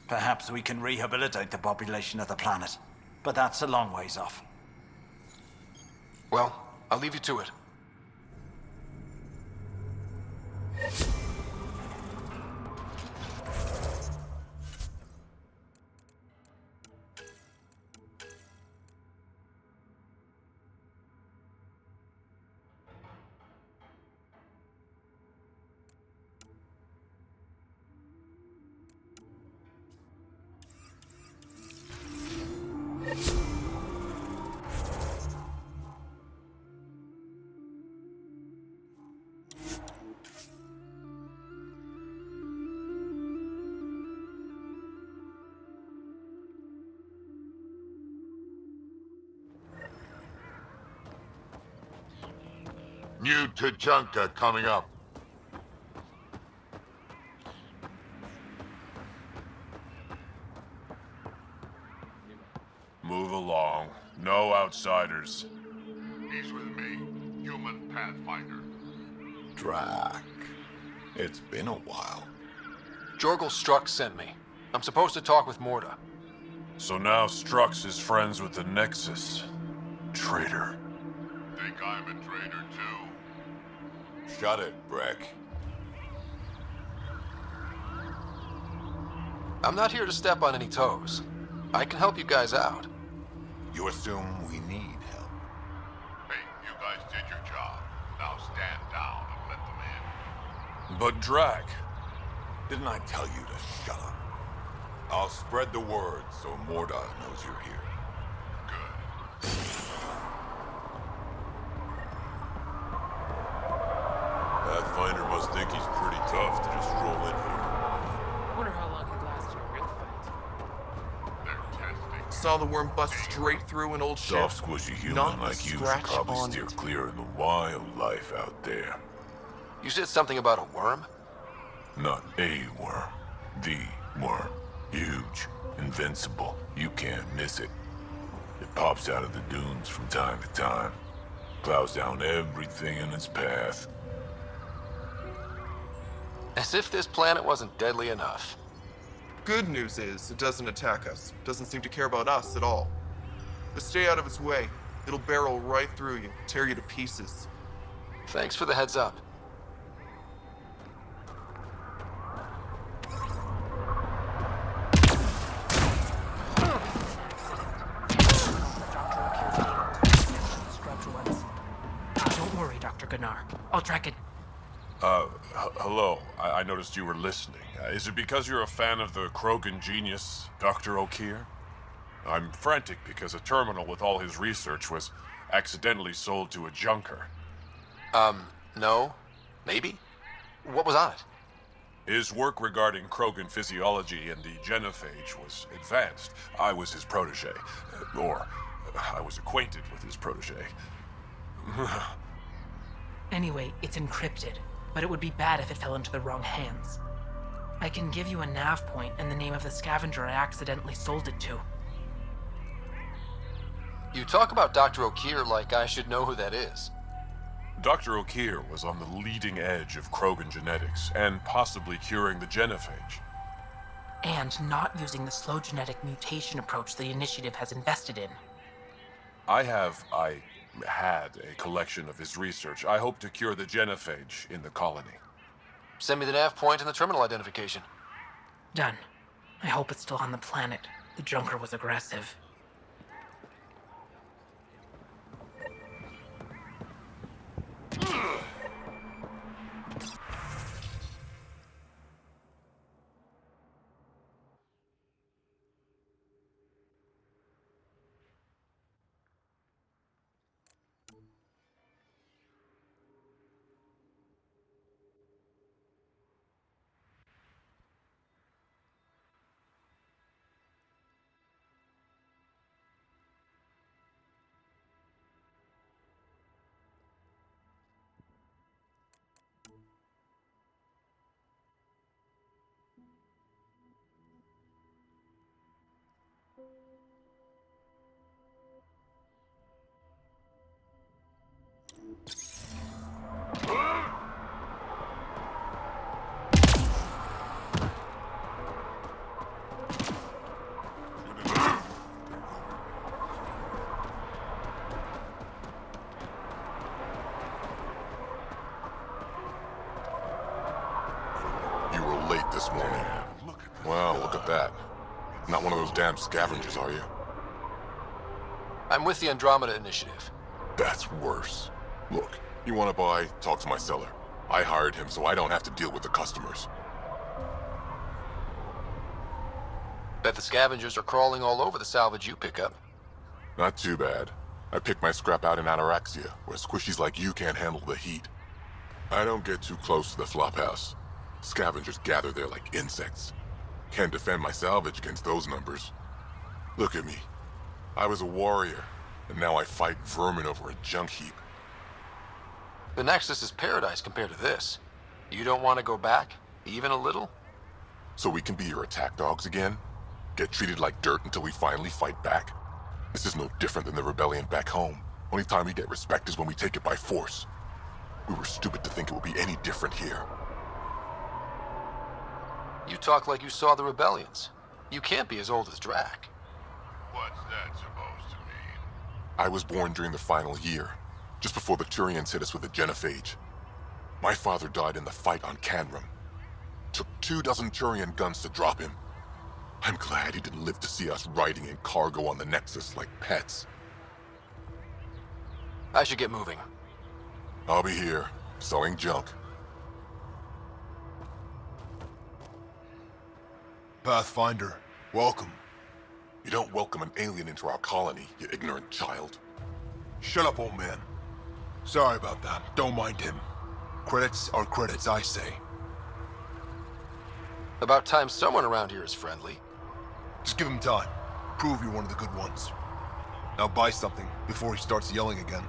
Perhaps we can rehabilitate the population of the planet, but that's a long ways off. Well, I'll leave you to it. New Tuchanka coming up. Move along. No outsiders. He's with me, human Pathfinder. Drac. It's been a while. Jorgel Strux sent me. I'm supposed to talk with Morda. So now Strux is friends with the Nexus. Traitor. Think I'm a traitor too? Shut it, Breck. I'm not here to step on any toes. I can help you guys out. You assume we need help. Hey, you guys did your job. Now stand down and let them in. But Drac. Didn't I tell you to shut up? I'll spread the word so Morda knows you're here. Good. Pathfinder must think he's pretty tough to just stroll in here. Wonder how long he'd last in a real fight. They're testing. Saw the worm bust straight through an old ship. Soft, squishy human Not a like you should scratch probably on steer it. clear of the wildlife out there. You said something about a worm? Not a worm. The worm. Huge. Invincible. You can't miss it. It pops out of the dunes from time to time. Plows down everything in its path. As if this planet wasn't deadly enough. Good news is, it doesn't attack us. Doesn't seem to care about us at all. But stay out of its way. It'll barrel right through you, tear you to pieces. Thanks for the heads up. Don't worry, Dr. Gunnar. I'll track it. Hello. I noticed you were listening. Is it because you're a fan of the Krogan genius, Dr. O'Keir? I'm frantic because a terminal with all his research was accidentally sold to a junker. No. Maybe? What was on it? His work regarding Krogan physiology and the genophage was advanced. I was his protege. Or, I was acquainted with his protege. Anyway, it's encrypted, but it would be bad if it fell into the wrong hands. I can give you a nav point and the name of the scavenger I accidentally sold it to. You talk about Dr. O'Keir like I should know who that is. Dr. O'Keir was on the leading edge of Krogan genetics and possibly curing the genophage. And not using the slow genetic mutation approach the Initiative has invested in. I had a collection of his research. I hope to cure the genophage in the colony. Send me the nav point and the terminal identification. Done. I hope it's still on the planet. The junker was aggressive. Well, look at that. Not one of those damn scavengers, are you? I'm with the Andromeda Initiative. That's worse. Look, you want to buy? Talk to my seller. I hired him so I don't have to deal with the customers. Bet the scavengers are crawling all over the salvage you pick up. Not too bad. I picked my scrap out in Ataraxia, where squishies like you can't handle the heat. I don't get too close to the flophouse. Scavengers gather there like insects. Can't defend my salvage against those numbers. Look at me. I was a warrior, and now I fight vermin over a junk heap. The Nexus is paradise compared to this. You don't want to go back, even a little? So we can be your attack dogs again? Get treated like dirt until we finally fight back? This is no different than the rebellion back home. Only time we get respect is when we take it by force. We were stupid to think it would be any different here. You talk like you saw the rebellions. You can't be as old as Drac. What's that supposed to mean? I was born during the final year, just before the Turians hit us with the genophage. My father died in the fight on Canrum. Took 24 Turian guns to drop him. I'm glad he didn't live to see us riding in cargo on the Nexus like pets. I should get moving. I'll be here, selling junk. Pathfinder, welcome. You don't welcome an alien into our colony, you ignorant child. Shut up, old man. Sorry about that. Don't mind him. Credits are credits, I say. About time someone around here is friendly. Just give him time. Prove you're one of the good ones. Now buy something before he starts yelling again.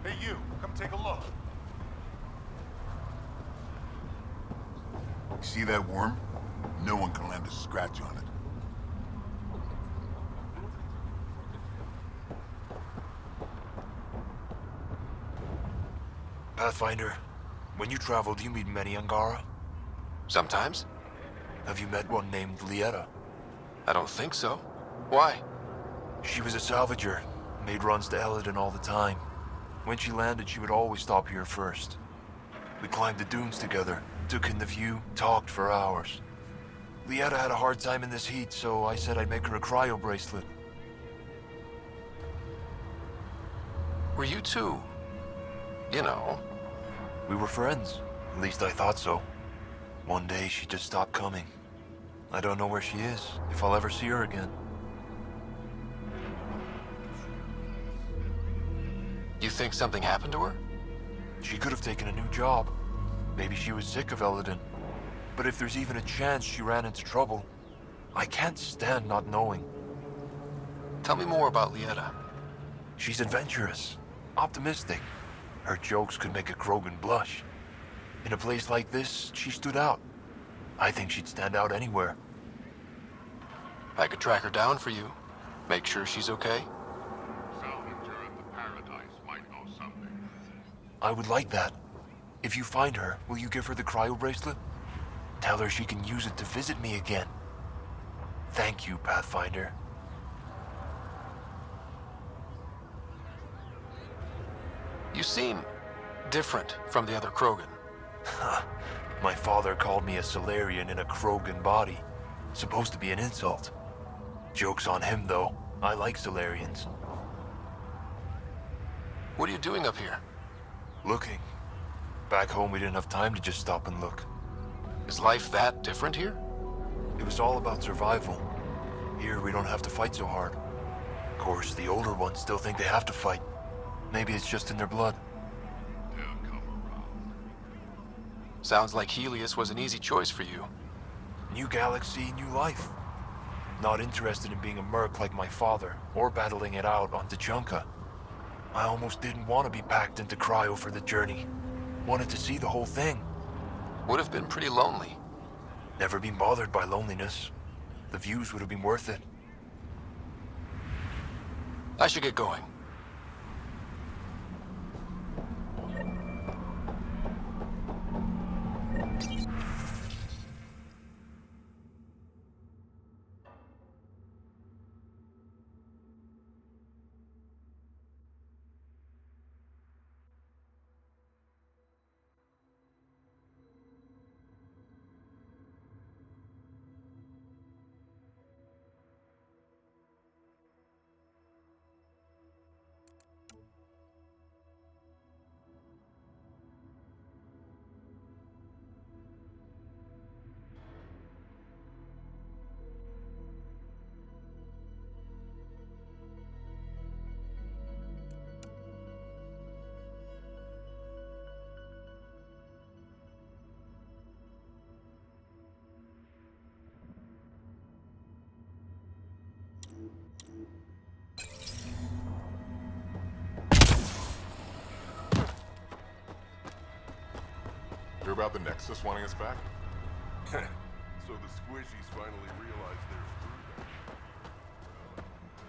Hey you, come take a look. See that worm? No one can land a scratch on it. Pathfinder, when you travel, do you meet many Angara? Sometimes. Have you met one named Lieta? I don't think so. Why? She was a salvager, made runs to Elaaden all the time. When she landed, she would always stop here first. We climbed the dunes together, took in the view, talked for hours. Lieta had a hard time in this heat, so I said I'd make her a cryo bracelet. Were you two, you know? We were friends. At least I thought so. One day she just stopped coming. I don't know where she is, if I'll ever see her again. You think something happened to her? She could have taken a new job. Maybe she was sick of Elaaden. But if there's even a chance she ran into trouble, I can't stand not knowing. Tell me more about Lieta. She's adventurous, optimistic. Her jokes could make a Krogan blush. In a place like this, she stood out. I think she'd stand out anywhere. I could track her down for you. Make sure she's okay. Salvager at the Paradise might know something. I would like that. If you find her, will you give her the cryo bracelet? Tell her she can use it to visit me again. Thank you, Pathfinder. You seem different from the other Krogan. My father called me a Solarian in a Krogan body. Supposed to be an insult. Joke's on him, though. I like Solarians. What are you doing up here? Looking. Back home, we didn't have time to just stop and look. Is life that different here? It was all about survival. Here, we don't have to fight so hard. Of course, the older ones still think they have to fight. Maybe it's just in their blood. Sounds like Helios was an easy choice for you. New galaxy, new life. Not interested in being a merc like my father, or battling it out on Tuchanka. I almost didn't want to be packed into cryo for the journey. Wanted to see the whole thing. Would have been pretty lonely. Never been bothered by loneliness. The views would have been worth it. I should get going. about the Nexus wanting us back? So the squishies finally realized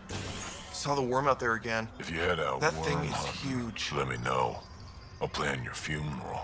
they're screwed. Saw the worm out there again. If you head out That worm thing is hunting, huge. let me know. I'll plan your funeral.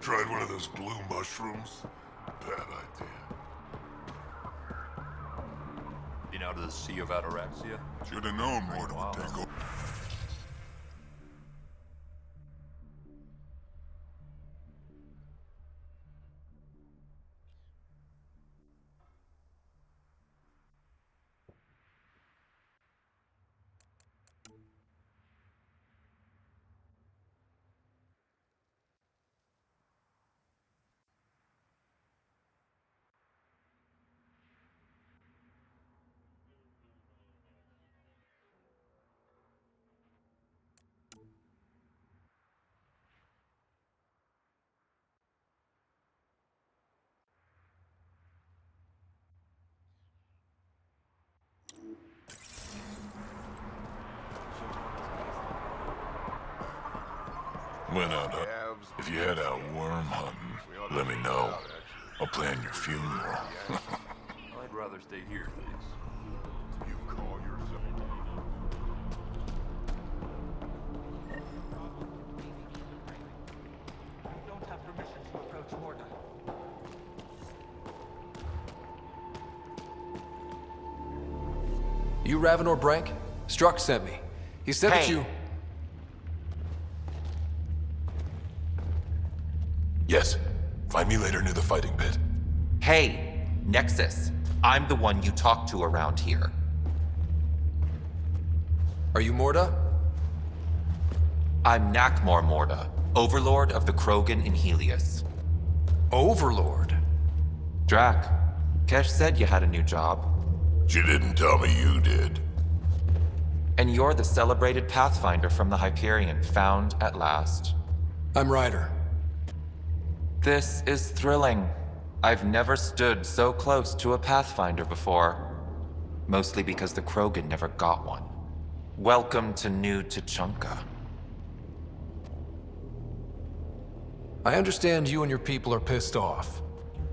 Tried one of those blue mushrooms? Bad idea. Been out of the Sea of Ataraxia? Should have known Mortal would take over. Went out. If you head out worm hunting, let me know. I'll plan your funeral. I'd rather stay here, thanks. You call yourself... Don't have permission to approach Morda. You Ravenor Brank? Struck sent me. He said that you... Yes. Find me later near the fighting pit. Hey, Nexus. I'm the one you talk to around here. Are you Morda? I'm Nakmor Morda, Overlord of the Krogan in Helios. Overlord? Drac, Kesh said you had a new job. She didn't tell me you did. And you're the celebrated Pathfinder from the Hyperion, found at last. I'm Ryder. This is thrilling. I've never stood so close to a Pathfinder before. Mostly because the Krogan never got one. Welcome to New Tuchanka. I understand you and your people are pissed off.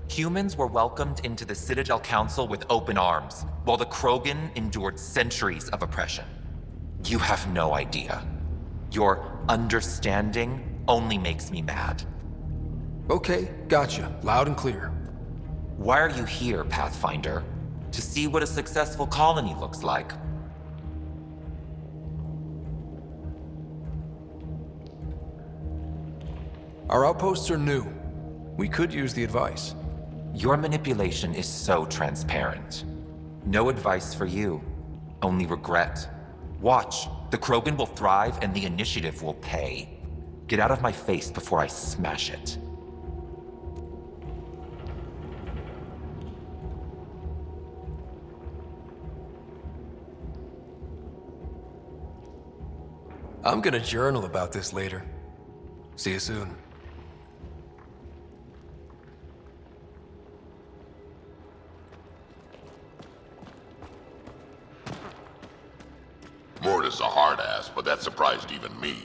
Humans were welcomed into the Citadel Council with open arms, while the Krogan endured centuries of oppression. You have no idea. Your understanding only makes me mad. Okay, gotcha. Loud and clear. Why are you here, Pathfinder? To see what a successful colony looks like. Our outposts are new. We could use the advice. Your manipulation is so transparent. No advice for you, only regret. Watch, the Krogan will thrive and the initiative will pay. Get out of my face before I smash it. I'm gonna journal about this later. See you soon. Morda's a hard ass, but that surprised even me.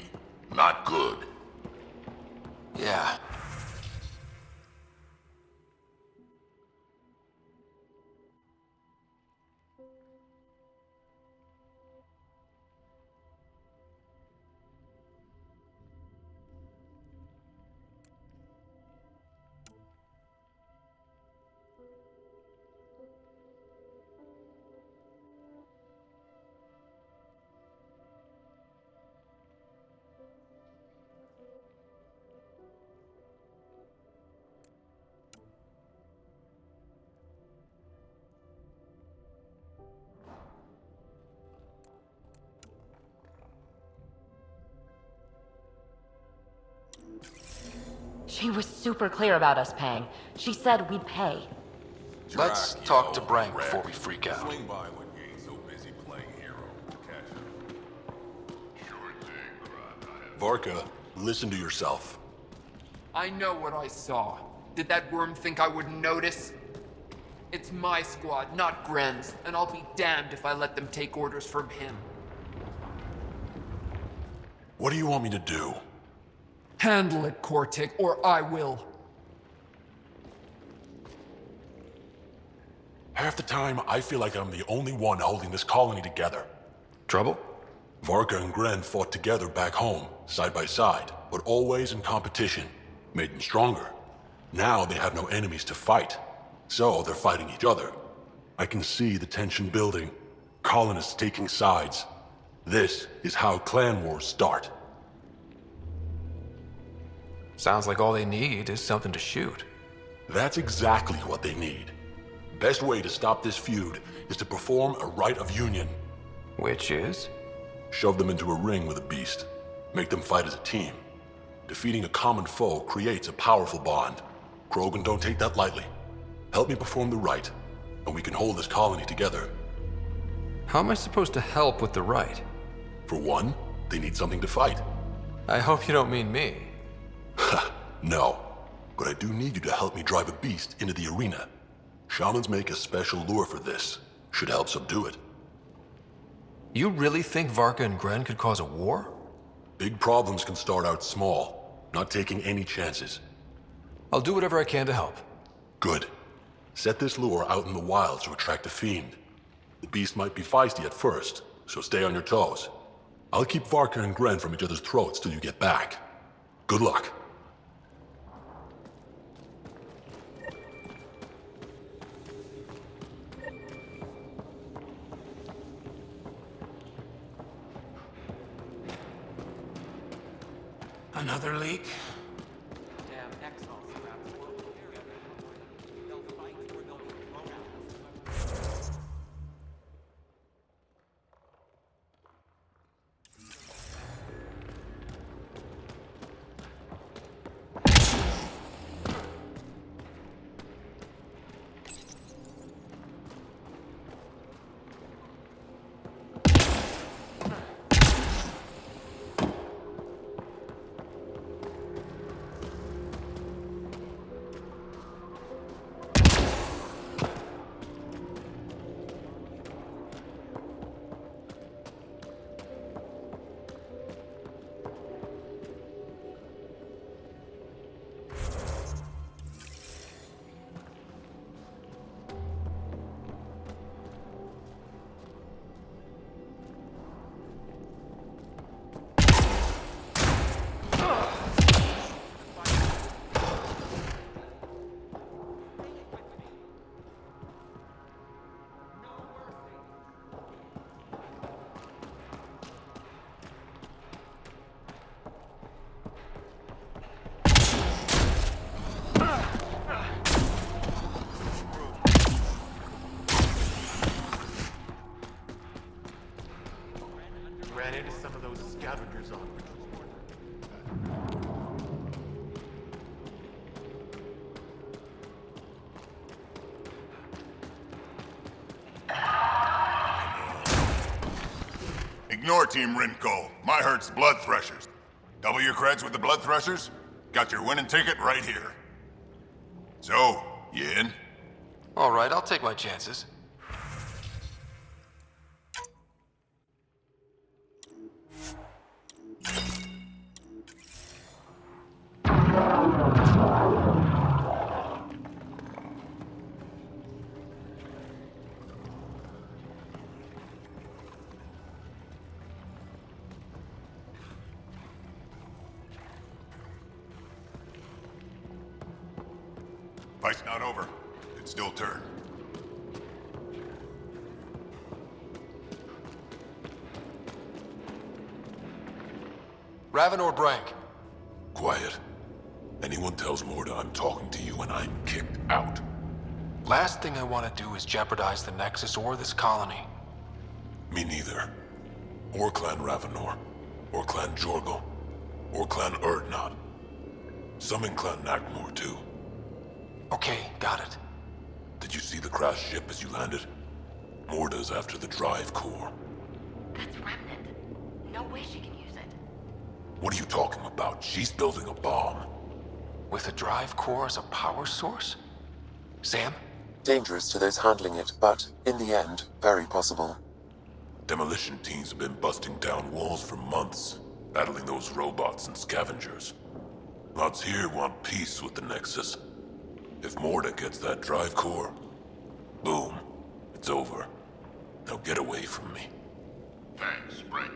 Not good. Yeah. She was super clear about us paying. She said we'd pay. Let's talk to Brank before we freak out. Swing by when you ain't so busy playing hero. Catch up. Varka, listen to yourself. I know what I saw. Did that worm think I wouldn't notice? It's my squad, not Gren's, and I'll be damned if I let them take orders from him. What do you want me to do? Handle it, Cortic, or I will. Half the time, I feel like I'm the only one holding this colony together. Trouble? Varka and Gren fought together back home, side by side, but always in competition. Made them stronger. Now they have no enemies to fight, so they're fighting each other. I can see the tension building, colonists taking sides. This is how clan wars start. Sounds like all they need is something to shoot. That's exactly what they need. Best way to stop this feud is to perform a rite of union. Which is? Shove them into a ring with a beast. Make them fight as a team. Defeating a common foe creates a powerful bond. Krogan don't take that lightly. Help me perform the rite, and we can hold this colony together. How am I supposed to help with the rite? For one, they need something to fight. I hope you don't mean me. No, but I do need you to help me drive a beast into the arena. Shamans make a special lure for this. Should help subdue it. You really think Varka and Gren could cause a war? Big problems can start out small, not taking any chances. I'll do whatever I can to help. Good. Set this lure out in the wilds to attract a fiend. The beast might be feisty at first, so stay on your toes. I'll keep Varka and Gren from each other's throats till you get back. Good luck. Another leak? Ran into some of those scavengers on. Ignore Team Rinko. My hurt's blood threshers. Double your creds with the blood threshers? Got your winning ticket right here. So, you in? All right, I'll take my chances. Fight's not over. It's still turn. Raven or Brank? Quiet. Anyone tells Morda I'm talking to you and I'm kicked out. Last thing I want to do is jeopardize the Nexus or this colony. Me neither. Or Clan Ravenor. Or Clan Jorgal. Or Clan Urdnot. Some in Clan Nackmore, too. Okay, got it. Did you see the crashed ship as you landed? Morda's after the drive core. That's Remnant. No way she can use it. What are you talking about? She's building a bomb. With a drive core as a power source? Sam? Dangerous to those handling it, but, in the end, very possible. Demolition teams have been busting down walls for months, battling those robots and scavengers. Lots here want peace with the Nexus. If Morda gets that drive core, boom, it's over. Now get away from me. Thanks, Frank.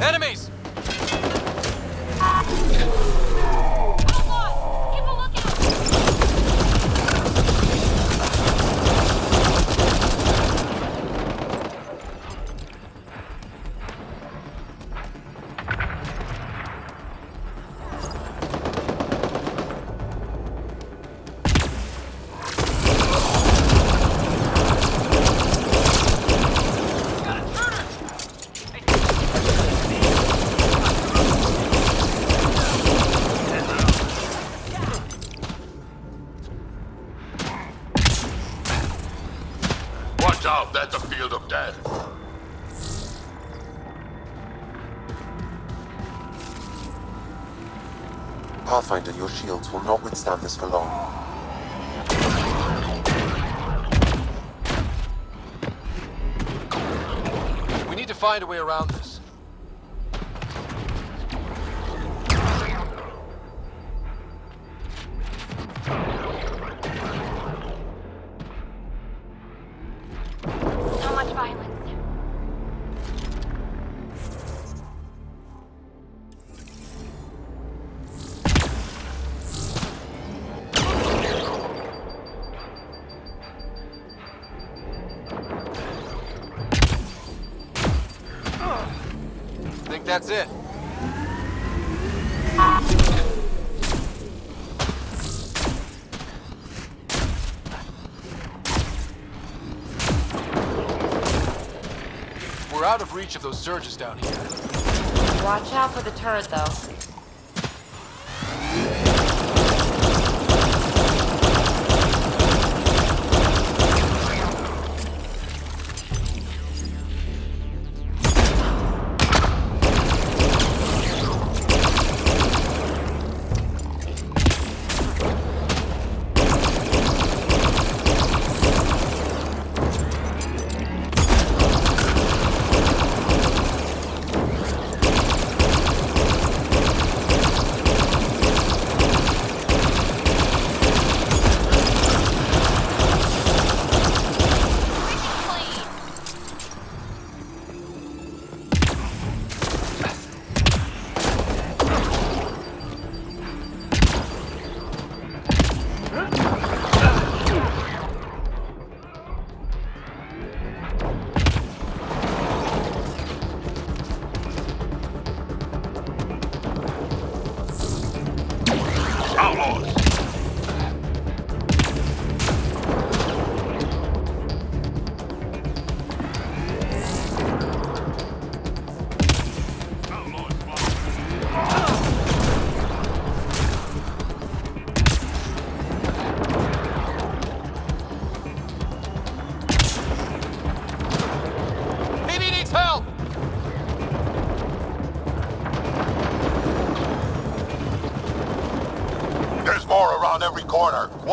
Enemies! Watch out, that's a field of death. Pathfinder, your shields will not withstand this for long. We need to find a way around this. So much violence. Think that's it. We're out of reach of those surges down here. Watch out for the turret, though.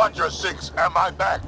Watch your six and my back.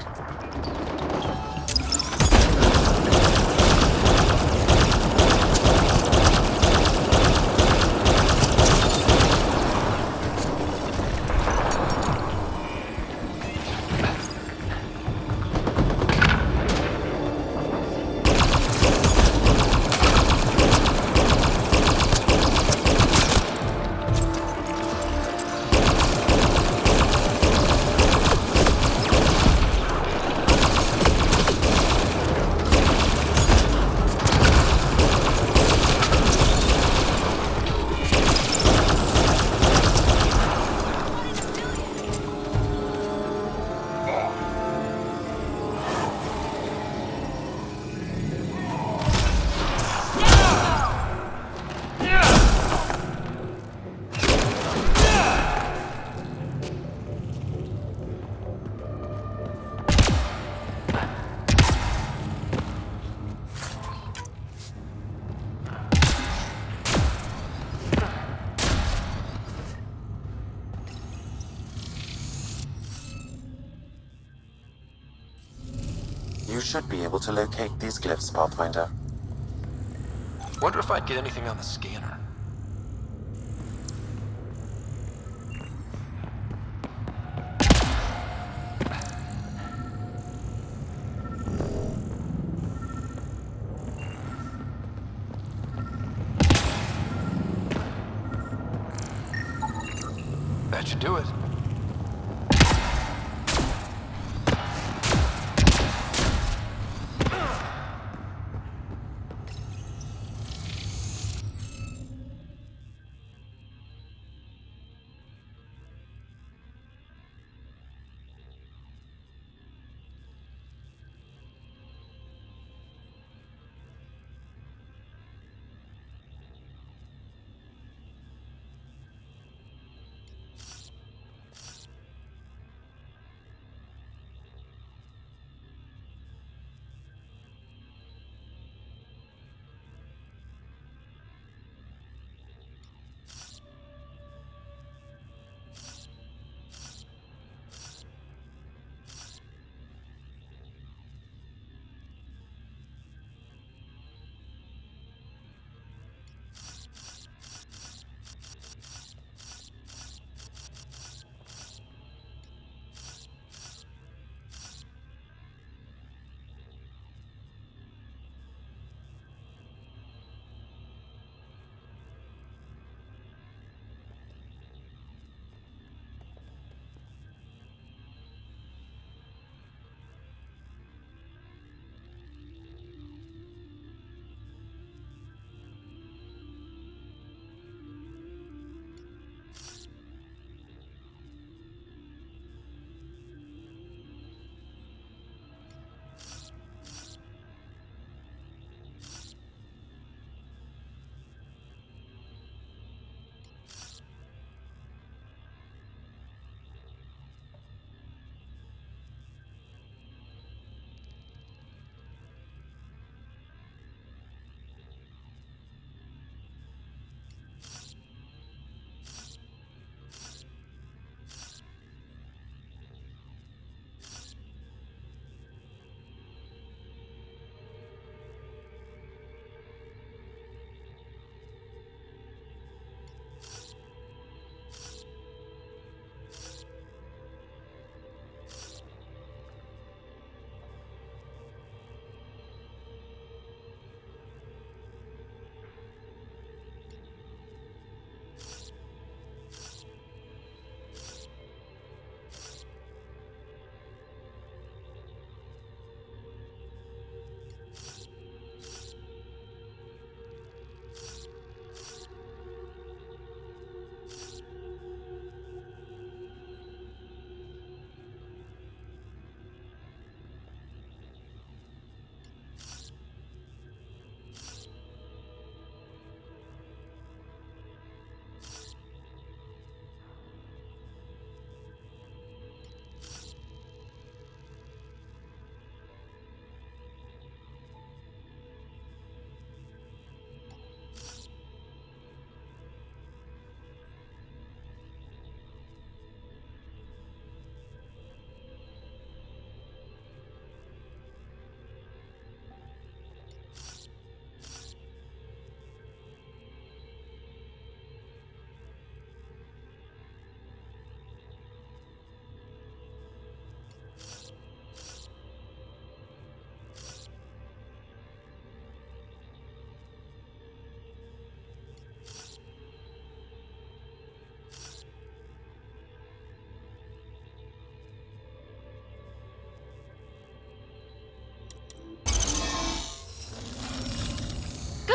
You should be able to locate these glyphs, Pathfinder. Wonder if I'd get anything on the scanner. That should do it.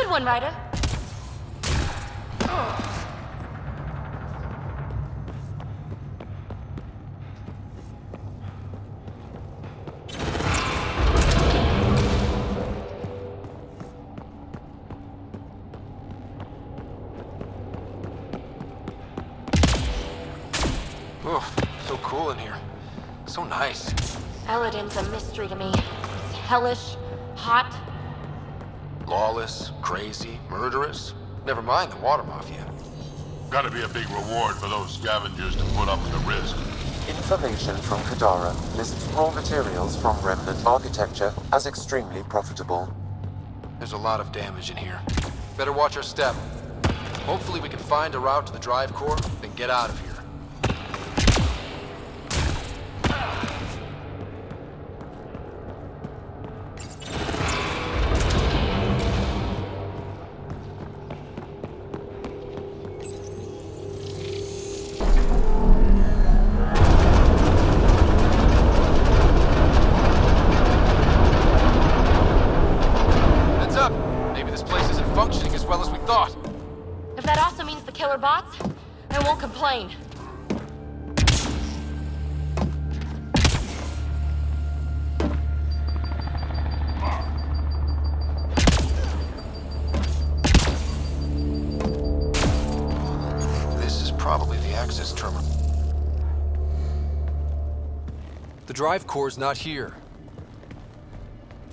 Good one, Ryder. Oof, so cool in here. So nice. Elaaden's a mystery to me. It's hellish, hot. Lawless, crazy, murderous. Never mind the water mafia. Gotta be a big reward for those scavengers to put up with the risk. Information from Kadara lists raw materials from remnant architecture as extremely profitable. There's a lot of damage in here. Better watch our step. Hopefully we can find a route to the drive core, then get out of here. Functioning as well as we thought. If that also means the killer bots, I won't complain. This is probably the access terminal. The drive core's not here.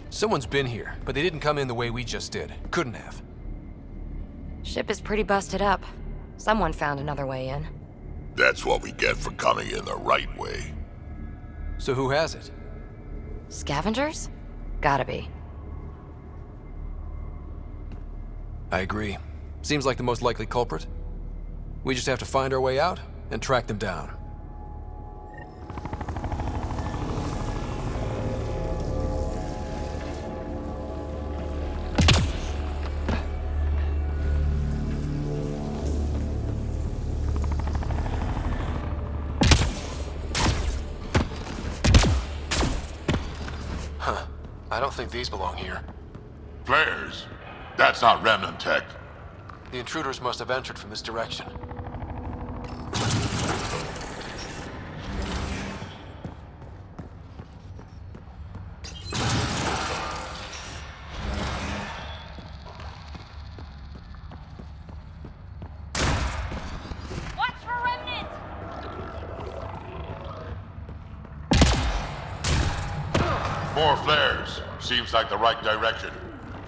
Someone's been here, but they didn't come in the way we just did. Couldn't have. Ship is pretty busted up. Someone found another way in. That's what we get for coming in the right way. So who has it? Scavengers? Gotta be. I agree. Seems like the most likely culprit. We just have to find our way out and track them down. I don't think these belong here. Flares? That's not remnant tech. The intruders must have entered from this direction. Watch for remnants! More flares. Seems like the right direction.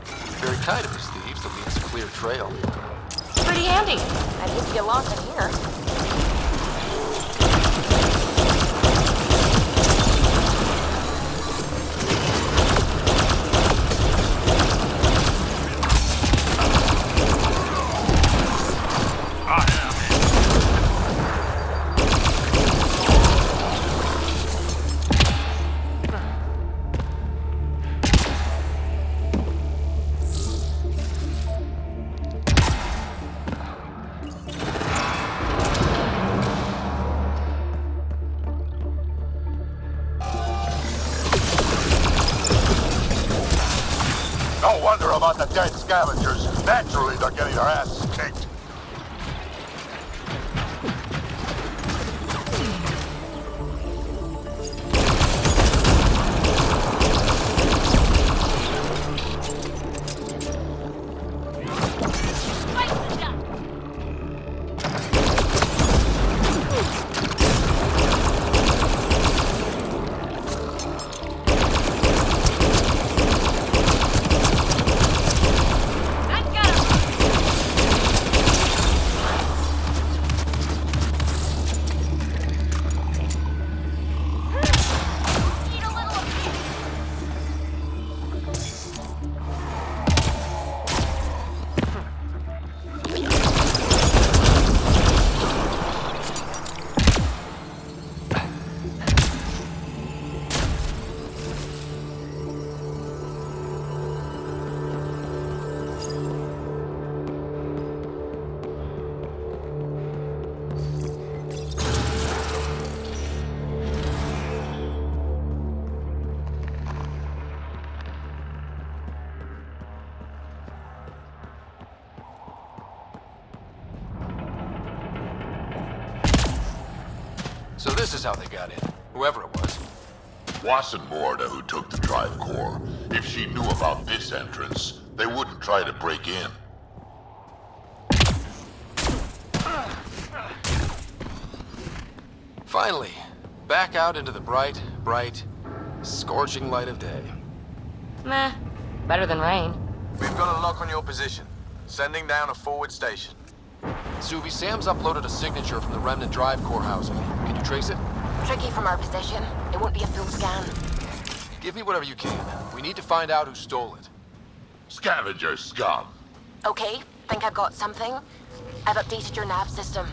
Very kind of his thieves to leave us a clear trail. Pretty handy. I'd hate to get lost in here. No wonder about the dead scavengers. Naturally, they're getting their asses kicked. So this is how they got in, whoever it was. Wasn't Morda who took the drive core. If she knew about this entrance, they wouldn't try to break in. Finally, back out into the bright, scorching light of day. Meh. Better than rain. We've got a lock on your position. Sending down a forward station. Suvi, Sam's uploaded a signature from the Remnant drive core housing. Can you trace it? Tricky from our position. It won't be a full scan. Give me whatever you can. We need to find out who stole it. Scavenger scum. Okay, think I've got something. I've updated your nav system.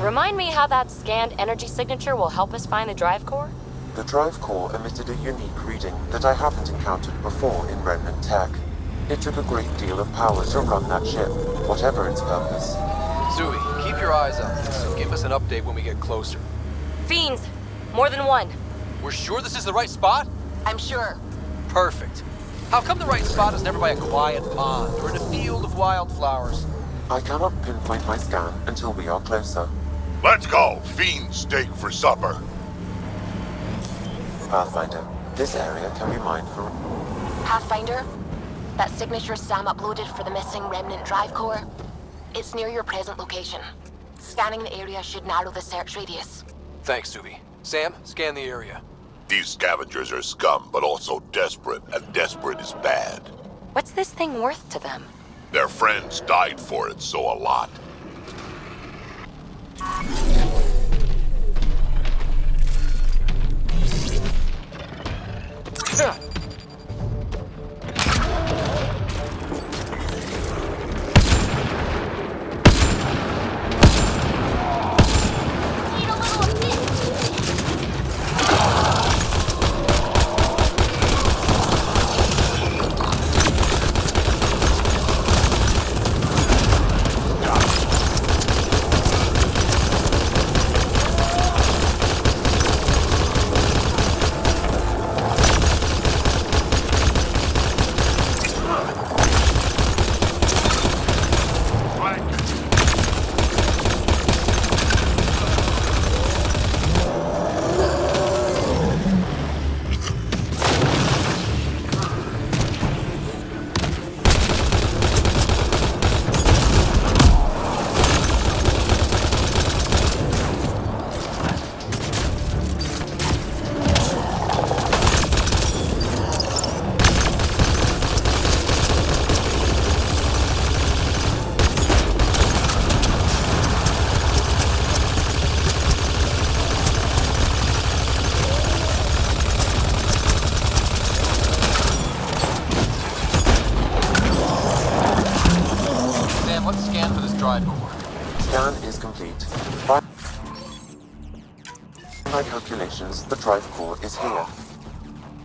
Remind me how that scanned energy signature will help us find the drive core? The drive core emitted a unique reading that I haven't encountered before in Remnant tech. It took a great deal of power to run that ship, whatever its purpose. Zooey, keep your eyes on this and give us an update when we get closer. Fiends! More than one. We're sure this is the right spot? I'm sure. Perfect. How come the right spot is never by a quiet pond or in a field of wildflowers? I cannot pinpoint my scan until we are closer. Let's go! Fiend steak for supper. Pathfinder, this area can be mined for... Pathfinder? That signature Sam uploaded for the missing remnant drive core? It's near your present location. Scanning the area should narrow the search radius. Thanks, Zooey. Sam, scan the area. These scavengers are scum, but also desperate, and desperate is bad. What's this thing worth to them? Their friends died for it, so a lot. Scan is complete. By my calculations, the drive core is here.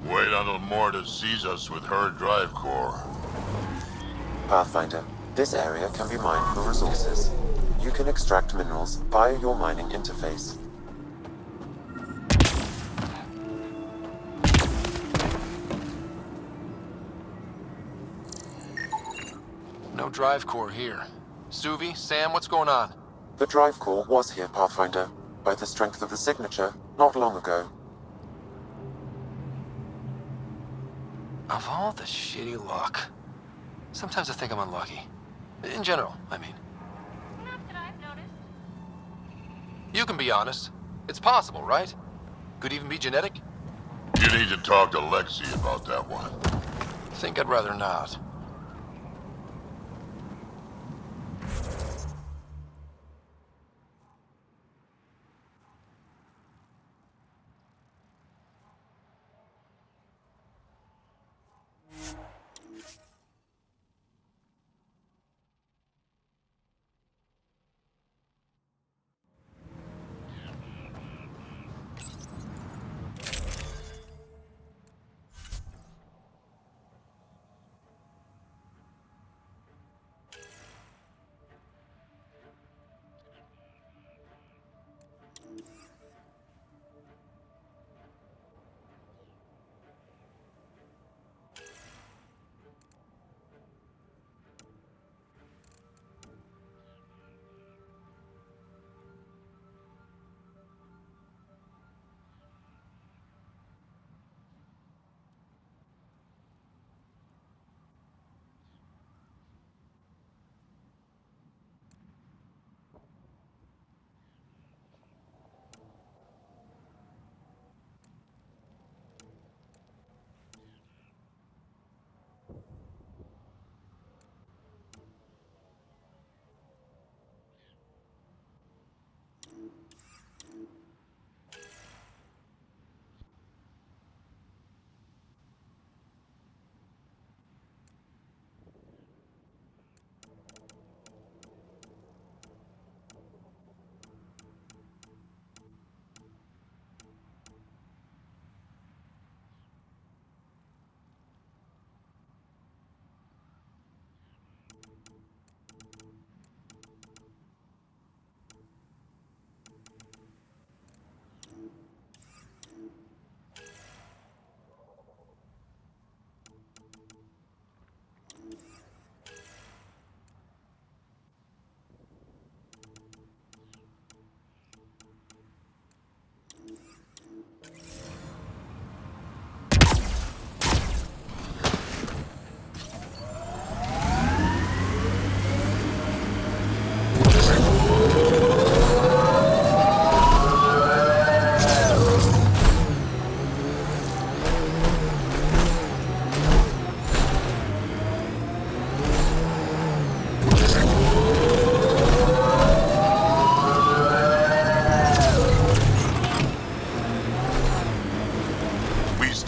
Wait until Morta sees us with her drive core. Pathfinder, this area can be mined for resources. You can extract minerals via your mining interface. No drive core here. Suvi, Sam, what's going on? The drive core was here, Pathfinder, by the strength of the signature, not long ago. Of all the shitty luck. Sometimes I think I'm unlucky. In general, I mean. You can be honest. It's possible, right? Could even be genetic. You need to talk to Lexi about that one. Think I'd rather not.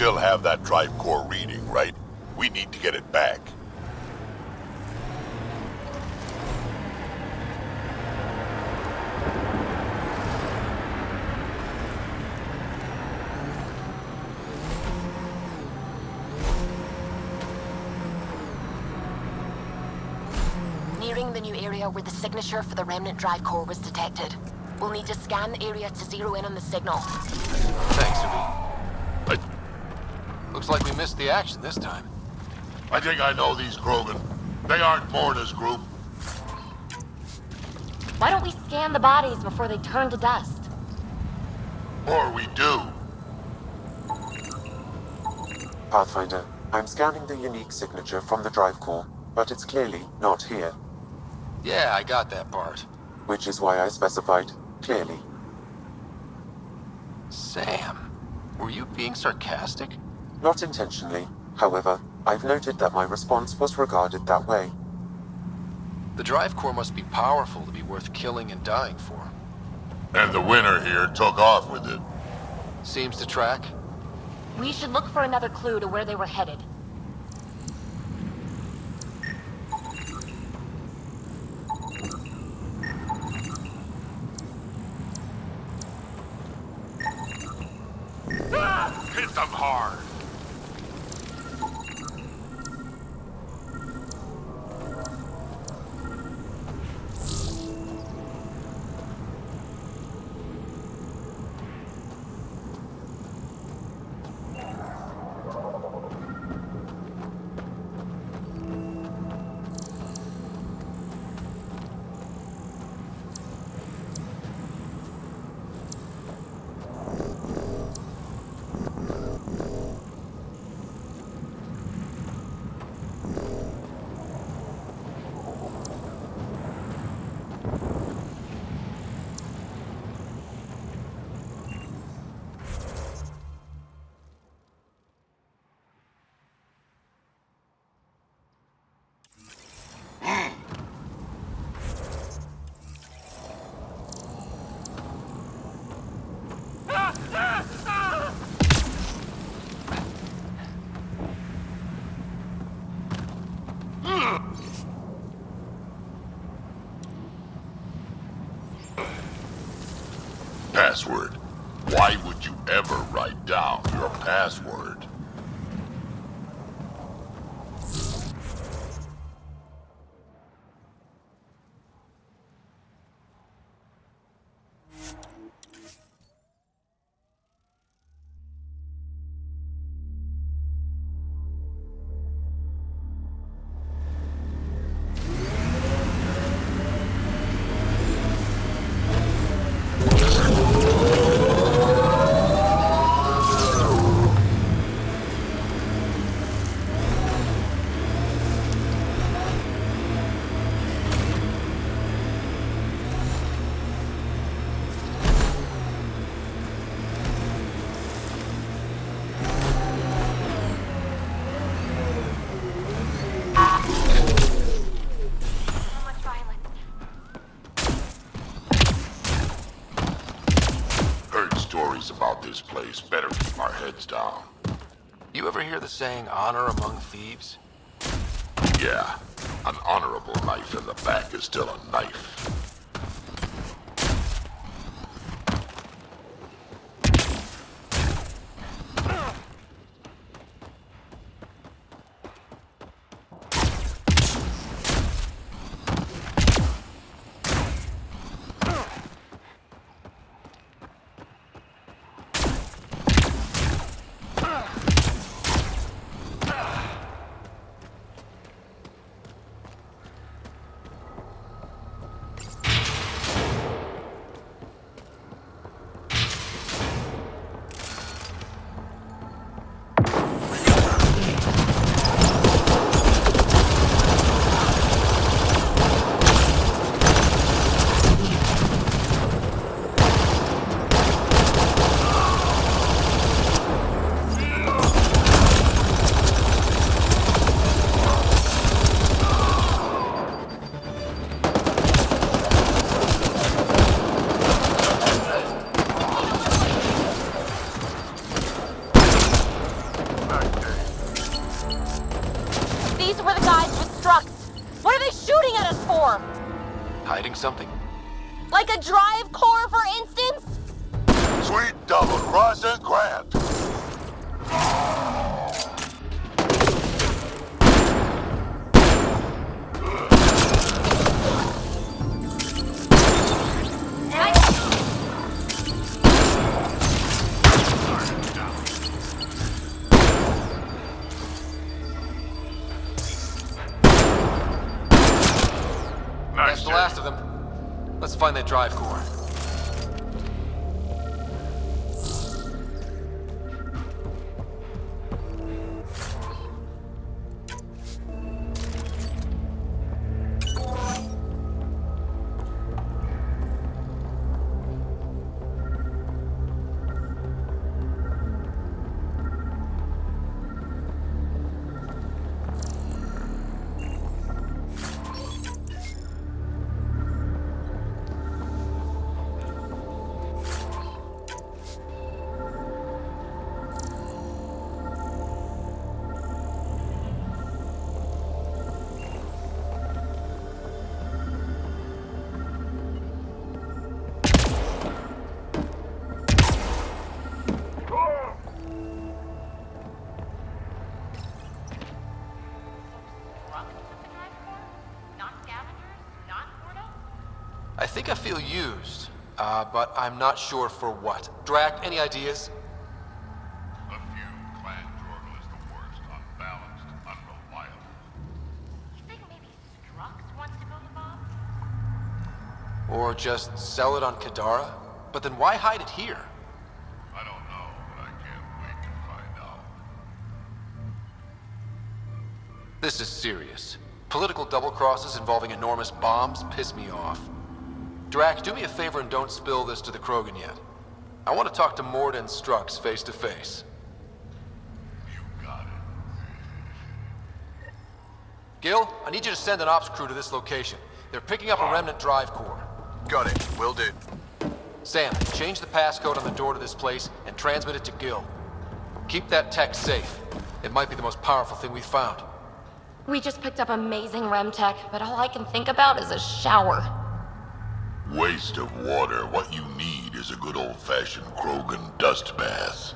still have that drive core reading, right? We need to get it back. Nearing the new area where the signature for the remnant drive core was detected. We'll need to scan the area to zero in on the signal. Thanks, Ubi. Looks like we missed the action this time. I think I know these Krogan. They aren't Morna's group. Why don't we scan the bodies before they turn to dust? Or we do. Pathfinder, I'm scanning the unique signature from the drive core, but it's clearly not here. Yeah, I got that part. Which is why I specified clearly. Sam, were you being sarcastic? Not intentionally. However, I've noted that my response was regarded that way. The drive core must be powerful to be worth killing and dying for. And the winner here took off with it. Seems to track. We should look for another clue to where they were headed. Hit them hard. Password. Why would you ever write down your password? About this place, better keep our heads down. You ever hear the saying, honor among thieves? Yeah, an honorable knife in the back is still a knife. something. Like a drive core, for instance? Sweet double cross and Grant. That's the last of them. Let's find that drive core. I think I feel used, but I'm not sure for what. Drac, any ideas? A few. Clan Jorgal is the worst. Unbalanced, unreliable. You think maybe Strux wants to build a bomb? Or just sell it on Kadara? But then why hide it here? I don't know, but I can't wait to find out. This is serious. Political double-crosses involving enormous bombs piss me off. Drac, do me a favor and don't spill this to the Krogan yet. I want to talk to Mord and Strux face to face. You got it. Gil, I need you to send an ops crew to this location. They're picking up a remnant drive core. Got it. Will do. Sam, change the passcode on the door to this place and transmit it to Gil. Keep that tech safe. It might be the most powerful thing we've found. We just picked up amazing REM tech, but all I can think about is a shower. Waste of water. What you need is a good old-fashioned Krogan dust bath.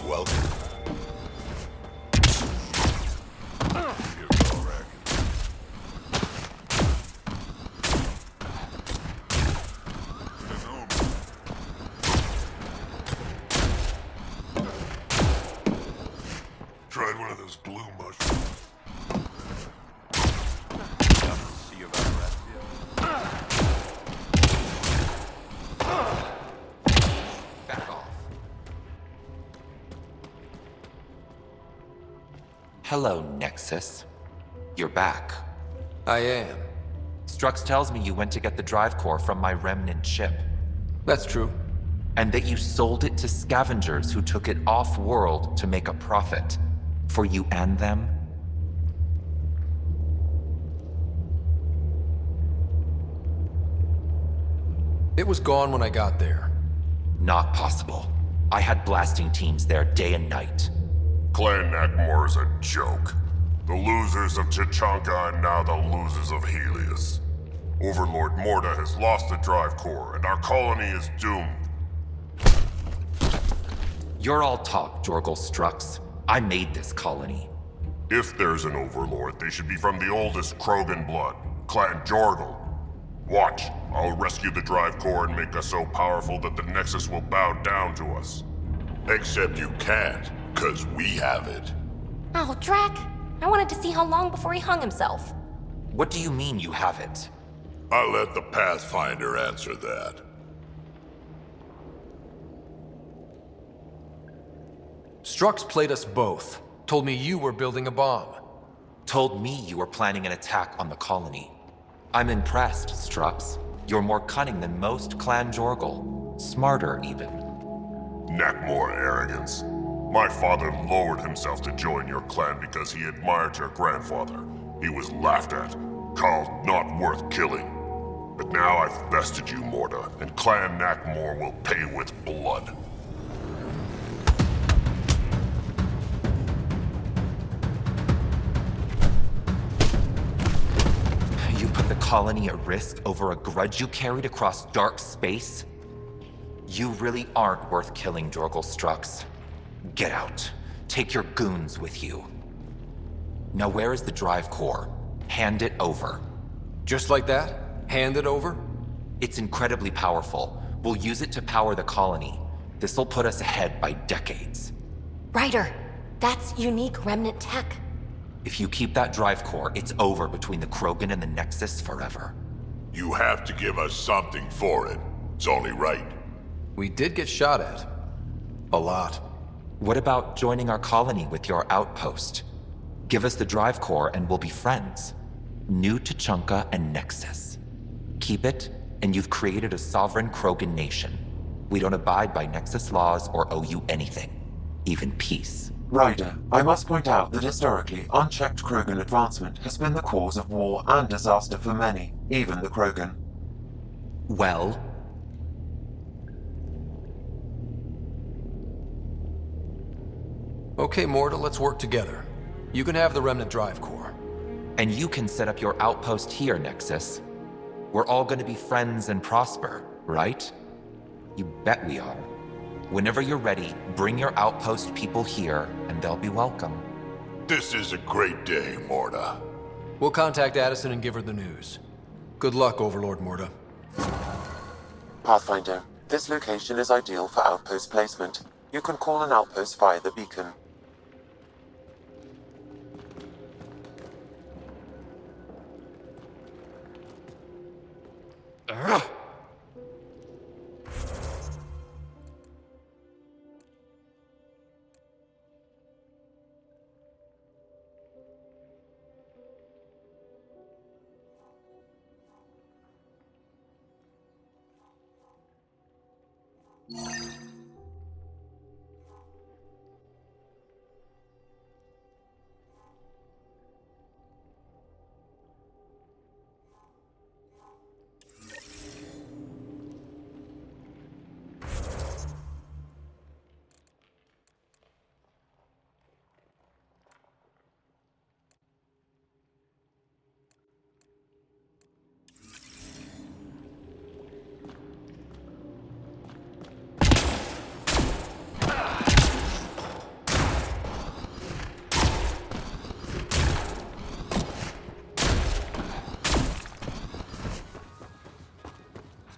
Welcome. Tried one of those blue mushrooms. Sea of Ataraxia. Back off. Hello, Nexus. You're back. I am. Strux tells me you went to get the drive core from my remnant ship. That's true. And that you sold it to scavengers who took it off-world to make a profit. For you and them? It was gone when I got there. Not possible. I had blasting teams there day and night. Clan Nakmor is a joke. The losers of Chichanka and now the losers of Helios. Overlord Morda has lost the drive core, and our colony is doomed. You're all talk, Jorgal Strux. I made this colony. If there's an overlord, they should be from the oldest Krogan blood, Clan Jorgal. Watch, I'll rescue the drive core and make us so powerful that the Nexus will bow down to us. Except you can't, 'cause we have it. Oh, Drac. I wanted to see how long before he hung himself. What do you mean you have it? I'll let the Pathfinder answer that. Strux played us both. Told me you were building a bomb. Told me you were planning an attack on the colony. I'm impressed, Strux. You're more cunning than most Clan Jorgal. Smarter, even. Nakmor arrogance. My father lowered himself to join your clan because he admired your grandfather. He was laughed at, called not worth killing. But now I've bested you, Morda, and Clan Nakmor will pay with blood. You put the colony at risk over a grudge you carried across dark space? You really aren't worth killing, Jorgal Strux. Get out. Take your goons with you. Now where is the drive core? Hand it over. Just like that? Hand it over? It's incredibly powerful. We'll use it to power the colony. This'll put us ahead by decades. Ryder, that's unique remnant tech. If you keep that drive core, it's over between the Krogan and the Nexus forever. You have to give us something for it. It's only right. We did get shot at. A lot. What about joining our colony with your outpost? Give us the drive core and we'll be friends. New Tuchanka and Nexus. Keep it, and you've created a sovereign Krogan nation. We don't abide by Nexus laws or owe you anything. Even peace. Ryder, I must point out that historically, unchecked Krogan advancement has been the cause of war and disaster for many, even the Krogan. Well? Okay, Morta, let's work together. You can have the remnant drive core. And you can set up your outpost here, Nexus. We're all gonna be friends and prosper, right? You bet we are. Whenever you're ready, bring your outpost people here, and they'll be welcome. This is a great day, Morta. We'll contact Addison and give her the news. Good luck, Overlord Morta. Pathfinder, this location is ideal for outpost placement. You can call an outpost via the beacon.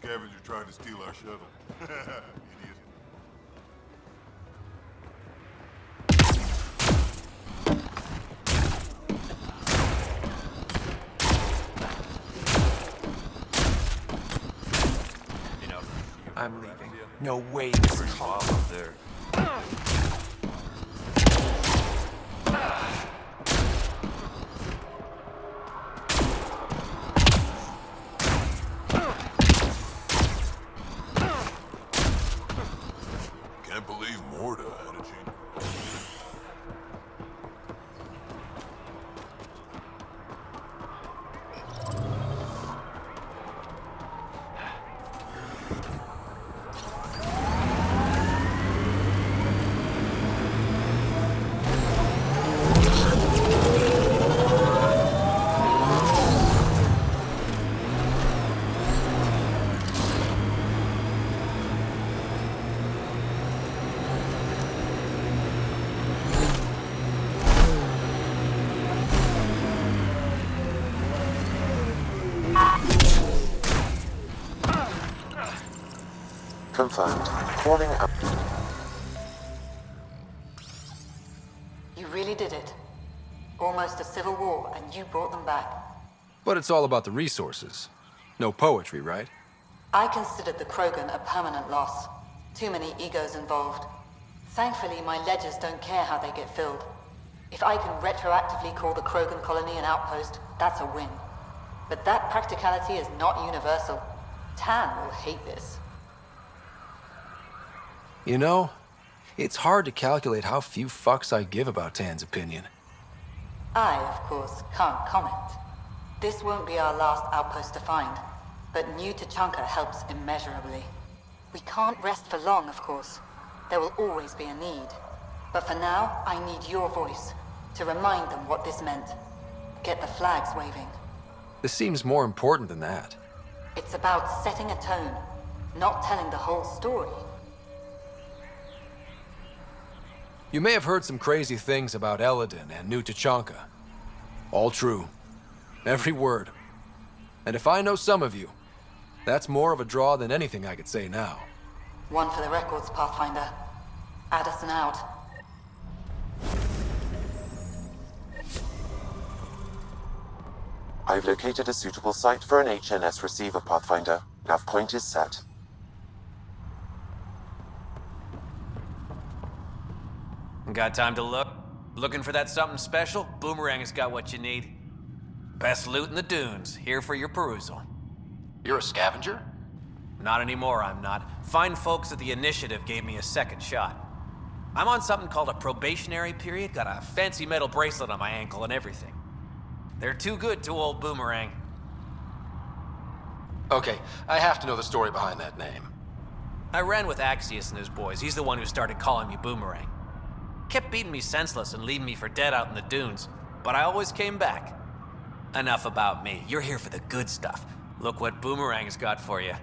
Scavenger trying to steal our shuttle. Idiot. I'm leaving. No way this is Up there. Can't believe Morta had a change. Confirmed. Calling up. You really did it. Almost a civil war, and you brought them back. But it's all about the resources. No poetry, right? I considered the Krogan a permanent loss. Too many egos involved. Thankfully, my ledgers don't care how they get filled. If I can retroactively call the Krogan colony an outpost, that's a win. But that practicality is not universal. Tan will hate this. You know, it's hard to calculate how few fucks I give about Tan's opinion. I, of course, can't comment. This won't be our last outpost to find, but New Tachanka helps immeasurably. We can't rest for long, of course. There will always be a need. But for now, I need your voice to remind them what this meant. Get the flags waving. This seems more important than that. It's about setting a tone, not telling the whole story. You may have heard some crazy things about Elaaden and New Tachanka. All true. Every word. And if I know some of you, that's more of a draw than anything I could say now. One for the records, Pathfinder. Addison out. I've located a suitable site for an HNS receiver, Pathfinder. Nav point is set. Got time to look? Looking for that something special? Boomerang has got what you need. Best loot in the dunes, here for your perusal. You're a scavenger? Not anymore, I'm not. Fine folks at the Initiative gave me a second shot. I'm on something called a probationary period, got a fancy metal bracelet on my ankle and everything. They're too good to old Boomerang. Okay, I have to know the story behind that name. I ran with Axius and his boys. He's the one who started calling me Boomerang. Kept beating me senseless and leaving me for dead out in the dunes, but I always came back. Enough about me. You're here for the good stuff. Look what Boomerang's got for you.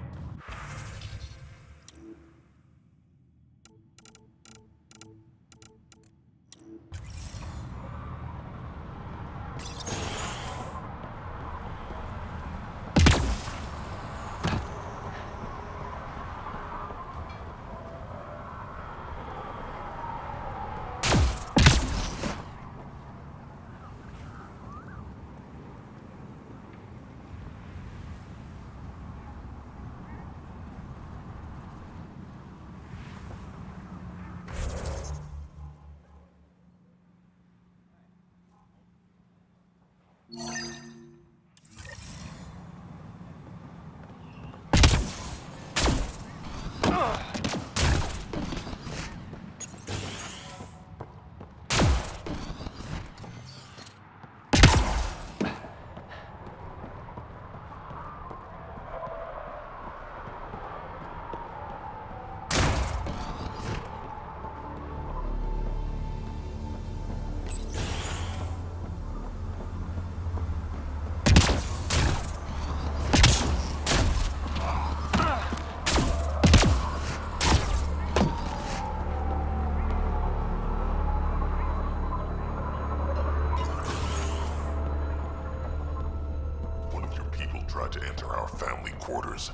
Tried to enter our family quarters.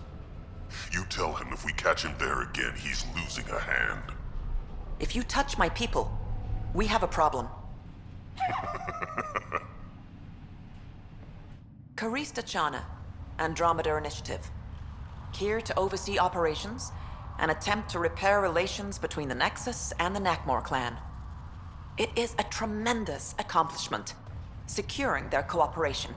You tell him if we catch him there again, he's losing a hand. If you touch my people, we have a problem. Karista Chana, Andromeda Initiative. Here to oversee operations and attempt to repair relations between the Nexus and the Nakmor clan. It is a tremendous accomplishment, securing their cooperation.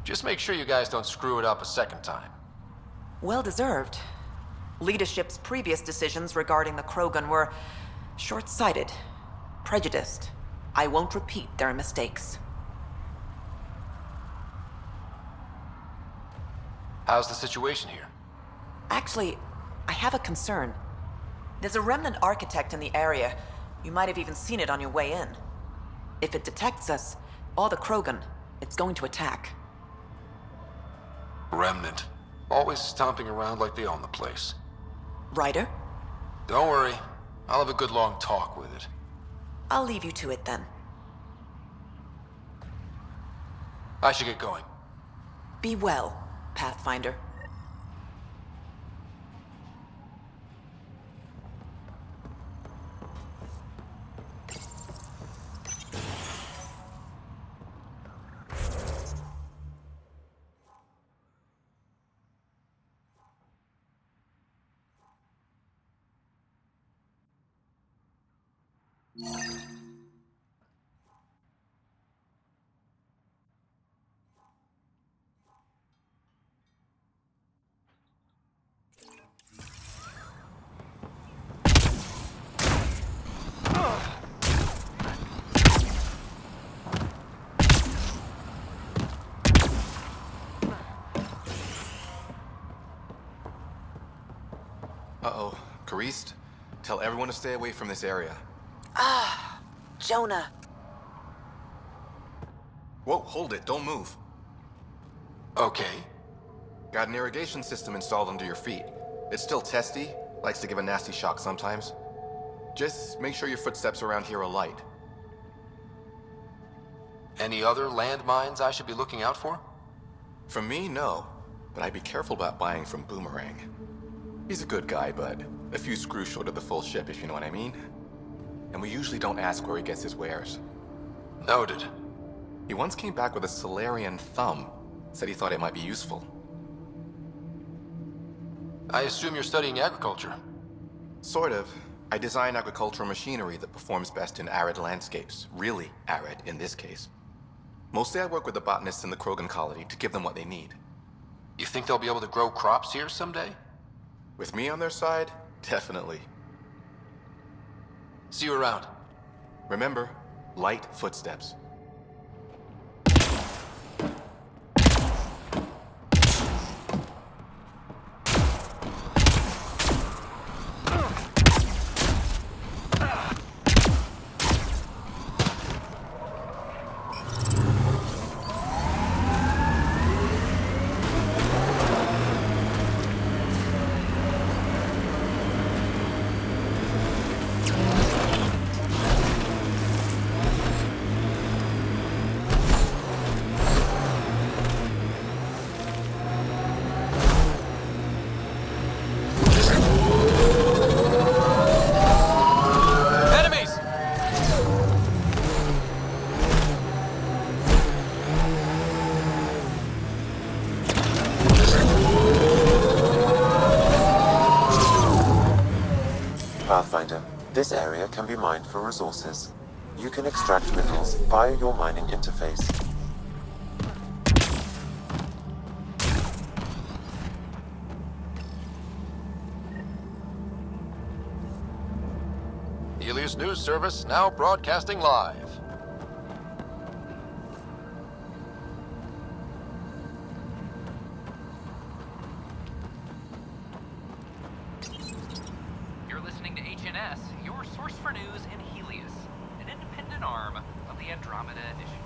Just make sure you guys don't screw it up a second time. Well deserved. Leadership's previous decisions regarding the Krogan were short-sighted, prejudiced. I won't repeat their mistakes. How's the situation here? Actually, I have a concern. There's a remnant architect in the area. You might have even seen it on your way in. If it detects us, or the Krogan, it's going to attack. Remnant. Always stomping around like they own the place. Ryder? Don't worry. I'll have a good long talk with it. I'll leave you to it then. I should get going. Be well, Pathfinder. east, tell everyone to stay away from this area. Jonah. Whoa, hold it, don't move. Okay. Got an irrigation system installed under your feet. It's still testy, likes to give a nasty shock sometimes. Just make sure your footsteps around here are light. Any other landmines I should be looking out for? From me, no. But I'd be careful about buying from Boomerang. He's a good guy, but a few screws short of the full ship, if you know what I mean. And we usually don't ask where he gets his wares. Noted. He once came back with a Solarian thumb. Said he thought it might be useful. I assume you're studying agriculture. Sort of. I design agricultural machinery that performs best in arid landscapes. Really arid, in this case. Mostly I work with the botanists in the Krogan colony to give them what they need. You think they'll be able to grow crops here someday? With me on their side, definitely. See you around. Remember, light footsteps. Pathfinder, this area can be mined for resources. You can extract minerals via your mining interface. Helios News Service now broadcasting live. You're listening to HNS, your source for news in Helios, an independent arm of the Andromeda Initiative.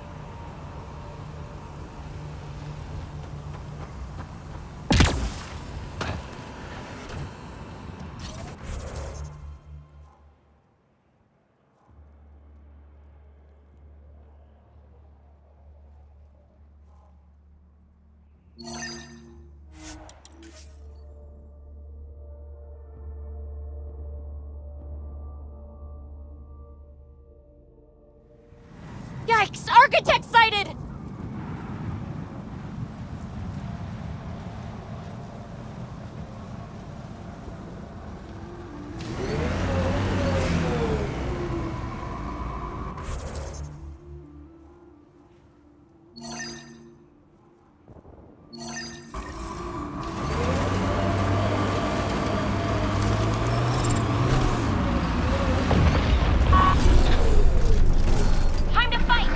Yikes! Architect sighted! Time to fight!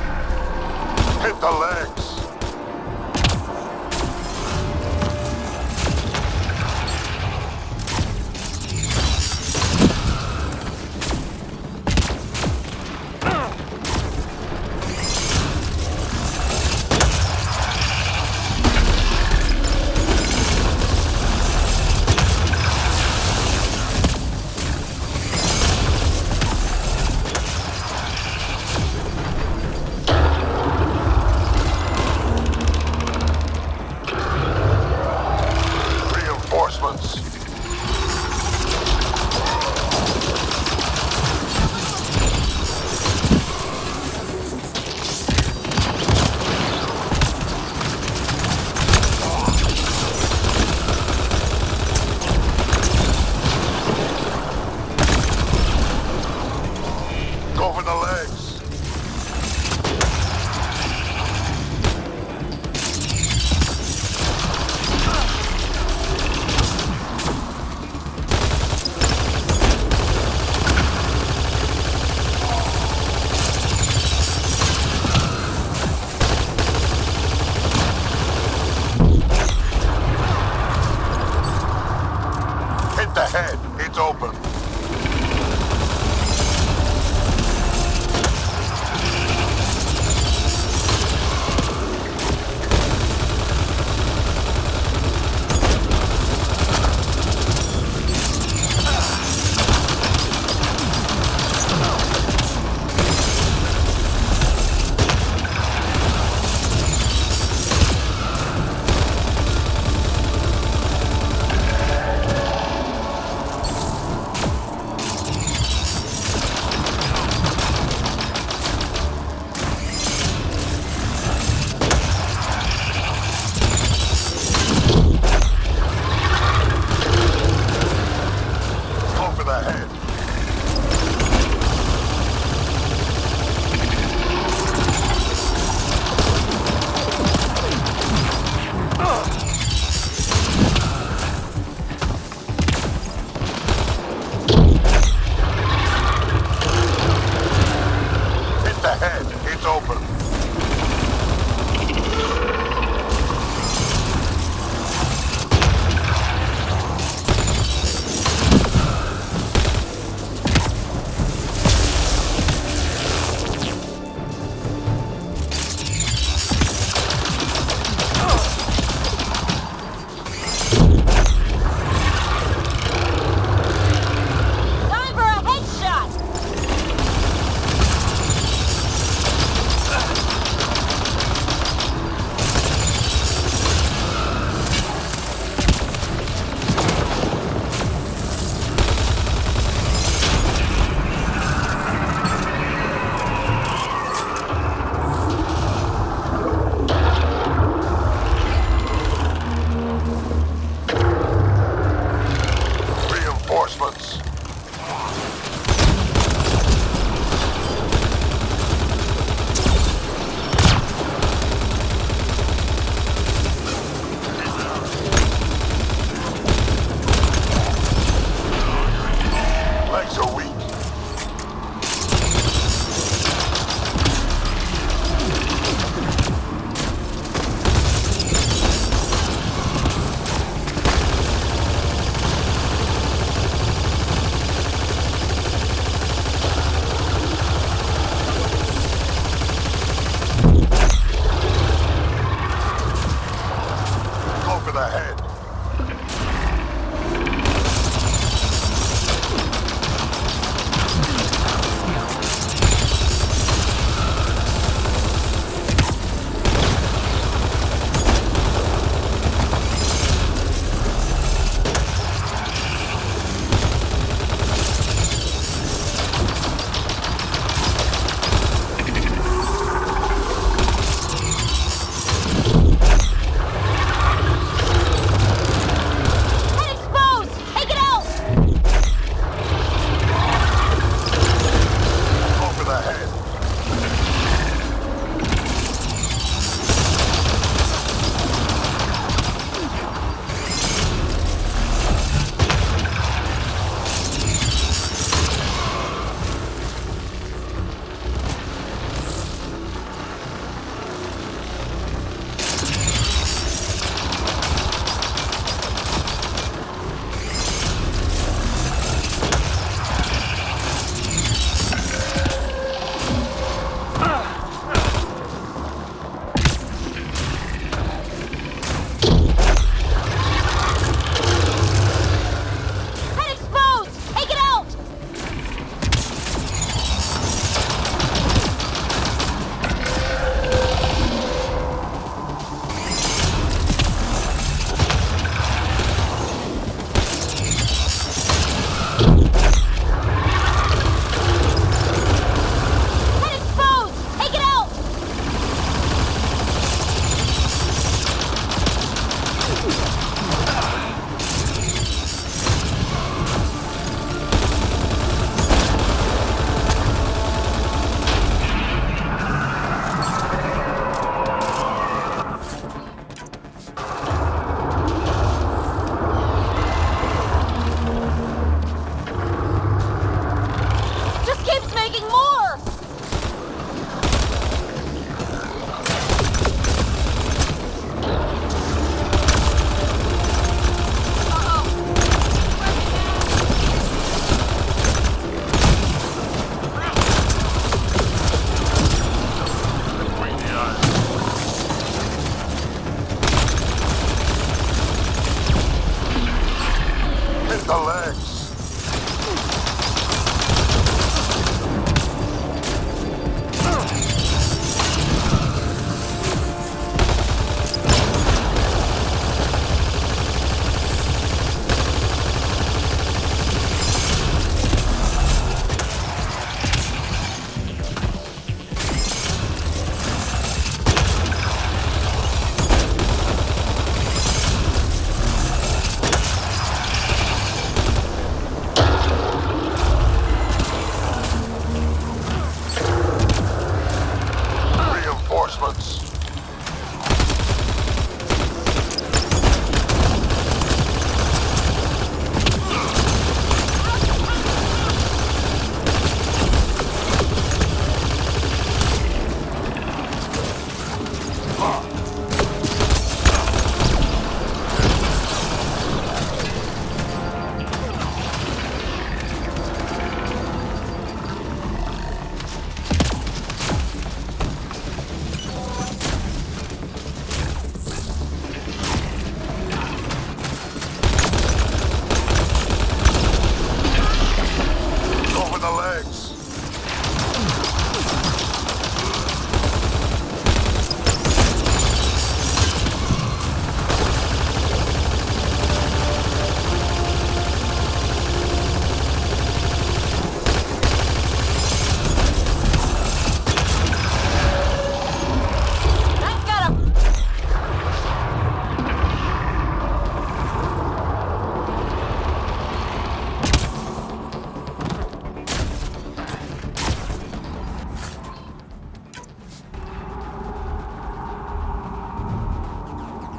ahead. The legs.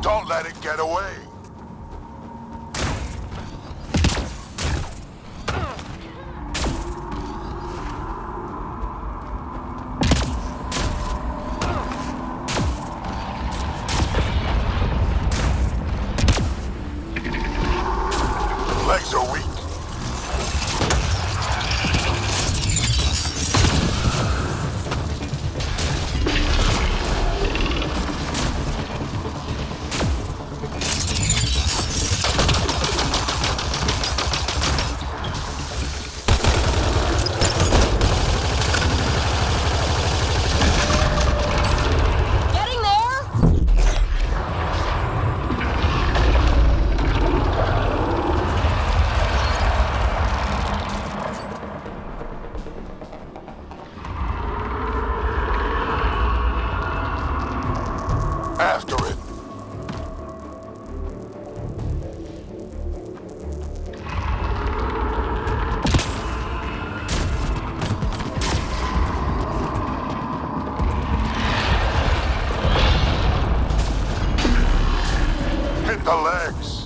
Don't let it get away. Legs are weak. the legs.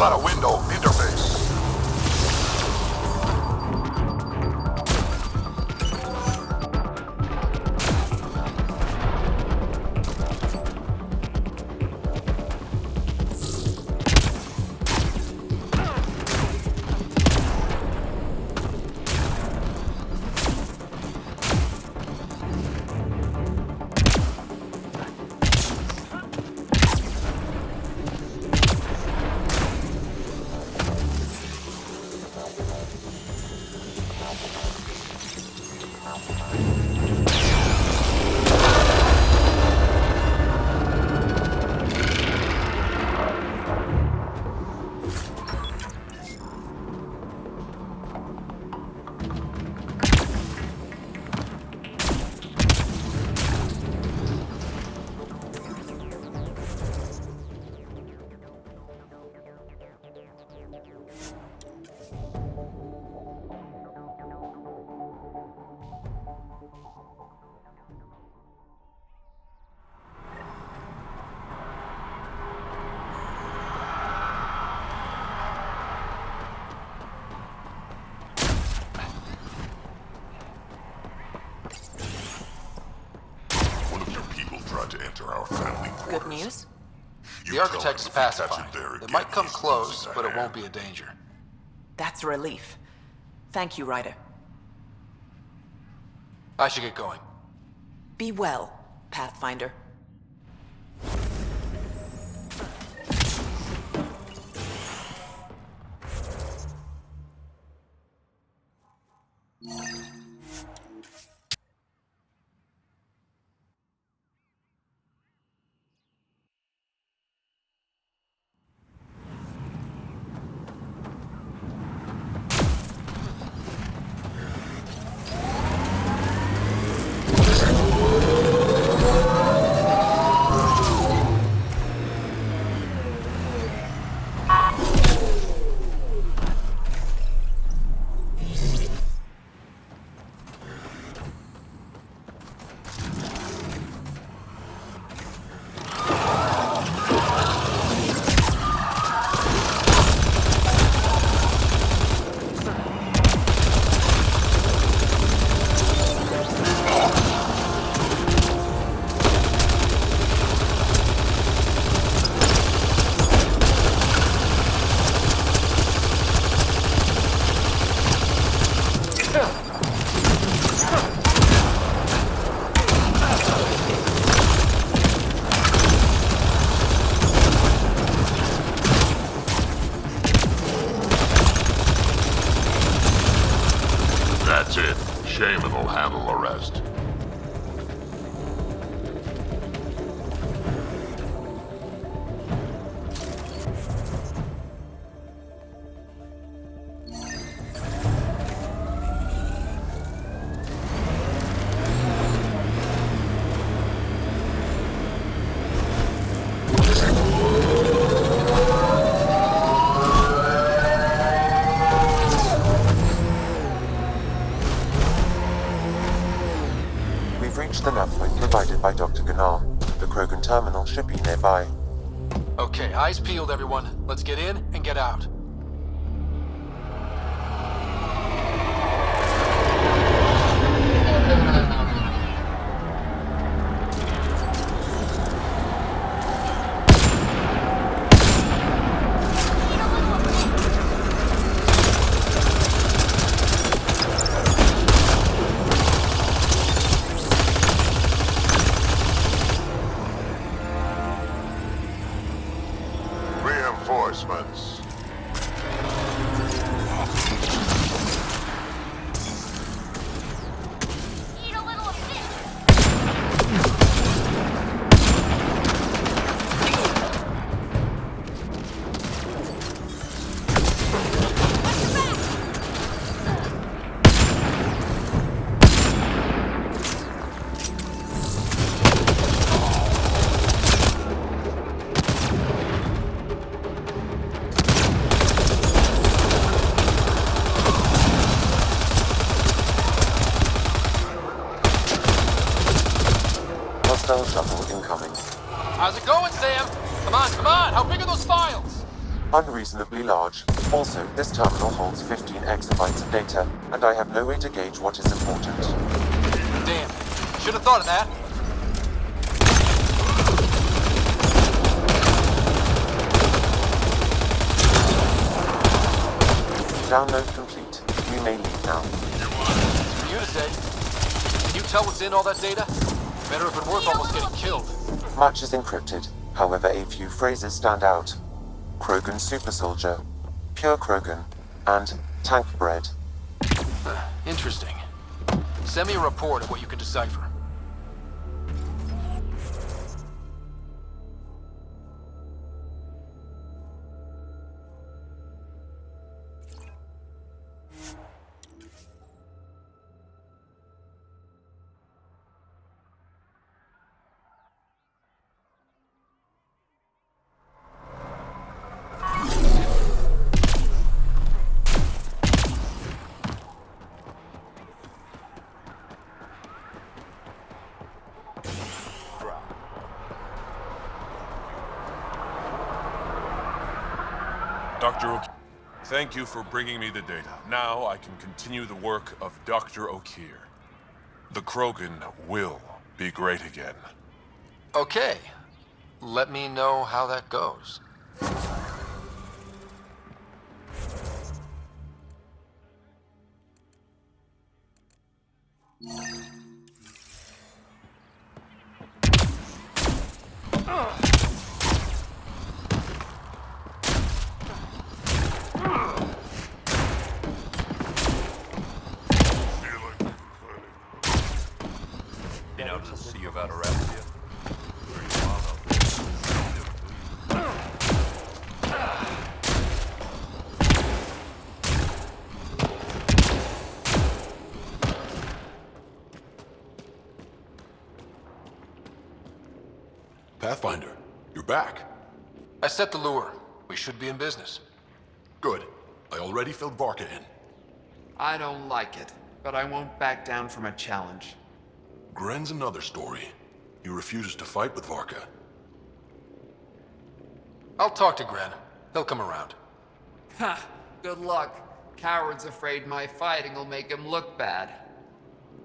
got a window interface. To enter our family quarters. Good news? The architect is pacified. It might come close, but it won't be a danger. That's a relief. Thank you, Ryder. I should get going. Be well, Pathfinder. That's it. Shaman will handle the rest. The nav point provided by Dr. Gunnar. The Krogan terminal should be nearby. Okay, eyes peeled, everyone. Let's get in and get out. Reinforcements. Hostile shuttle incoming. How's it going, Sam? Come on, come on! How big are those files? unreasonably large. Also, this terminal holds 15 exabytes of data, and I have no way to gauge what is important. Damn. Should have thought of that. Download complete. We may leave now. For you to say. Can you tell what's in all that data? Better if it worth almost getting killed. Much is encrypted. However, a few phrases stand out. Krogan super soldier, pure Krogan, and tank bread. Interesting. Send me a report of what you can decipher. Dr. O'Keefe, thank you for bringing me the data. Now I can continue the work of Dr. O'Keefe. The Krogan will be great again. Okay. Let me know how that goes. You know, to see about Arabia. Pathfinder, you're back. I set the lure. We should be in business. Good. I already filled Varka in. I don't like it, but I won't back down from a challenge. Gren's another story. He refuses to fight with Varka. I'll talk to Gren. He'll come around. Ha! Good luck. Coward's afraid my fighting will make him look bad.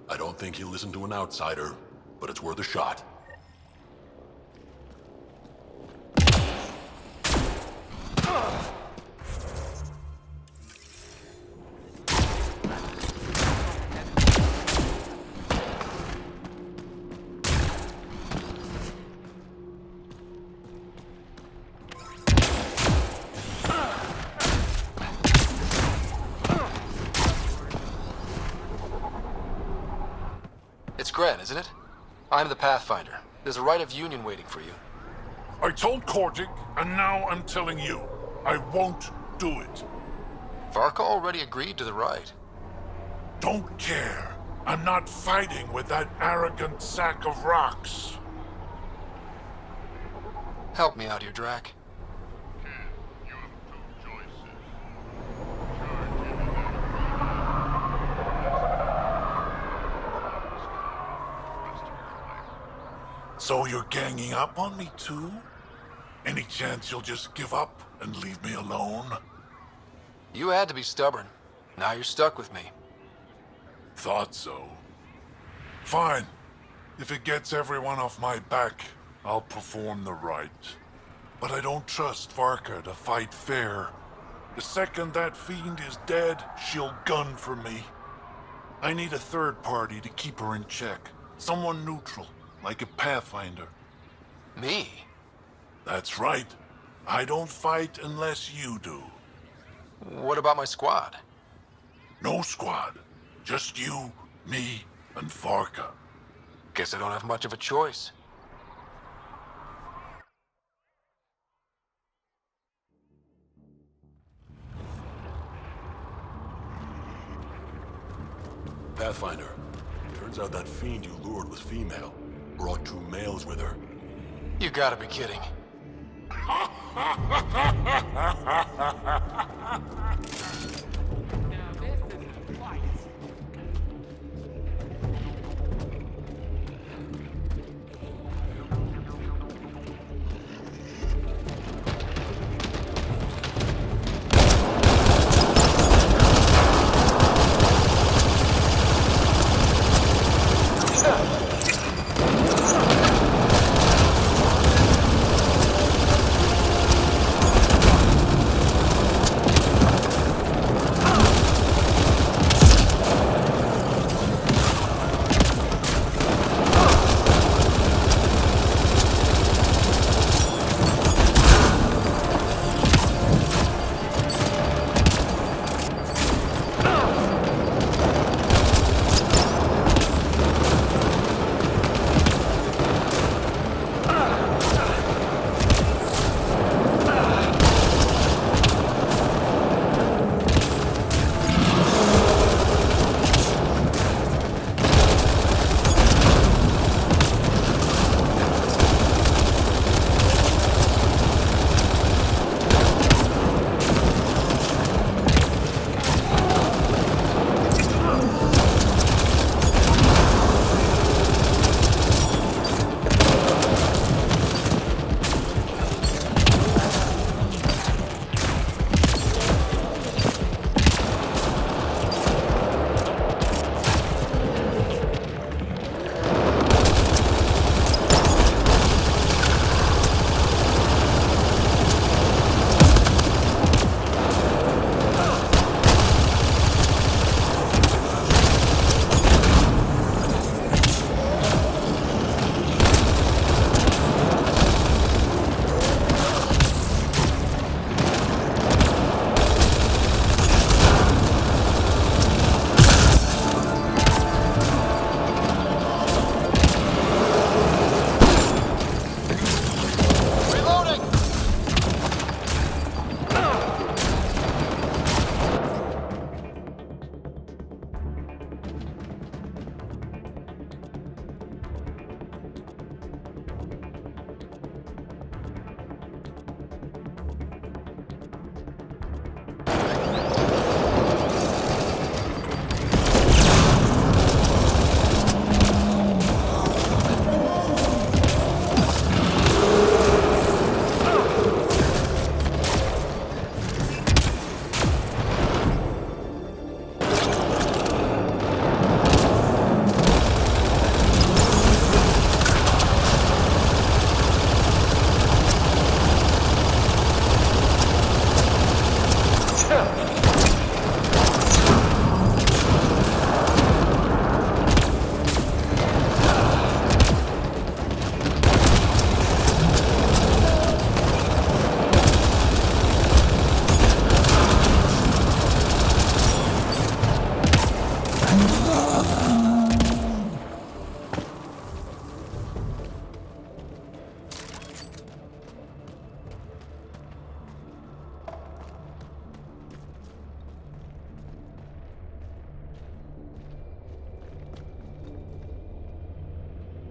I don't think he'll listen to an outsider, but it's worth a shot. It's Gren, isn't it? I'm the Pathfinder. There's a right of union waiting for you. I told Kordic, and now I'm telling you. I won't do it. Varka already agreed to the right. Don't care. I'm not fighting with that arrogant sack of rocks. Help me out here, Drac. So you're ganging up on me too? Any chance you'll just give up and leave me alone? You had to be stubborn. Now you're stuck with me. Thought so. Fine. If it gets everyone off my back, I'll perform the rite. But I don't trust Varka to fight fair. The second that fiend is dead, she'll gun for me. I need a third party to keep her in check. Someone neutral, like a Pathfinder. Me? That's right. I don't fight unless you do. What about my squad? No squad. Just you, me, and Varka. Guess I don't have much of a choice. Pathfinder, turns out that fiend you lured was female. Brought 2 males with her. You gotta be kidding.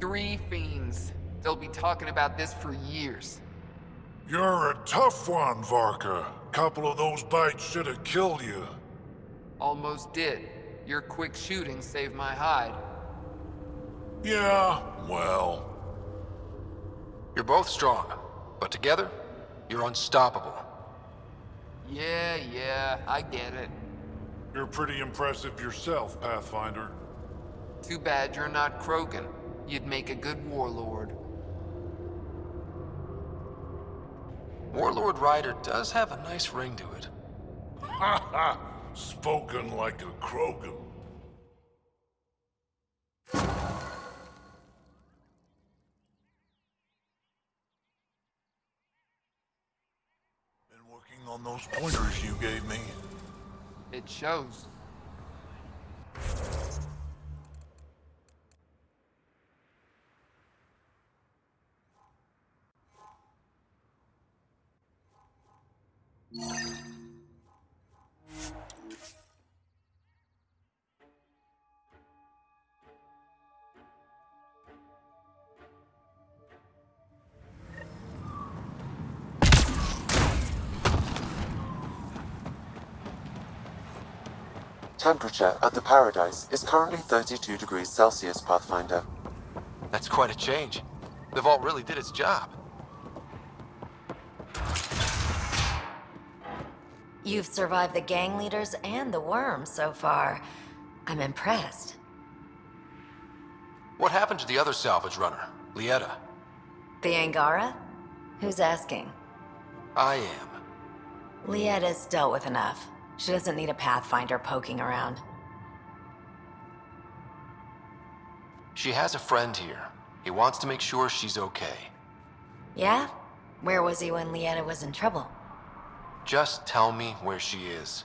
3 fiends. They'll be talking about this for years. You're a tough one, Varka. Couple of those bites should have killed you. Almost did. Your quick shooting saved my hide. Yeah, well... You're both strong, but together, you're unstoppable. Yeah, I get it. You're pretty impressive yourself, Pathfinder. Too bad you're not Krogan. You'd make a good warlord. Warlord Ryder does have a nice ring to it. Ha ha! Spoken like a Krogan. Been working on those pointers you gave me. It shows. Temperature at the Paradise is currently 32 degrees Celsius, Pathfinder. That's quite a change. The vault really did its job. You've survived the gang leaders and the worms so far. I'm impressed. What happened to the other salvage runner, Lieta? The Angara? Who's asking? I am. Lietta's dealt with enough. She doesn't need a Pathfinder poking around. She has a friend here. He wants to make sure she's okay. Yeah? Where was he when Lieta was in trouble? Just tell me where she is.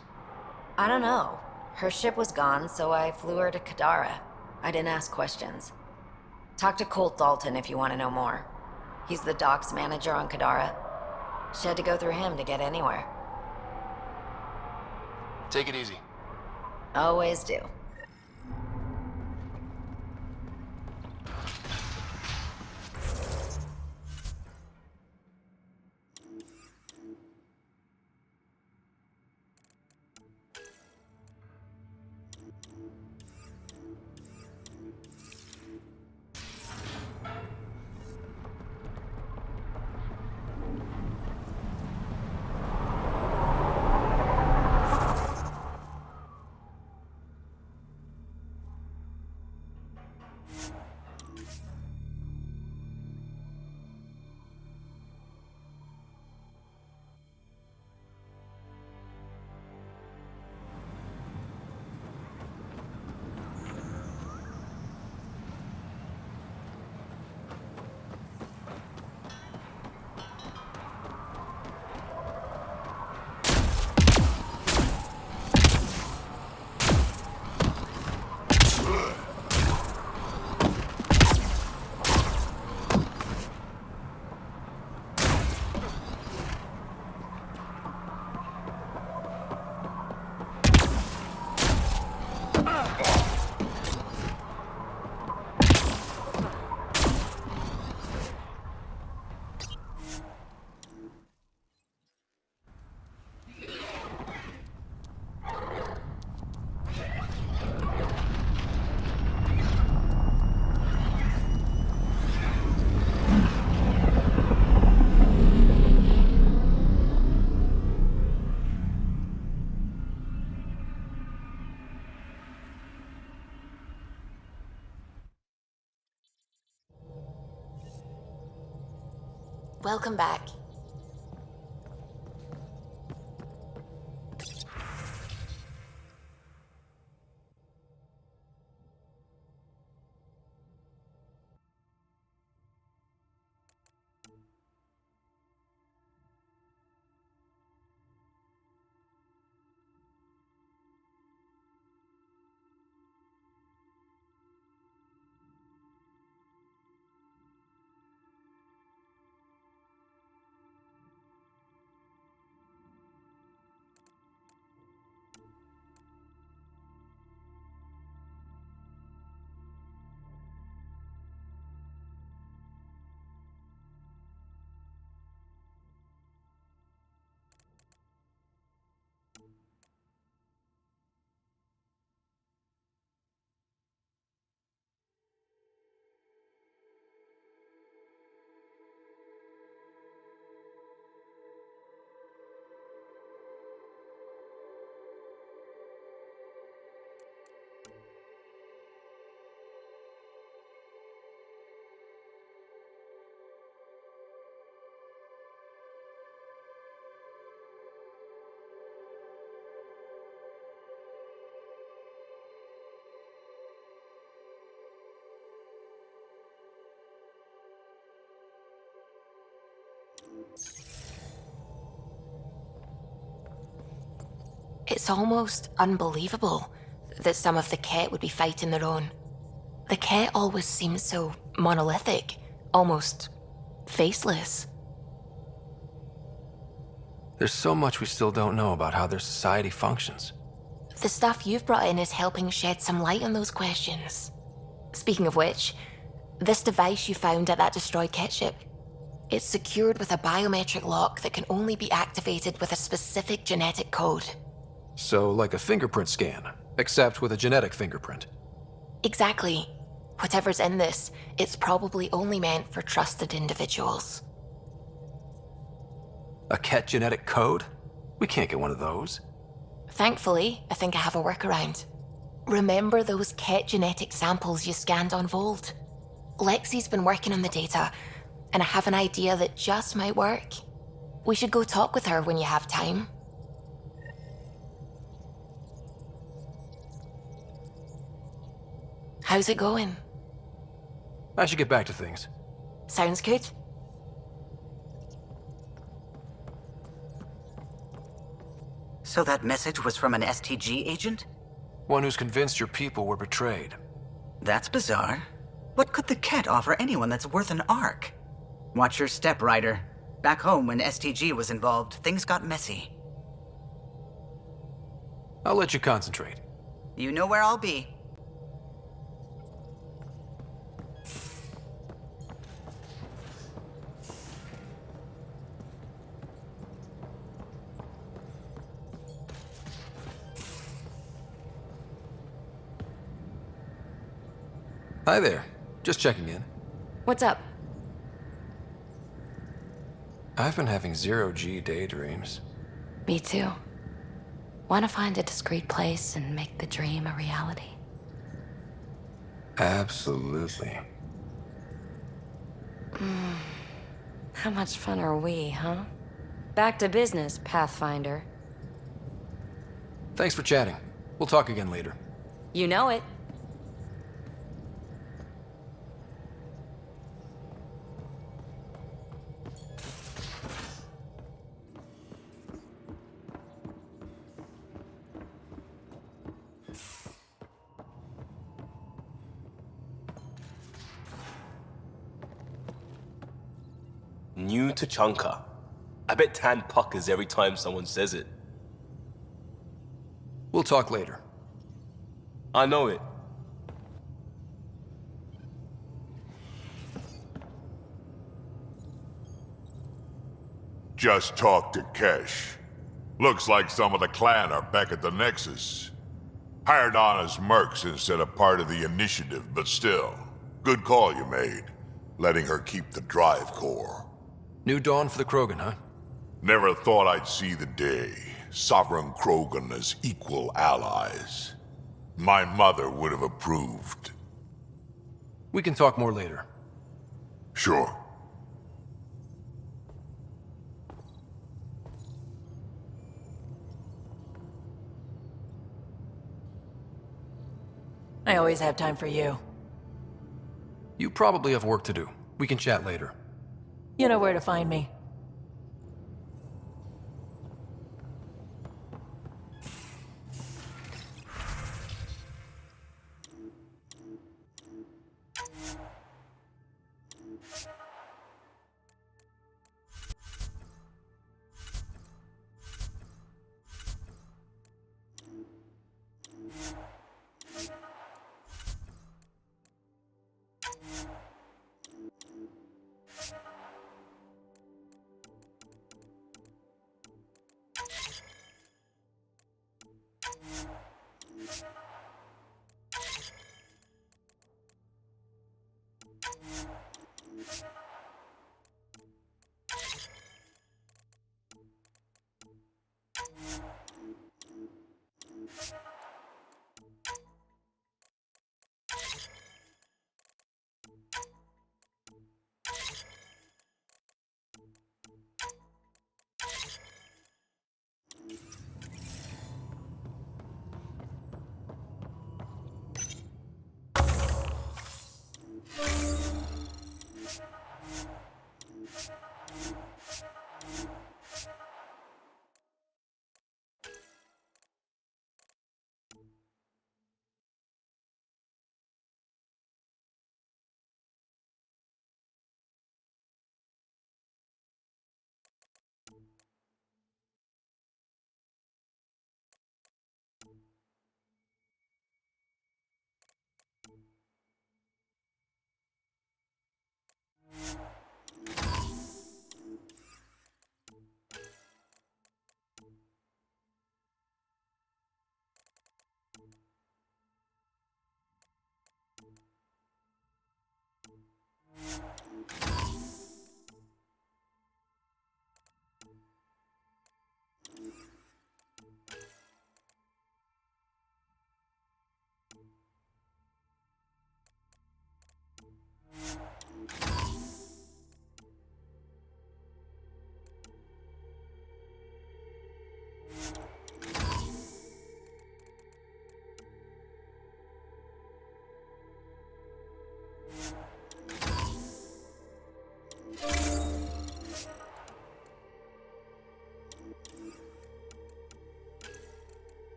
I don't know. Her ship was gone, so I flew her to Kadara. I didn't ask questions. Talk to Colt Dalton if you want to know more. He's the docks manager on Kadara. She had to go through him to get anywhere. Take it easy. Always do. Welcome back. It's almost unbelievable that some of the Ket would be fighting their own. The Ket always seems so monolithic, almost faceless. There's so much we still don't know about how their society functions. The stuff you've brought in is helping shed some light on those questions. Speaking of which, this device you found at that destroyed Ket ship, it's secured with a biometric lock that can only be activated with a specific genetic code. So, like a fingerprint scan, except with a genetic fingerprint. Exactly. Whatever's in this, it's probably only meant for trusted individuals. A Ket genetic code? We can't get one of those. Thankfully, I think I have a workaround. Remember those Ket genetic samples you scanned on Vold? Lexi's been working on the data, and I have an idea that just might work. We should go talk with her when you have time. How's it going? I should get back to things. Sounds good. So that message was from an STG agent? One who's convinced your people were betrayed. That's bizarre. What could the Ket offer anyone that's worth an arc? Watch your step, Ryder. Back home, when STG was involved, things got messy. I'll let you concentrate. You know where I'll be. Hi there. Just checking in. What's up? I've been having zero-G daydreams. Me too. Want to find a discreet place and make the dream a reality. Absolutely. How much fun are we, huh? Back to business, Pathfinder. Thanks for chatting. We'll talk again later. You know it. New Tachanka. I bet Tan puckers every time someone says it. We'll talk later. I know it. Just talked to Kesh. Looks like some of the clan are back at the Nexus. Hired on as mercs instead of part of the initiative, but still. Good call you made. Letting her keep the drive core. New dawn for the Krogan, huh? Never thought I'd see the day. Sovereign Krogan as equal allies. My mother would have approved. We can talk more later. Sure. I always have time for you. You probably have work to do. We can chat later. You know where to find me.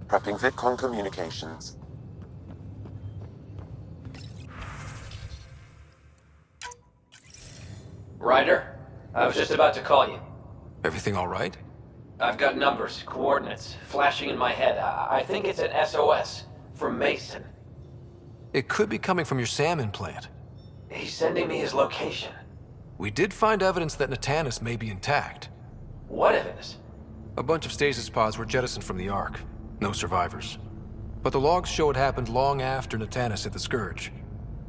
Prepping VidCon communications. Ryder, I was just about to call you. Everything all right? I've got numbers, coordinates, flashing in my head. I think it's an SOS from Mason. It could be coming from your salmon plant. He's sending me his location. We did find evidence that Natanus may be intact. What evidence? A bunch of stasis pods were jettisoned from the Ark. No survivors. But the logs show it happened long after Natanus hit the Scourge.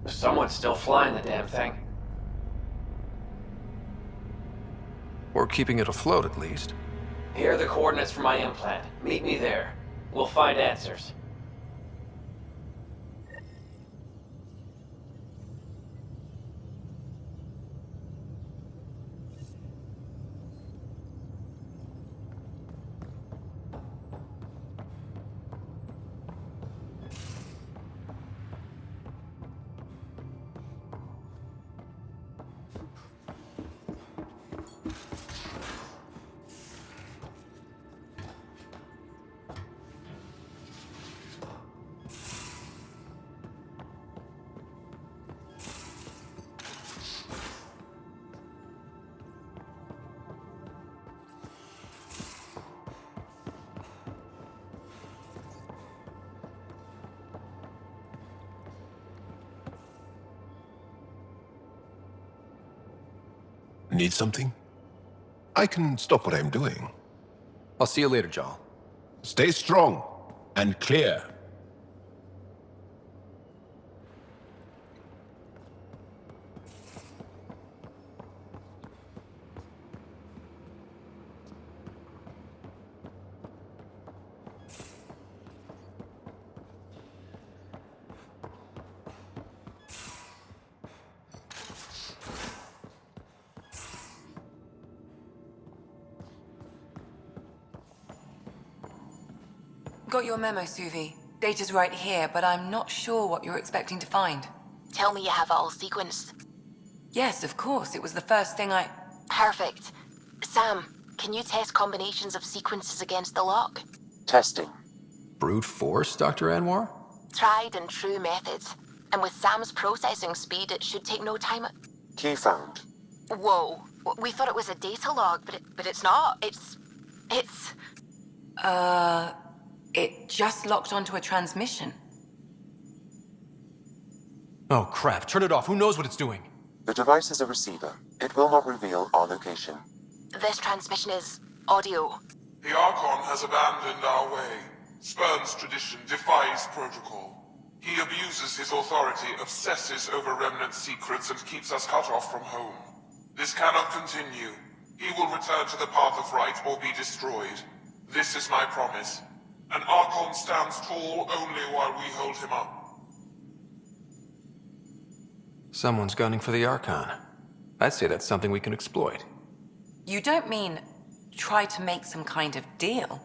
Someone's still flying the damn thing. Or keeping it afloat, at least. Here are the coordinates for my implant. Meet me there. We'll find answers. need something? I can stop what I'm doing. I'll see you later, Jarl. Stay strong and clear. Got your memo, Suvi. Data's right here, but I'm not sure what you're expecting to find. Tell me you have it all sequenced. Yes, of course. It was the first thing I... Perfect. Sam, can you test combinations of sequences against the lock? Testing. Brute force, Dr. Anwar? Tried and true methods. And with Sam's processing speed, it should take no time. Key found. Whoa. We thought it was a data log, but it's not. It's... It just locked onto a transmission. Oh, crap. Turn it off. Who knows what it's doing? The device is a receiver. It will not reveal our location. This transmission is audio. The Archon has abandoned our way, spurns tradition, defies protocol. He abuses his authority, obsesses over Remnant secrets, and keeps us cut off from home. This cannot continue. He will return to the path of right or be destroyed. This is my promise. An Archon stands tall only while we hold him up. Someone's gunning for the Archon. I'd say that's something we can exploit. You don't mean try to make some kind of deal?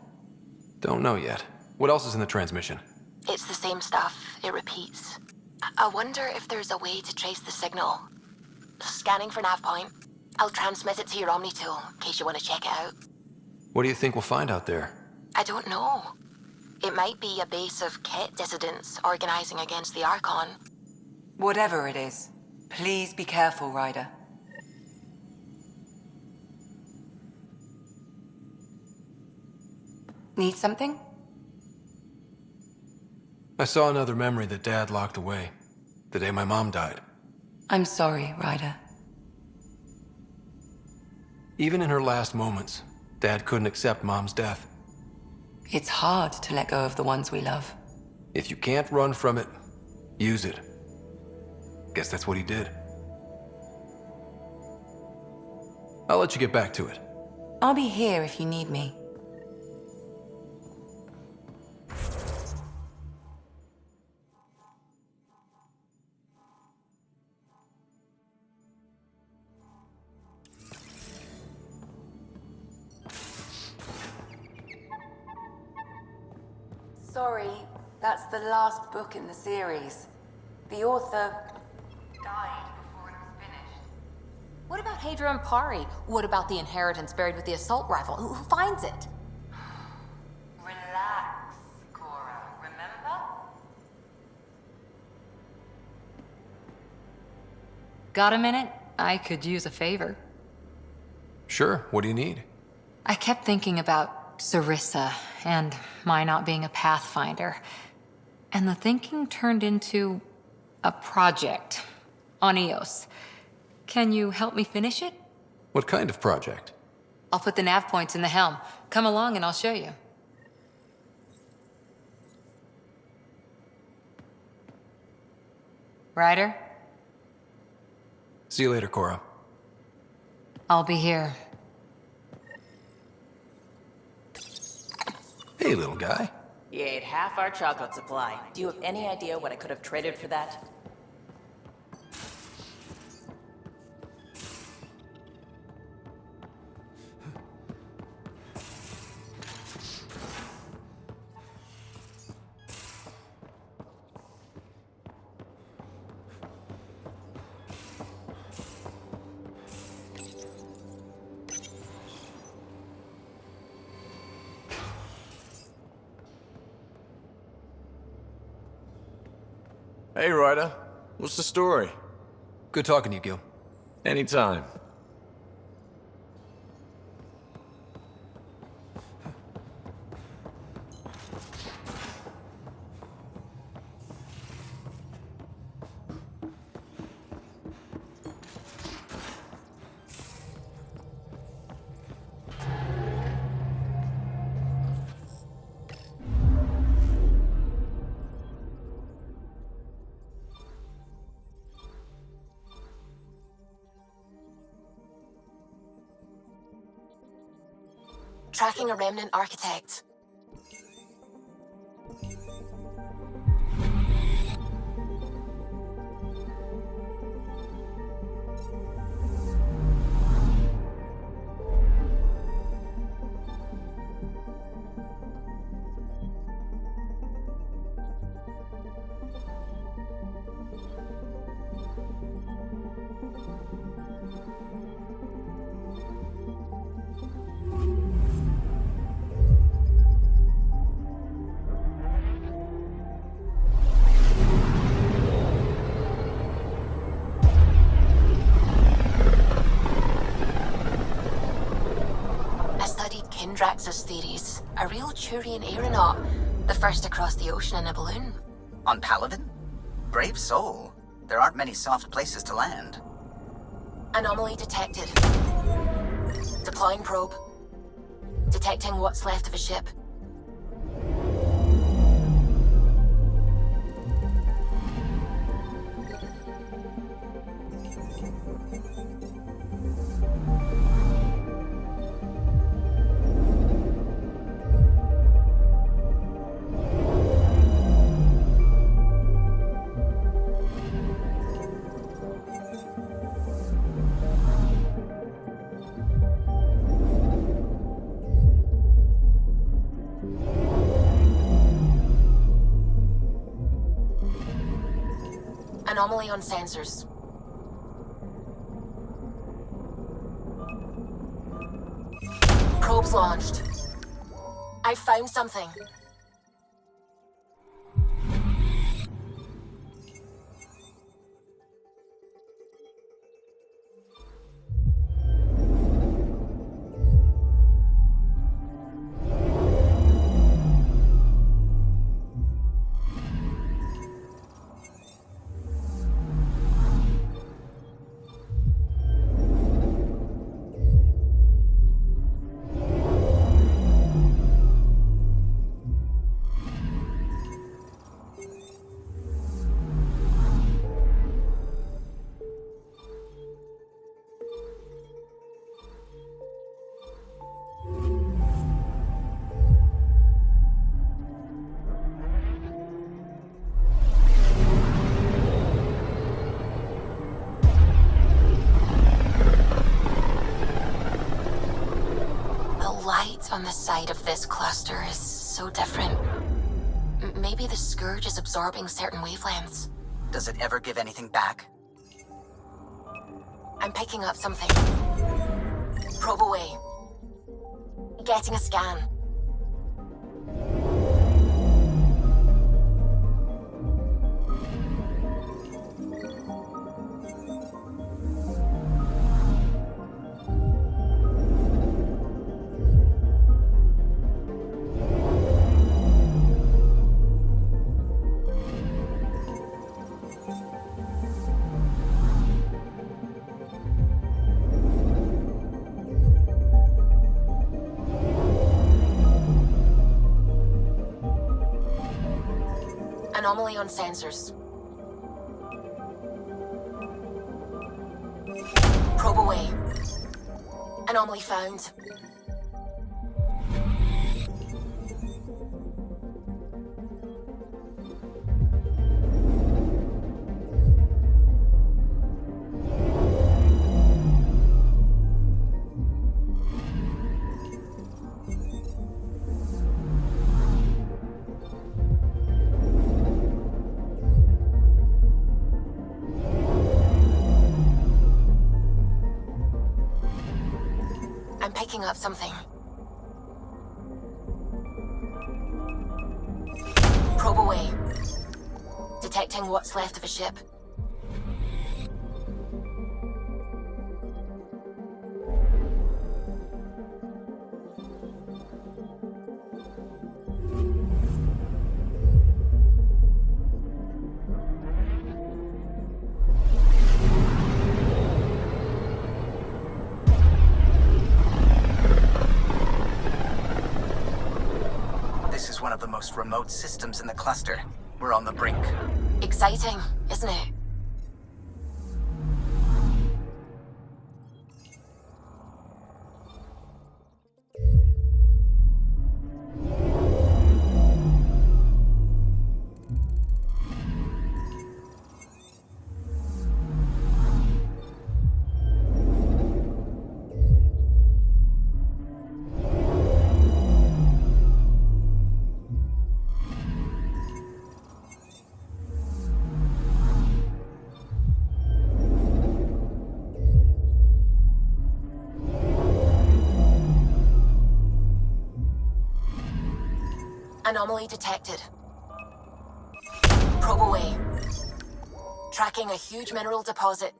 Don't know yet. What else is in the transmission? It's the same stuff. It repeats. I wonder if there's a way to trace the signal. Scanning for nav point. I'll transmit it to your Omni tool, in case you want to check it out. What do you think we'll find out there? I don't know. It might be a base of Ket dissidents organizing against the Archon. Whatever it is, please be careful, Ryder. Need something? I saw another memory that Dad locked away. The day my mom died. I'm sorry, Ryder. Even in her last moments, Dad couldn't accept Mom's death. It's hard to let go of the ones we love. If you can't run from it, use it. Guess that's what he did. I'll let you get back to it. I'll be here if you need me. Sorry, that's the last book in the series. The author died before it was finished. What about Hadra and Pari? What about the inheritance buried with the assault rifle? Who finds it? Relax, Cora, remember? Got a minute? I could use a favor. Sure, what do you need? I kept thinking about Sarissa and my not being a Pathfinder. And the thinking turned into a project on Eos. Can you help me finish it? What kind of project? I'll put the nav points in the helm. Come along and I'll show you. Ryder? See you later, Cora. I'll be here. Hey, little guy. You ate half our chocolate supply. Do you have any idea what I could have traded for that? Hey, Ryder. What's the story? Good talking to you, Gil. Anytime. Tracking a remnant architect. Drax's theories. A real Turian aeronaut. The first to cross the ocean in a balloon. On Paladin? Brave soul. There aren't many soft places to land. Anomaly detected. Deploying probe. Detecting what's left of a ship. Anomaly on sensors. Probes launched. I found something. On the side of this cluster is so different. Maybe the Scourge is absorbing certain wavelengths. Does it ever give anything back? I'm picking up something. Probe away. Getting a scan. Anomaly on sensors. Probe away. Anomaly found. Picking up something. Probe away. Detecting what's left of a ship. One of the most remote systems in the cluster. We're on the brink. Exciting, isn't it? Anomaly detected. Probe away. Tracking a huge mineral deposit.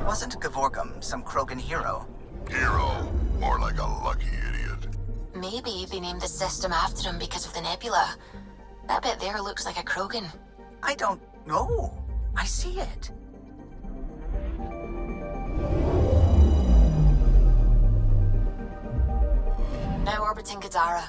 Wasn't Gavorkum some Krogan hero? Hero? More like a lucky idiot. Maybe they named the system after him because of the nebula. That bit there looks like a Krogan. I don't know. I see it. Now orbiting Gadara.